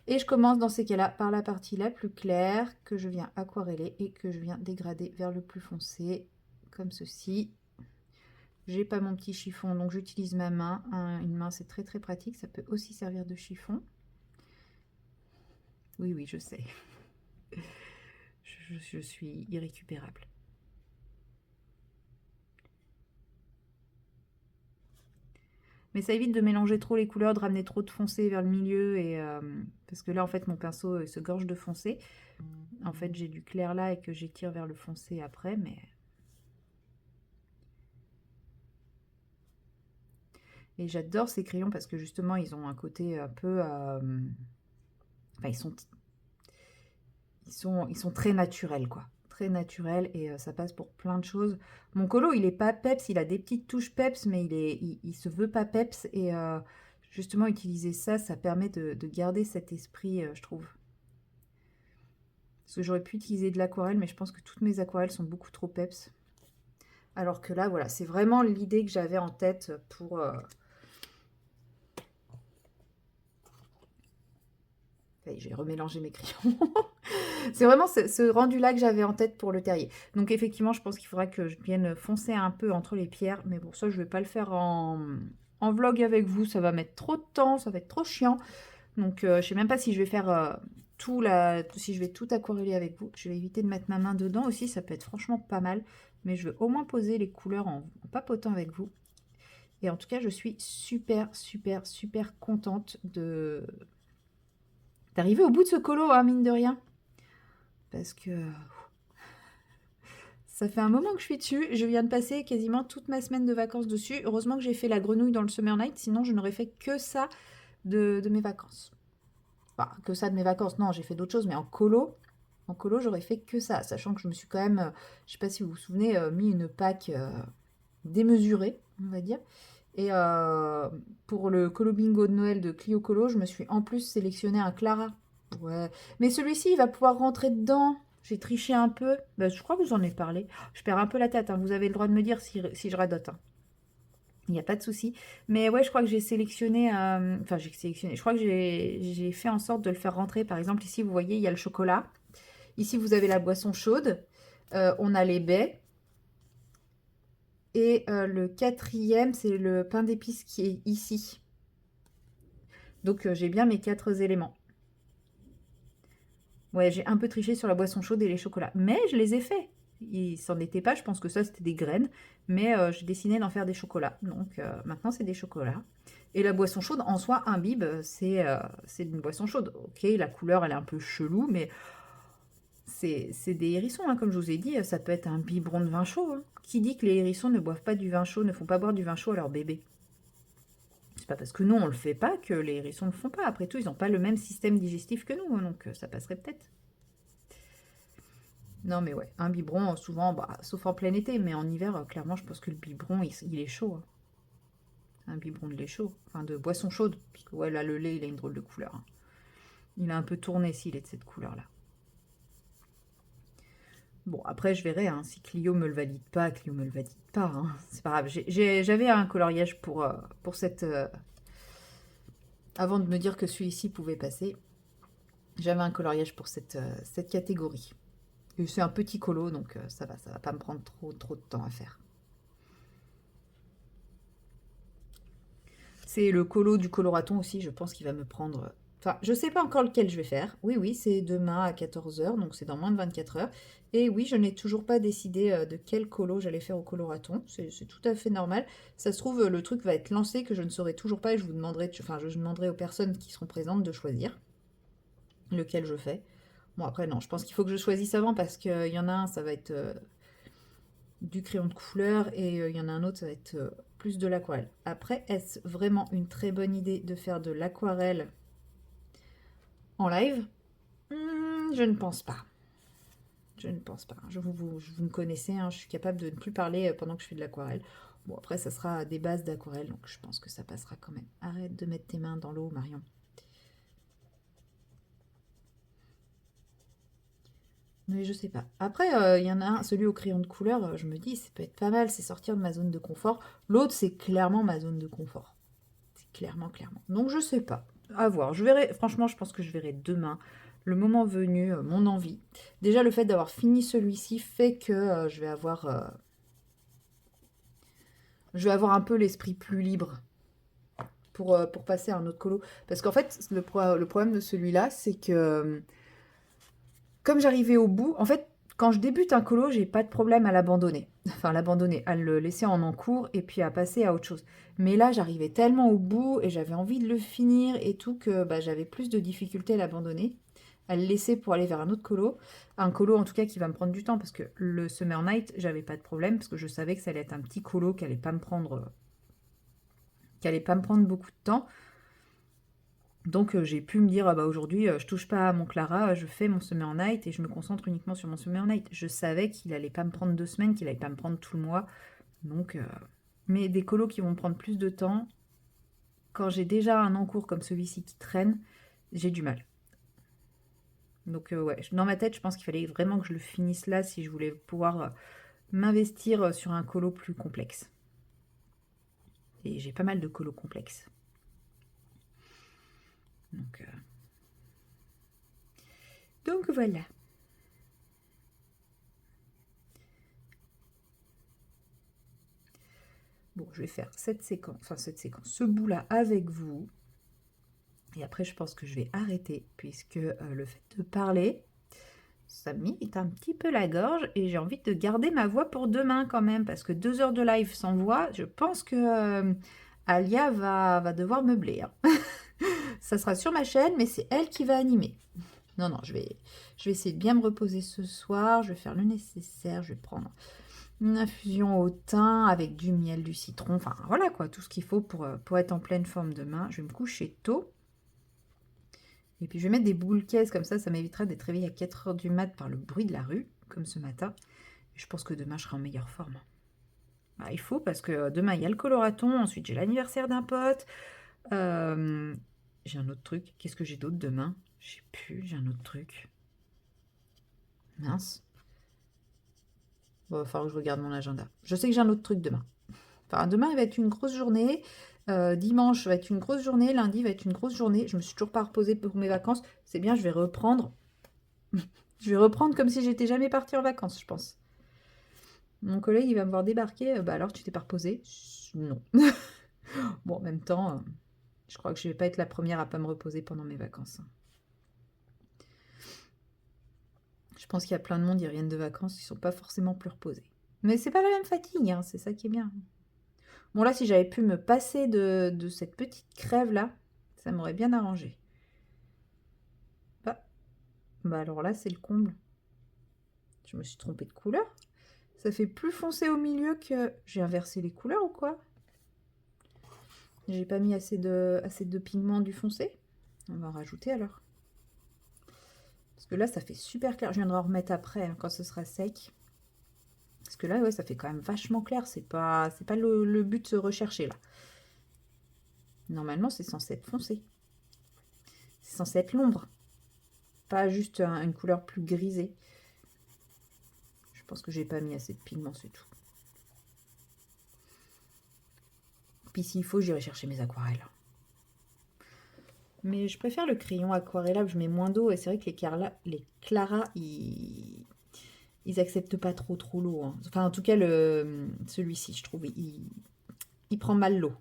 A: Et je commence dans ces cas-là par la partie la plus claire que je viens aquareller et que je viens dégrader vers le plus foncé, comme ceci. J'ai pas mon petit chiffon, donc j'utilise ma main. Une main, c'est très pratique. Ça peut aussi servir de chiffon. Oui, je sais. Je suis irrécupérable. Mais ça évite de mélanger trop les couleurs, de ramener trop de foncé vers le milieu. Parce que là, en fait, mon pinceau se gorge de foncé. En fait, j'ai du clair là et que j'étire vers le foncé après, mais... Et j'adore ces crayons parce que justement, ils ont un côté un peu... Enfin, ils sont très naturels, quoi. Très naturels, et ça passe pour plein de choses. Mon colo, il est pas peps, il a des petites touches peps, mais il se veut pas peps. Et justement, utiliser ça, ça permet de garder cet esprit, je trouve. Parce que j'aurais pu utiliser de l'aquarelle, mais je pense que toutes mes aquarelles sont beaucoup trop peps. Alors que là, voilà, c'est vraiment l'idée que j'avais en tête pour... J'ai remélangé mes crayons. C'est vraiment ce rendu-là que j'avais en tête pour le terrier. Donc effectivement, je pense qu'il faudra que je vienne foncer un peu entre les pierres. Mais pour ça, je ne vais pas le faire en vlog avec vous. Ça va mettre trop de temps, ça va être trop chiant. Donc je ne sais même pas si je vais faire si je vais tout aquareller avec vous, je vais éviter de mettre ma main dedans aussi, ça peut être franchement pas mal, mais je veux au moins poser les couleurs en papotant avec vous. Et en tout cas, je suis super, super, super contente d'arriver au bout de ce colo, hein, mine de rien. Parce que ça fait un moment que je suis dessus. Je viens de passer quasiment toute ma semaine de vacances dessus. Heureusement que j'ai fait la grenouille dans le Summer Night, sinon je n'aurais fait que ça de mes vacances. Enfin, que ça de mes vacances, non, j'ai fait d'autres choses, mais en colo, j'aurais fait que ça, sachant que je me suis quand même, je sais pas si vous vous souvenez, mis une pack démesurée, on va dire. Et pour le colo bingo de Noël de Clio Colo, je me suis en plus sélectionné un Clara. Ouais. Mais celui-ci, il va pouvoir rentrer dedans. J'ai triché un peu. Bah, je crois que vous en avez parlé. Je perds un peu la tête, hein. Vous avez le droit de me dire si je radote, hein. Il n'y a pas de souci. Mais ouais, je crois que j'ai sélectionné. Enfin, j'ai sélectionné. Je crois que j'ai fait en sorte de le faire rentrer. Par exemple, ici, vous voyez, il y a le chocolat. Ici, vous avez la boisson chaude. On a les baies. Et le quatrième, c'est le pain d'épices qui est ici. Donc, j'ai bien mes 4 éléments. Ouais, j'ai un peu triché sur la boisson chaude et les chocolats. Mais je les ai faits. Ils s'en étaient pas. Je pense que ça, c'était des graines. Mais j'ai décidé d'en faire des chocolats. Donc, maintenant, c'est des chocolats. Et la boisson chaude, en soi, un bib, c'est une boisson chaude. Ok, la couleur, elle est un peu chelou, mais c'est des hérissons, hein, comme je vous ai dit. Ça peut être un biberon de vin chaud, hein. Qui dit que les hérissons ne boivent pas du vin chaud, ne font pas boire du vin chaud à leur bébé? C'est pas parce que nous, on le fait pas que les hérissons le font pas. Après tout, ils n'ont pas le même système digestif que nous, hein, donc ça passerait peut-être. Non, mais ouais, un biberon, souvent, bah, sauf en plein été, mais en hiver, clairement, je pense que le biberon, il est chaud, hein. Un biberon de lait chaud, enfin de boisson chaude, parce que ouais, là, le lait, il a une drôle de couleur, hein. Il a un peu tourné s'il est de cette couleur-là. Bon, après, je verrai, hein, si Clio me le valide pas, Clio me le valide pas, hein. C'est pas grave. J'avais un coloriage pour cette... avant de me dire que celui-ci pouvait passer, j'avais un coloriage pour cette catégorie. Et c'est un petit colo, donc ça va pas me prendre trop de temps à faire. C'est le colo du coloraton aussi, je pense qu'il va me prendre... Enfin, je sais pas encore lequel je vais faire. Oui, oui, c'est demain à 14 h, donc c'est dans moins de 24 heures. Et oui, je n'ai toujours pas décidé de quel colo j'allais faire au coloraton. C'est tout à fait normal. Ça se trouve, le truc va être lancé que je ne saurai toujours pas et je vous demanderai, enfin, je demanderai aux personnes qui seront présentes de choisir lequel je fais. Bon, après, non, je pense qu'il faut que je choisisse avant parce qu'il y en a un, ça va être du crayon de couleur et il y en a un autre, ça va être plus de l'aquarelle. Après, est-ce vraiment une très bonne idée de faire de l'aquarelle en live? Je ne pense pas. Je ne pense pas. Vous me connaissez, hein, je suis capable de ne plus parler pendant que je fais de l'aquarelle. Bon, après, ça sera des bases d'aquarelle, donc je pense que ça passera quand même. Arrête de mettre tes mains dans l'eau, Marion. Mais je sais pas. Après, il y en a un, celui au crayon de couleur, je me dis, ça peut être pas mal, c'est sortir de ma zone de confort. L'autre, c'est clairement ma zone de confort. C'est clairement, clairement. Donc, je sais pas. À voir. Je verrai, franchement, je pense que je verrai demain, le moment venu, mon envie. Déjà, le fait d'avoir fini celui-ci fait que je vais avoir un peu l'esprit plus libre pour passer à un autre colo. Parce qu'en fait, le problème de celui-là, c'est que comme j'arrivais au bout, en fait, quand je débute un colo, j'ai pas de problème à l'abandonner. Enfin, l'abandonner, à le laisser en encours et puis à passer à autre chose. Mais là, j'arrivais tellement au bout et j'avais envie de le finir et tout que bah, j'avais plus de difficultés à l'abandonner, à le laisser pour aller vers un autre colo. Un colo, en tout cas, qui va me prendre du temps parce que le Summer Night, j'avais pas de problème parce que je savais que ça allait être un petit colo qui allait pas me prendre beaucoup de temps. Donc j'ai pu me dire, ah bah aujourd'hui, je touche pas à mon Clara, je fais mon Summer Night et je me concentre uniquement sur mon Summer Night. Je savais qu'il allait pas me prendre 2 semaines, qu'il allait pas me prendre tout le mois. Donc, mais des colos qui vont me prendre plus de temps, quand j'ai déjà un encours comme celui-ci qui traîne, j'ai du mal. Donc ouais, dans ma tête, je pense qu'il fallait vraiment que je le finisse là si je voulais pouvoir m'investir sur un colo plus complexe. Et j'ai pas mal de colos complexes. Donc voilà. Bon, je vais faire cette séquence, ce bout-là avec vous. Et après, je pense que je vais arrêter, puisque le fait de parler, ça m'irrite un petit peu la gorge, et j'ai envie de garder ma voix pour demain quand même, parce que 2 heures de live sans voix, je pense que Alia va devoir meubler, hein. Ça sera sur ma chaîne, mais c'est elle qui va animer. Non, non, je vais essayer de bien me reposer ce soir, je vais faire le nécessaire, je vais prendre une infusion au thym avec du miel, du citron, enfin voilà quoi, tout ce qu'il faut pour être en pleine forme demain. Je vais me coucher tôt. Et puis je vais mettre des boules caisses comme ça m'évitera d'être réveillée à 4 heures du mat par le bruit de la rue, comme ce matin. Et je pense que demain je serai en meilleure forme. Bah, il faut, parce que demain il y a le coloraton, ensuite j'ai l'anniversaire d'un pote. J'ai un autre truc. Qu'est-ce que j'ai d'autre demain? Je sais plus, j'ai un autre truc. Mince. Bon, il va falloir que je regarde mon agenda. Je sais que j'ai un autre truc demain. Enfin, demain, il va être une grosse journée. Dimanche va être une grosse journée. Lundi va être une grosse journée. Je me suis toujours pas reposée pour mes vacances. C'est bien, je vais reprendre. Je vais reprendre comme si j'étais jamais partie en vacances, je pense. Mon collègue, il va me voir débarquer. Bah alors, tu t'es pas reposée? Non. Bon, en même temps, je crois que je vais pas être la première à pas me reposer pendant mes vacances. Je pense qu'il y a plein de monde, ils reviennent de vacances, ils sont pas forcément plus reposés. Mais c'est pas la même fatigue, hein, c'est ça qui est bien. Bon, là, si j'avais pu me passer de cette petite crève-là, ça m'aurait bien arrangé. Bah alors là, c'est le comble. Je me suis trompée de couleur. Ça fait plus foncé au milieu que... J'ai inversé les couleurs ou quoi? J'ai pas mis assez de pigment du foncé. On va en rajouter alors. Parce que là, ça fait super clair. Je viendrai en remettre après, hein, quand ce sera sec. Parce que là, ouais, ça fait quand même vachement clair. C'est pas le but recherché, là. Normalement, c'est censé être foncé. C'est censé être l'ombre. Pas juste une couleur plus grisée. Je pense que j'ai pas mis assez de pigment, c'est tout. Puis s'il faut, j'irai chercher mes aquarelles. Mais je préfère le crayon aquarellable, je mets moins d'eau. Et c'est vrai que les Clara, ils acceptent pas trop l'eau, hein. Enfin, en tout cas, celui-ci, je trouve, il prend mal l'eau.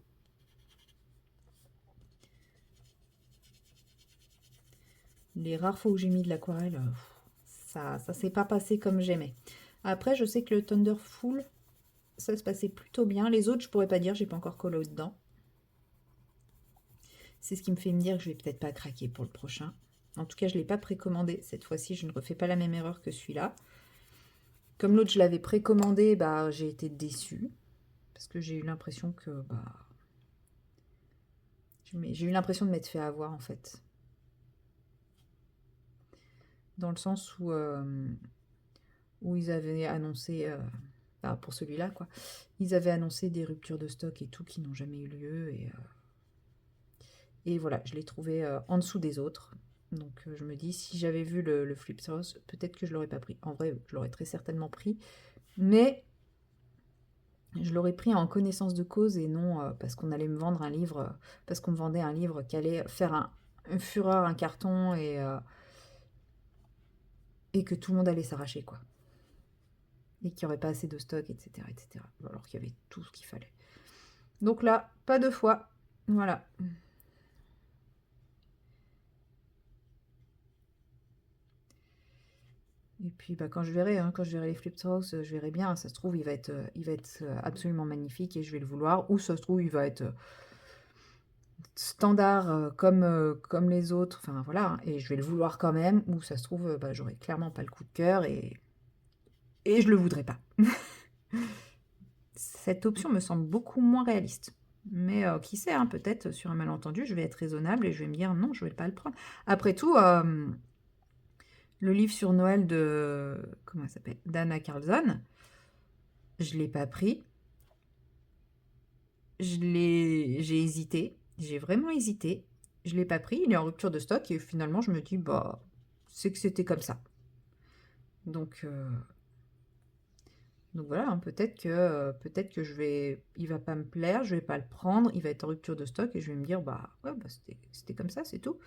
A: Les rares fois où j'ai mis de l'aquarelle, ça s'est pas passé comme j'aimais. Après, je sais que le Thunderful, ça se passait plutôt bien. Les autres, je pourrais pas dire, j'ai pas encore collé dedans. C'est ce qui me fait me dire que je vais peut-être pas craquer pour le prochain. En tout cas, je ne l'ai pas précommandé. Cette fois-ci, je ne refais pas la même erreur que celui-là. Comme l'autre, je l'avais précommandé, bah, j'ai été déçue. Parce que j'ai eu l'impression que... Bah, j'ai eu l'impression de m'être fait avoir, en fait. Dans le sens où ils avaient annoncé... bah, pour celui-là, quoi. Ils avaient annoncé des ruptures de stock et tout qui n'ont jamais eu lieu. Et voilà, je l'ai trouvé en dessous des autres. Donc je me dis, si j'avais vu le Flip Sauce, peut-être que je l'aurais pas pris. En vrai, je l'aurais très certainement pris. Mais je l'aurais pris en connaissance de cause et non parce qu'on allait me vendre un livre, parce qu'on me vendait un livre qui allait faire un fureur, un carton et que tout le monde allait s'arracher, quoi. Et qu'il n'y aurait pas assez de stock, etc., etc. Alors qu'il y avait tout ce qu'il fallait. Donc là, pas deux fois. Voilà. Et puis bah, quand je verrai les Flip House, je verrai bien. Ça se trouve, il va être absolument magnifique et je vais le vouloir. Ou ça se trouve, il va être standard comme les autres. Enfin voilà, et je vais le vouloir quand même. Ou ça se trouve, bah, j'aurai clairement pas le coup de cœur et je le voudrais pas. Cette option me semble beaucoup moins réaliste. Mais qui sait, hein, peut-être sur un malentendu, je vais être raisonnable et je vais me dire non, je vais pas le prendre. Après tout, le livre sur Noël de... Comment elle s'appelle? d'Anna Carlson. Je ne l'ai pas pris. J'ai hésité. J'ai vraiment hésité. Je ne l'ai pas pris. Il est en rupture de stock. Et finalement, je me dis, bah, c'est que c'était comme ça. Donc voilà, hein, peut-être que il va pas me plaire, je vais pas le prendre, il va être en rupture de stock et je vais me dire, bah, ouais, bah, c'était comme ça, c'est tout.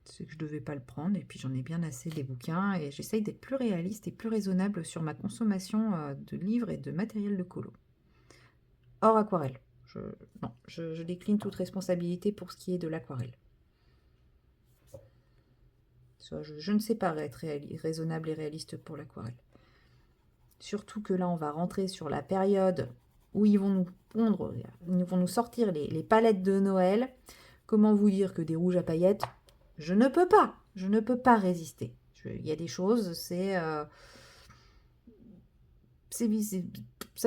A: C'est que je devais pas le prendre et puis j'en ai bien assez des bouquins et j'essaye d'être plus réaliste et plus raisonnable sur ma consommation de livres et de matériel de colo. Hors aquarelle. Non, je décline toute responsabilité pour ce qui est de l'aquarelle. Je ne sais pas être raisonnable et réaliste pour l'aquarelle. Surtout que là, on va rentrer sur la période où ils vont nous sortir les palettes de Noël. Comment vous dire que des rouges à paillettes, je ne peux pas résister. Il y a des choses, ça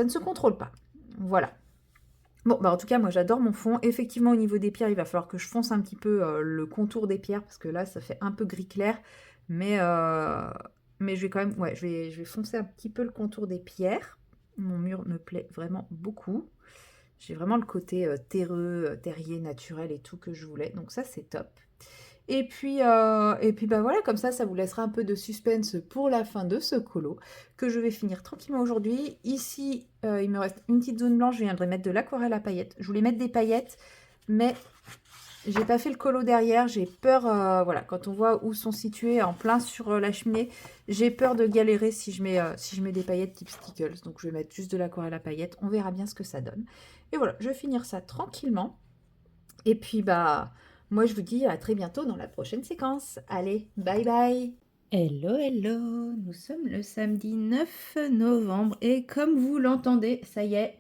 A: ne se contrôle pas. Voilà. Bon, bah en tout cas, moi j'adore mon fond. Effectivement, au niveau des pierres, il va falloir que je fonce un petit peu le contour des pierres, parce que là, ça fait un peu gris clair. Mais je vais quand même, ouais, je vais foncer un petit peu le contour des pierres. Mon mur me plaît vraiment beaucoup. J'ai vraiment le côté terreux, terrier, naturel et tout que je voulais. Donc ça, c'est top. Et puis bah voilà, comme ça vous laissera un peu de suspense pour la fin de ce colo, que je vais finir tranquillement aujourd'hui. Ici, il me reste une petite zone blanche, je viendrai mettre de l'aquarelle à paillettes. Je voulais mettre des paillettes, mais j'ai pas fait le colo derrière, j'ai peur, voilà, quand on voit où sont situés en plein sur la cheminée, j'ai peur de galérer si je mets des paillettes type stickles. Donc je vais mettre juste de l'aquarelle à paillettes, on verra bien ce que ça donne. Et voilà, je vais finir ça tranquillement. Et puis bah, moi je vous dis à très bientôt dans la prochaine séquence. Allez, bye bye. Hello, hello, nous sommes le samedi 9 novembre et comme vous l'entendez, ça y est,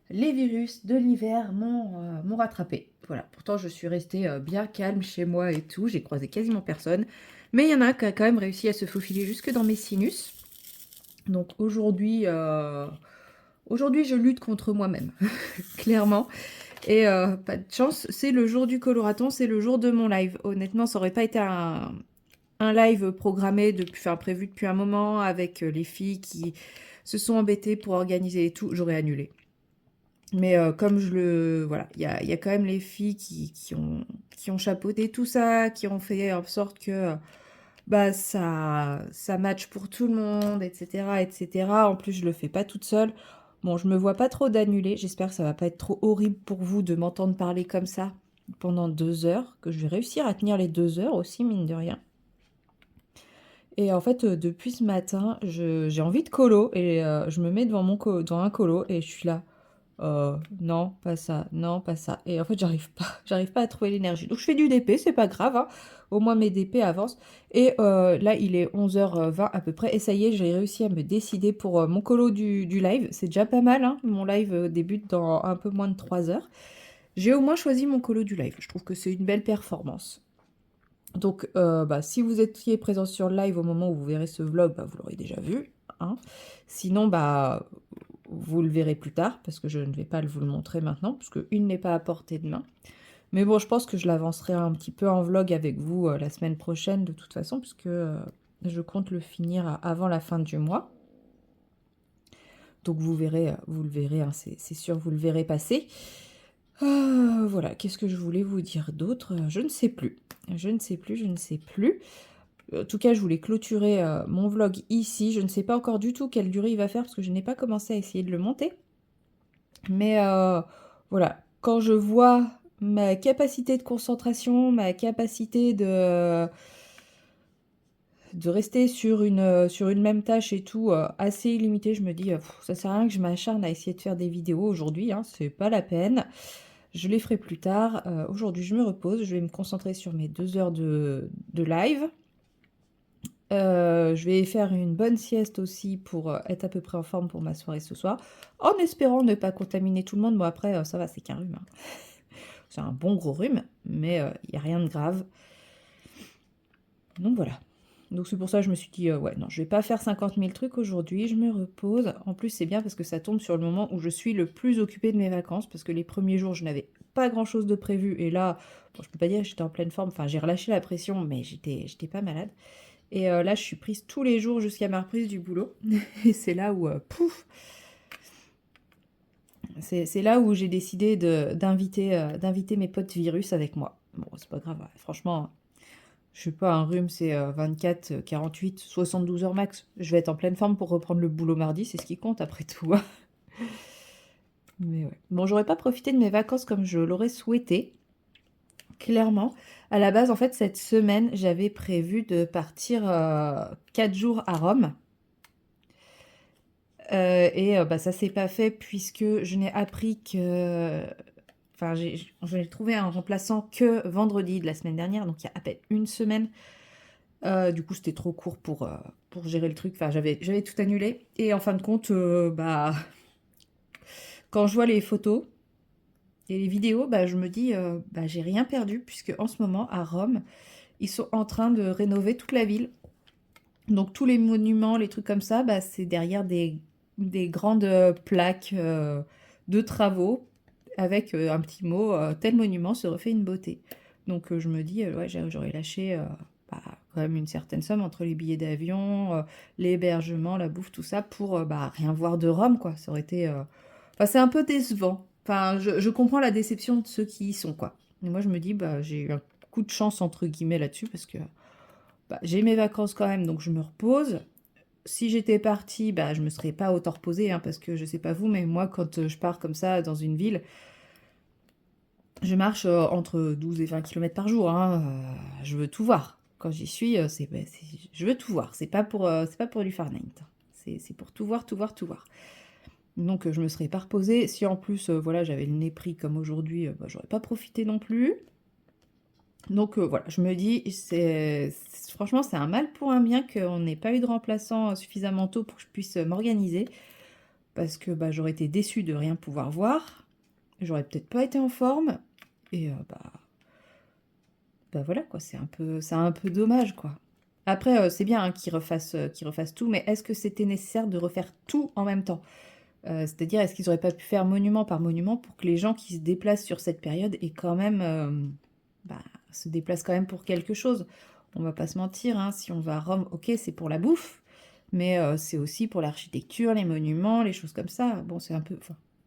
A: les virus de l'hiver m'ont rattrapé. Voilà, pourtant je suis restée bien calme chez moi et tout, j'ai croisé quasiment personne, mais il y en a qui a quand même réussi à se faufiler jusque dans mes sinus. Donc aujourd'hui, je lutte contre moi-même, clairement. Et pas de chance, c'est le jour du coloraton, c'est le jour de mon live. Honnêtement, ça aurait pas été un live programmé, prévu depuis un moment, avec les filles qui se sont embêtées pour organiser et tout, j'aurais annulé. Mais comme voilà, il y a quand même les filles qui ont chapeauté tout ça, qui ont fait en sorte que bah ça match pour tout le monde, etc., etc. En plus, je le fais pas toute seule. Bon, je me vois pas trop d'annuler. J'espère que ça va pas être trop horrible pour vous de m'entendre parler comme ça pendant 2 heures, que je vais réussir à tenir les 2 heures aussi, mine de rien. Et en fait, depuis ce matin, j'ai envie de colo et je me mets devant un colo et je suis là. Non, pas ça, non, pas ça. Et en fait, j'arrive pas à trouver l'énergie. Donc je fais du DP, c'est pas grave, hein. Au moins mes DP avancent. Et là, il est 11h20 à peu près. Et ça y est, j'ai réussi à me décider pour mon colo du live. C'est déjà pas mal, hein. Mon live débute dans un peu moins de 3 heures. J'ai au moins choisi mon colo du live. Je trouve que c'est une belle performance. Donc, bah, si vous étiez présent sur le live au moment où vous verrez ce vlog, bah, vous l'aurez déjà vu, hein. Sinon, bah, vous le verrez plus tard, parce que je ne vais pas vous le montrer maintenant, parce qu'il n'est pas à portée de main. Mais bon, je pense que je l'avancerai un petit peu en vlog avec vous la semaine prochaine, de toute façon, puisque je compte le finir avant la fin du mois. Donc vous le verrez, hein, c'est sûr, vous le verrez passer. Voilà, qu'est-ce que je voulais vous dire d'autre? Je ne sais plus. Je ne sais plus. En tout cas, je voulais clôturer mon vlog ici. Je ne sais pas encore du tout quelle durée il va faire parce que je n'ai pas commencé à essayer de le monter. Mais voilà, quand je vois ma capacité de concentration, ma capacité de rester sur une même tâche et tout, assez illimitée, je me dis, ça sert à rien que je m'acharne à essayer de faire des vidéos aujourd'hui, hein, c'est pas la peine. Je les ferai plus tard. Aujourd'hui, je me repose. Je vais me concentrer sur mes 2 heures de live. Je vais faire une bonne sieste aussi pour être à peu près en forme pour ma soirée ce soir. En espérant ne pas contaminer tout le monde. Bon, après, ça va, c'est qu'un rhume, hein. C'est un bon gros rhume, mais il n'y a rien de grave. Donc voilà. Donc c'est pour ça que je me suis dit, ouais, non, je vais pas faire 50 000 trucs aujourd'hui, je me repose. En plus, c'est bien parce que ça tombe sur le moment où je suis le plus occupée de mes vacances, parce que les premiers jours, je n'avais pas grand-chose de prévu. Et là, bon, je peux pas dire que j'étais en pleine forme, enfin, j'ai relâché la pression, mais j'étais pas malade. Et là, je suis prise tous les jours jusqu'à ma reprise du boulot. Et c'est là où, pouf, c'est là où j'ai décidé d'inviter mes potes virus avec moi. Bon, c'est pas grave, ouais. Franchement, je sais pas, un rhume, c'est 24, 48, 72 heures max. Je vais être en pleine forme pour reprendre le boulot mardi, c'est ce qui compte après tout. Mais ouais. Bon, j'aurais pas profité de mes vacances comme je l'aurais souhaité, clairement. À la base, en fait, cette semaine, j'avais prévu de partir 4 jours à Rome. Et bah, ça s'est pas fait puisque je n'ai appris que Enfin, j'ai trouvé un remplaçant que vendredi de la semaine dernière, donc il y a à peine une semaine. Du coup, c'était trop court pour gérer le truc. Enfin, j'avais tout annulé. Et en fin de compte, bah, quand je vois les photos et les vidéos, bah, je me dis, bah, j'ai rien perdu, puisque en ce moment, à Rome, ils sont en train de rénover toute la ville. Donc, tous les monuments, les trucs comme ça, bah, c'est derrière des grandes plaques de travaux avec un petit mot, tel monument se refait une beauté. Donc, je me dis, ouais, j'aurais lâché bah, quand même une certaine somme entre les billets d'avion, l'hébergement, la bouffe, tout ça, pour bah, rien voir de Rome, quoi. Ça aurait été... Enfin, c'est un peu décevant. Enfin, je comprends la déception de ceux qui y sont, quoi. Et moi, je me dis, bah, j'ai eu un coup de chance, entre guillemets, là-dessus, parce que bah, j'ai mes vacances quand même, donc je me repose. Si j'étais partie, bah, je me serais pas autant reposée, hein, parce que je sais pas vous, mais moi, quand je pars comme ça dans une ville, je marche entre 12 et 20 km par jour, hein, je veux tout voir. Quand j'y suis, bah, je veux tout voir. C'est pas pour du Fahrenheit. C'est pour tout voir, tout voir, tout voir. Donc, je me serais pas reposée. Si en plus, voilà, j'avais le nez pris comme aujourd'hui, bah, j'aurais pas profité non plus. Donc voilà, je me dis, franchement, c'est un mal pour un bien qu'on n'ait pas eu de remplaçant suffisamment tôt pour que je puisse m'organiser. Parce que bah, j'aurais été déçue de rien pouvoir voir. J'aurais peut-être pas été en forme. Et bah voilà, quoi, c'est un peu dommage, quoi. Après, c'est bien hein, qu'ils refassent tout, mais est-ce que c'était nécessaire de refaire tout en même temps? C'est-à-dire, est-ce qu'ils auraient pas pu faire monument par monument pour que les gens qui se déplacent sur cette période aient quand même, bah, se déplacent quand même pour quelque chose? On va pas se mentir, hein, si on va à Rome, ok, c'est pour la bouffe, mais c'est aussi pour l'architecture, les monuments, les choses comme ça. Bon, enfin,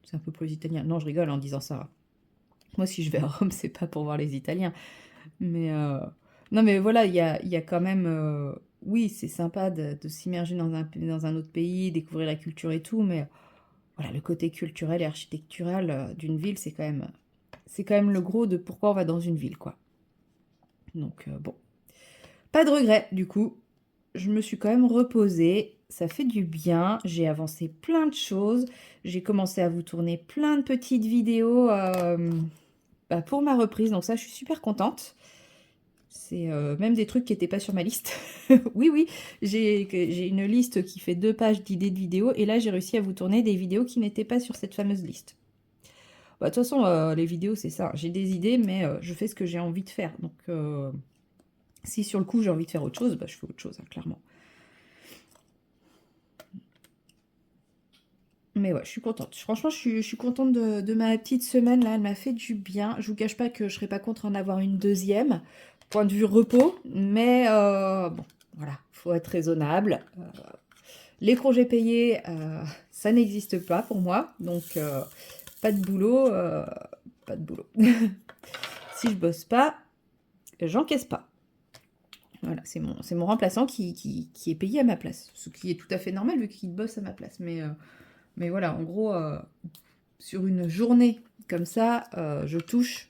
A: c'est un peu pour les Italiens. Non, je rigole en disant ça. Moi, si je vais à Rome, c'est pas pour voir les Italiens. Mais non, mais voilà, il y a quand même. Oui, c'est sympa de s'immerger dans un autre pays, découvrir la culture et tout, mais voilà, le côté culturel et architectural d'une ville, c'est quand même le gros de pourquoi on va dans une ville, quoi. Donc bon, pas de regret, du coup. Je me suis quand même reposée, ça fait du bien, j'ai avancé plein de choses, j'ai commencé à vous tourner plein de petites vidéos bah, pour ma reprise, donc ça, je suis super contente. C'est même des trucs qui n'étaient pas sur ma liste. Oui, oui, j'ai une liste qui fait 2 pages d'idées de vidéos, et là, j'ai réussi à vous tourner des vidéos qui n'étaient pas sur cette fameuse liste. Bah, de toute façon, les vidéos, c'est ça. J'ai des idées, mais je fais ce que j'ai envie de faire. Donc, si sur le coup, j'ai envie de faire autre chose, bah, je fais autre chose, hein, clairement. Mais ouais, je suis contente. Franchement, je suis contente de ma petite semaine, là. Elle m'a fait du bien. Je vous cache pas que je serais pas contre en avoir une deuxième, point de vue repos. Mais bon, voilà, faut être raisonnable. Les congés payés, ça n'existe pas pour moi. Donc, pas de boulot, pas de boulot. Si je bosse pas, j'encaisse pas. Voilà, c'est mon remplaçant qui est payé à ma place. Ce qui est tout à fait normal vu qu'il bosse à ma place. Mais voilà, en gros, sur une journée comme ça, je touche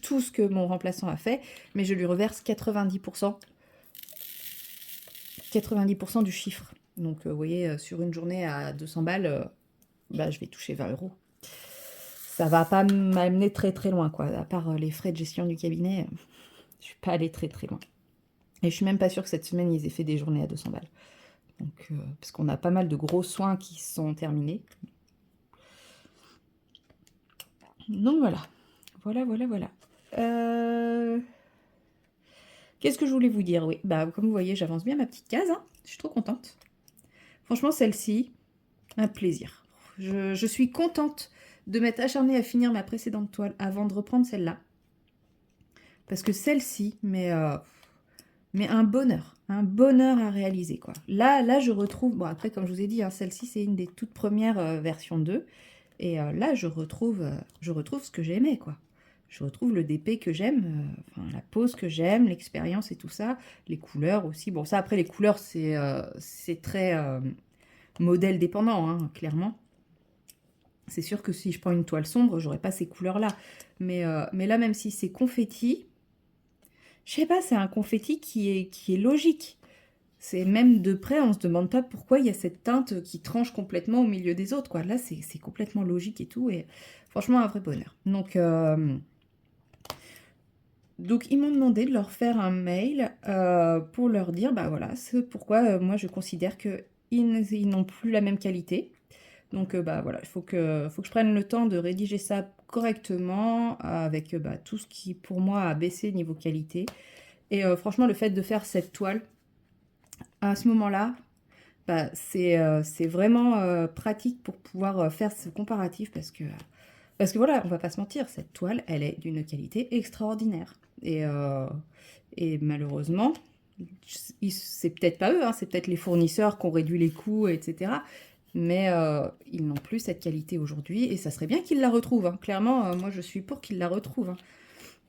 A: tout ce que mon remplaçant a fait, mais je lui reverse 90%, 90% du chiffre. Donc, vous voyez, sur une journée à 200 balles, bah, je vais toucher 20 euros. Ça va pas m'amener très très loin, quoi. À part les frais de gestion du cabinet, je suis pas allée très très loin. Et je suis même pas sûre que cette semaine, ils aient fait des journées à 200 balles. Donc, parce qu'on a pas mal de gros soins qui sont terminés. Donc voilà. Voilà. Qu'est-ce que je voulais vous dire? Oui, bah comme vous voyez, j'avance bien ma petite case, hein. Je suis trop contente. Franchement, celle-ci, un plaisir. Je suis contente de m'être acharnée à finir ma précédente toile avant de reprendre celle-là. Parce que celle-ci, mais un bonheur à réaliser, quoi. Là, je retrouve, bon après, comme je vous ai dit, hein, celle-ci, c'est une des toutes premières versions 2. Et là, je retrouve ce que j'aimais, quoi. Je retrouve le DP que j'aime, enfin, la pose que j'aime, l'expérience et tout ça, les couleurs aussi. Bon, ça, après, les couleurs, c'est très modèle dépendant, hein, clairement. C'est sûr que si je prends une toile sombre, j'aurais pas ces couleurs-là. Mais là, même si c'est confetti, je sais pas, c'est un confetti qui est logique.
B: C'est même de près, on se demande pas pourquoi il y a cette teinte qui tranche complètement au milieu des autres, quoi. Là, c'est complètement logique et tout, et franchement, un vrai bonheur. Donc ils m'ont demandé de leur faire un mail pour leur dire, bah voilà, c'est pourquoi moi je considère que ils n'ont plus la même qualité. Donc bah voilà, faut que je prenne le temps de rédiger ça correctement avec bah, tout ce qui pour moi a baissé niveau qualité. Et franchement, le fait de faire cette toile à ce moment-là, bah, c'est vraiment pratique pour pouvoir faire ce comparatif parce que voilà, on va pas se mentir, cette toile, elle est d'une qualité extraordinaire. Et malheureusement, c'est peut-être pas eux, hein, c'est peut-être les fournisseurs qui ont réduit les coûts, etc. Mais ils n'ont plus cette qualité aujourd'hui et ça serait bien qu'ils la retrouvent, hein. Clairement, moi je suis pour qu'ils la retrouvent, hein.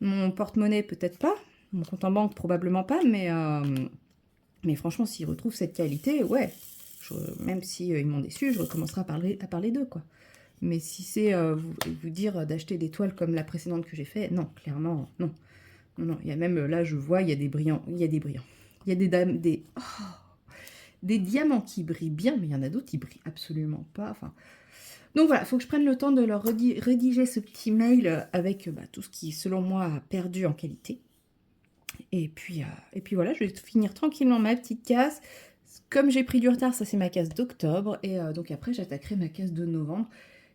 B: Mon porte-monnaie peut-être pas, mon compte en banque probablement pas, mais franchement s'ils retrouvent cette qualité, ouais, même si ils m'ont déçu, je recommencerai à parler d'eux, quoi. Mais si c'est vous dire d'acheter des toiles comme la précédente que j'ai fait, non, clairement, non. Non, non, il y a même, là, je vois, il y a des brillants, il y a des brillants. Il y a des diamants qui brillent bien, mais il y en a d'autres qui brillent absolument pas. Enfin, donc voilà, il faut que je prenne le temps de leur rédiger ce petit mail avec bah, tout ce qui, selon moi, a perdu en qualité. Et puis voilà, je vais finir tranquillement ma petite case. Comme j'ai pris du retard, ça c'est ma case d'octobre. Et donc après, j'attaquerai ma case de novembre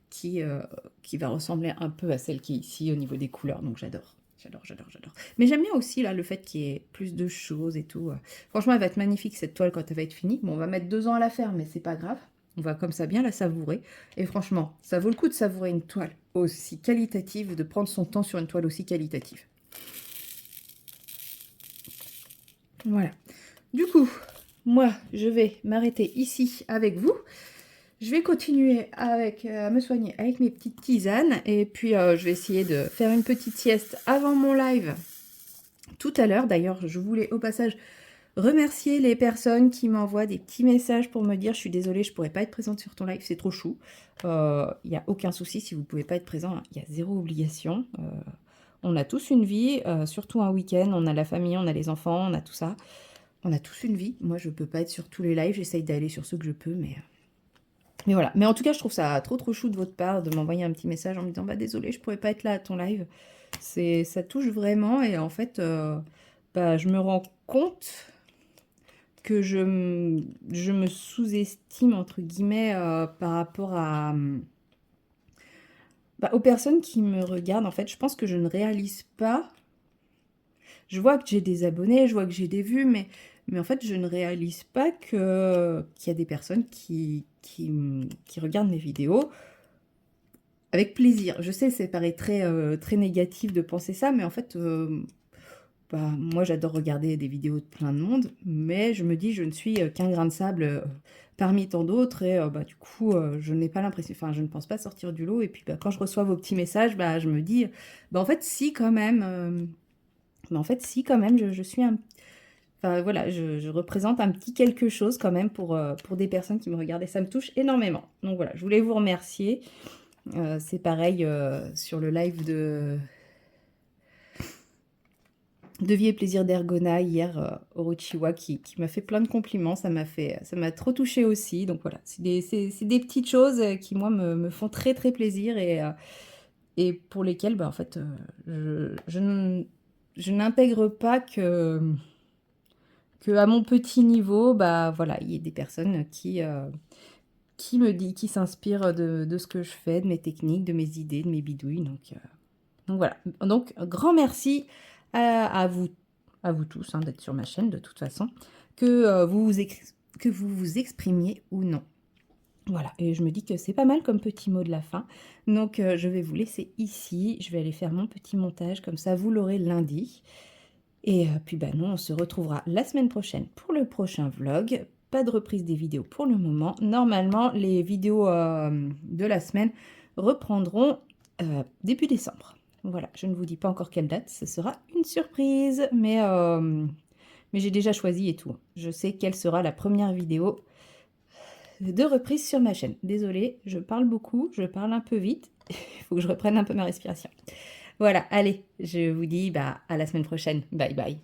B: qui va ressembler un peu à celle qui est ici au niveau des couleurs. Donc j'adore. J'adore, j'adore, j'adore. Mais j'aime bien aussi là le fait qu'il y ait plus de choses et tout. Franchement, elle va être magnifique cette toile quand elle va être finie. Bon, on va mettre 2 ans à la faire, mais c'est pas grave. On va comme ça bien la savourer. Et franchement, ça vaut le coup de savourer une toile aussi qualitative, de prendre son temps sur une toile aussi qualitative. Voilà. Du coup, moi, je vais m'arrêter ici avec vous. Je vais continuer à me soigner avec mes petites tisanes et puis je vais essayer de faire une petite sieste avant mon live tout à l'heure. D'ailleurs, je voulais au passage remercier les personnes qui m'envoient des petits messages pour me dire je suis désolée, je pourrais pas être présente sur ton live, c'est trop chou. Il n'y a aucun souci si vous pouvez pas être présent, hein. Il y a zéro obligation. On a tous une vie, surtout un week-end, on a la famille, on a les enfants, on a tout ça. On a tous une vie. Moi, je peux pas être sur tous les lives, j'essaye d'aller sur ceux que je peux, mais voilà. Mais en tout cas, je trouve ça trop trop chou de votre part de m'envoyer un petit message en me disant bah désolé, je pourrais pas être là à ton live. Ça touche vraiment et en fait, bah, je me rends compte que je me sous-estime entre guillemets par rapport bah, aux personnes qui me regardent. En fait, je pense que je ne réalise pas. Je vois que j'ai des abonnés, je vois que j'ai des vues, mais en fait, je ne réalise pas qu'il y a des personnes qui regardent mes vidéos avec plaisir. Je sais, ça paraît très négatif de penser ça, mais en fait, bah, moi j'adore regarder des vidéos de plein de monde, mais je me dis je ne suis qu'un grain de sable parmi tant d'autres, et bah, du coup, je n'ai pas l'impression, enfin, je ne pense pas sortir du lot, et puis bah, quand je reçois vos petits messages, bah, je me dis, bah, en fait, si quand même, je suis un... Enfin voilà, je représente un petit quelque chose quand même pour des personnes qui me regardent et ça me touche énormément. Donc voilà, je voulais vous remercier. C'est pareil sur le live de Vie et Plaisir d'Ergona hier au Uchiwa qui m'a fait plein de compliments. Ça m'a trop touchée aussi. Donc voilà, c'est des petites choses qui moi me font très très plaisir et pour lesquelles bah, en fait je n'intègre pas que à mon petit niveau, bah voilà, il y ait des personnes qui s'inspirent de ce que je fais, de mes techniques, de mes idées, de mes bidouilles. Donc voilà. Donc grand merci à vous tous hein, d'être sur ma chaîne de toute façon, que vous vous exprimiez ou non. Voilà, et je me dis que c'est pas mal comme petit mot de la fin. Donc je vais vous laisser ici, je vais aller faire mon petit montage, comme ça vous l'aurez lundi. Et puis bah nous, on se retrouvera la semaine prochaine pour le prochain vlog. Pas de reprise des vidéos pour le moment. Normalement, les vidéos de la semaine reprendront début décembre. Voilà, je ne vous dis pas encore quelle date, ce sera une surprise, mais j'ai déjà choisi et tout. Je sais quelle sera la première vidéo de reprise sur ma chaîne. Désolée, je parle beaucoup, je parle un peu vite, il faut que je reprenne un peu ma respiration. Voilà, allez, je vous dis bah, à la semaine prochaine. Bye bye.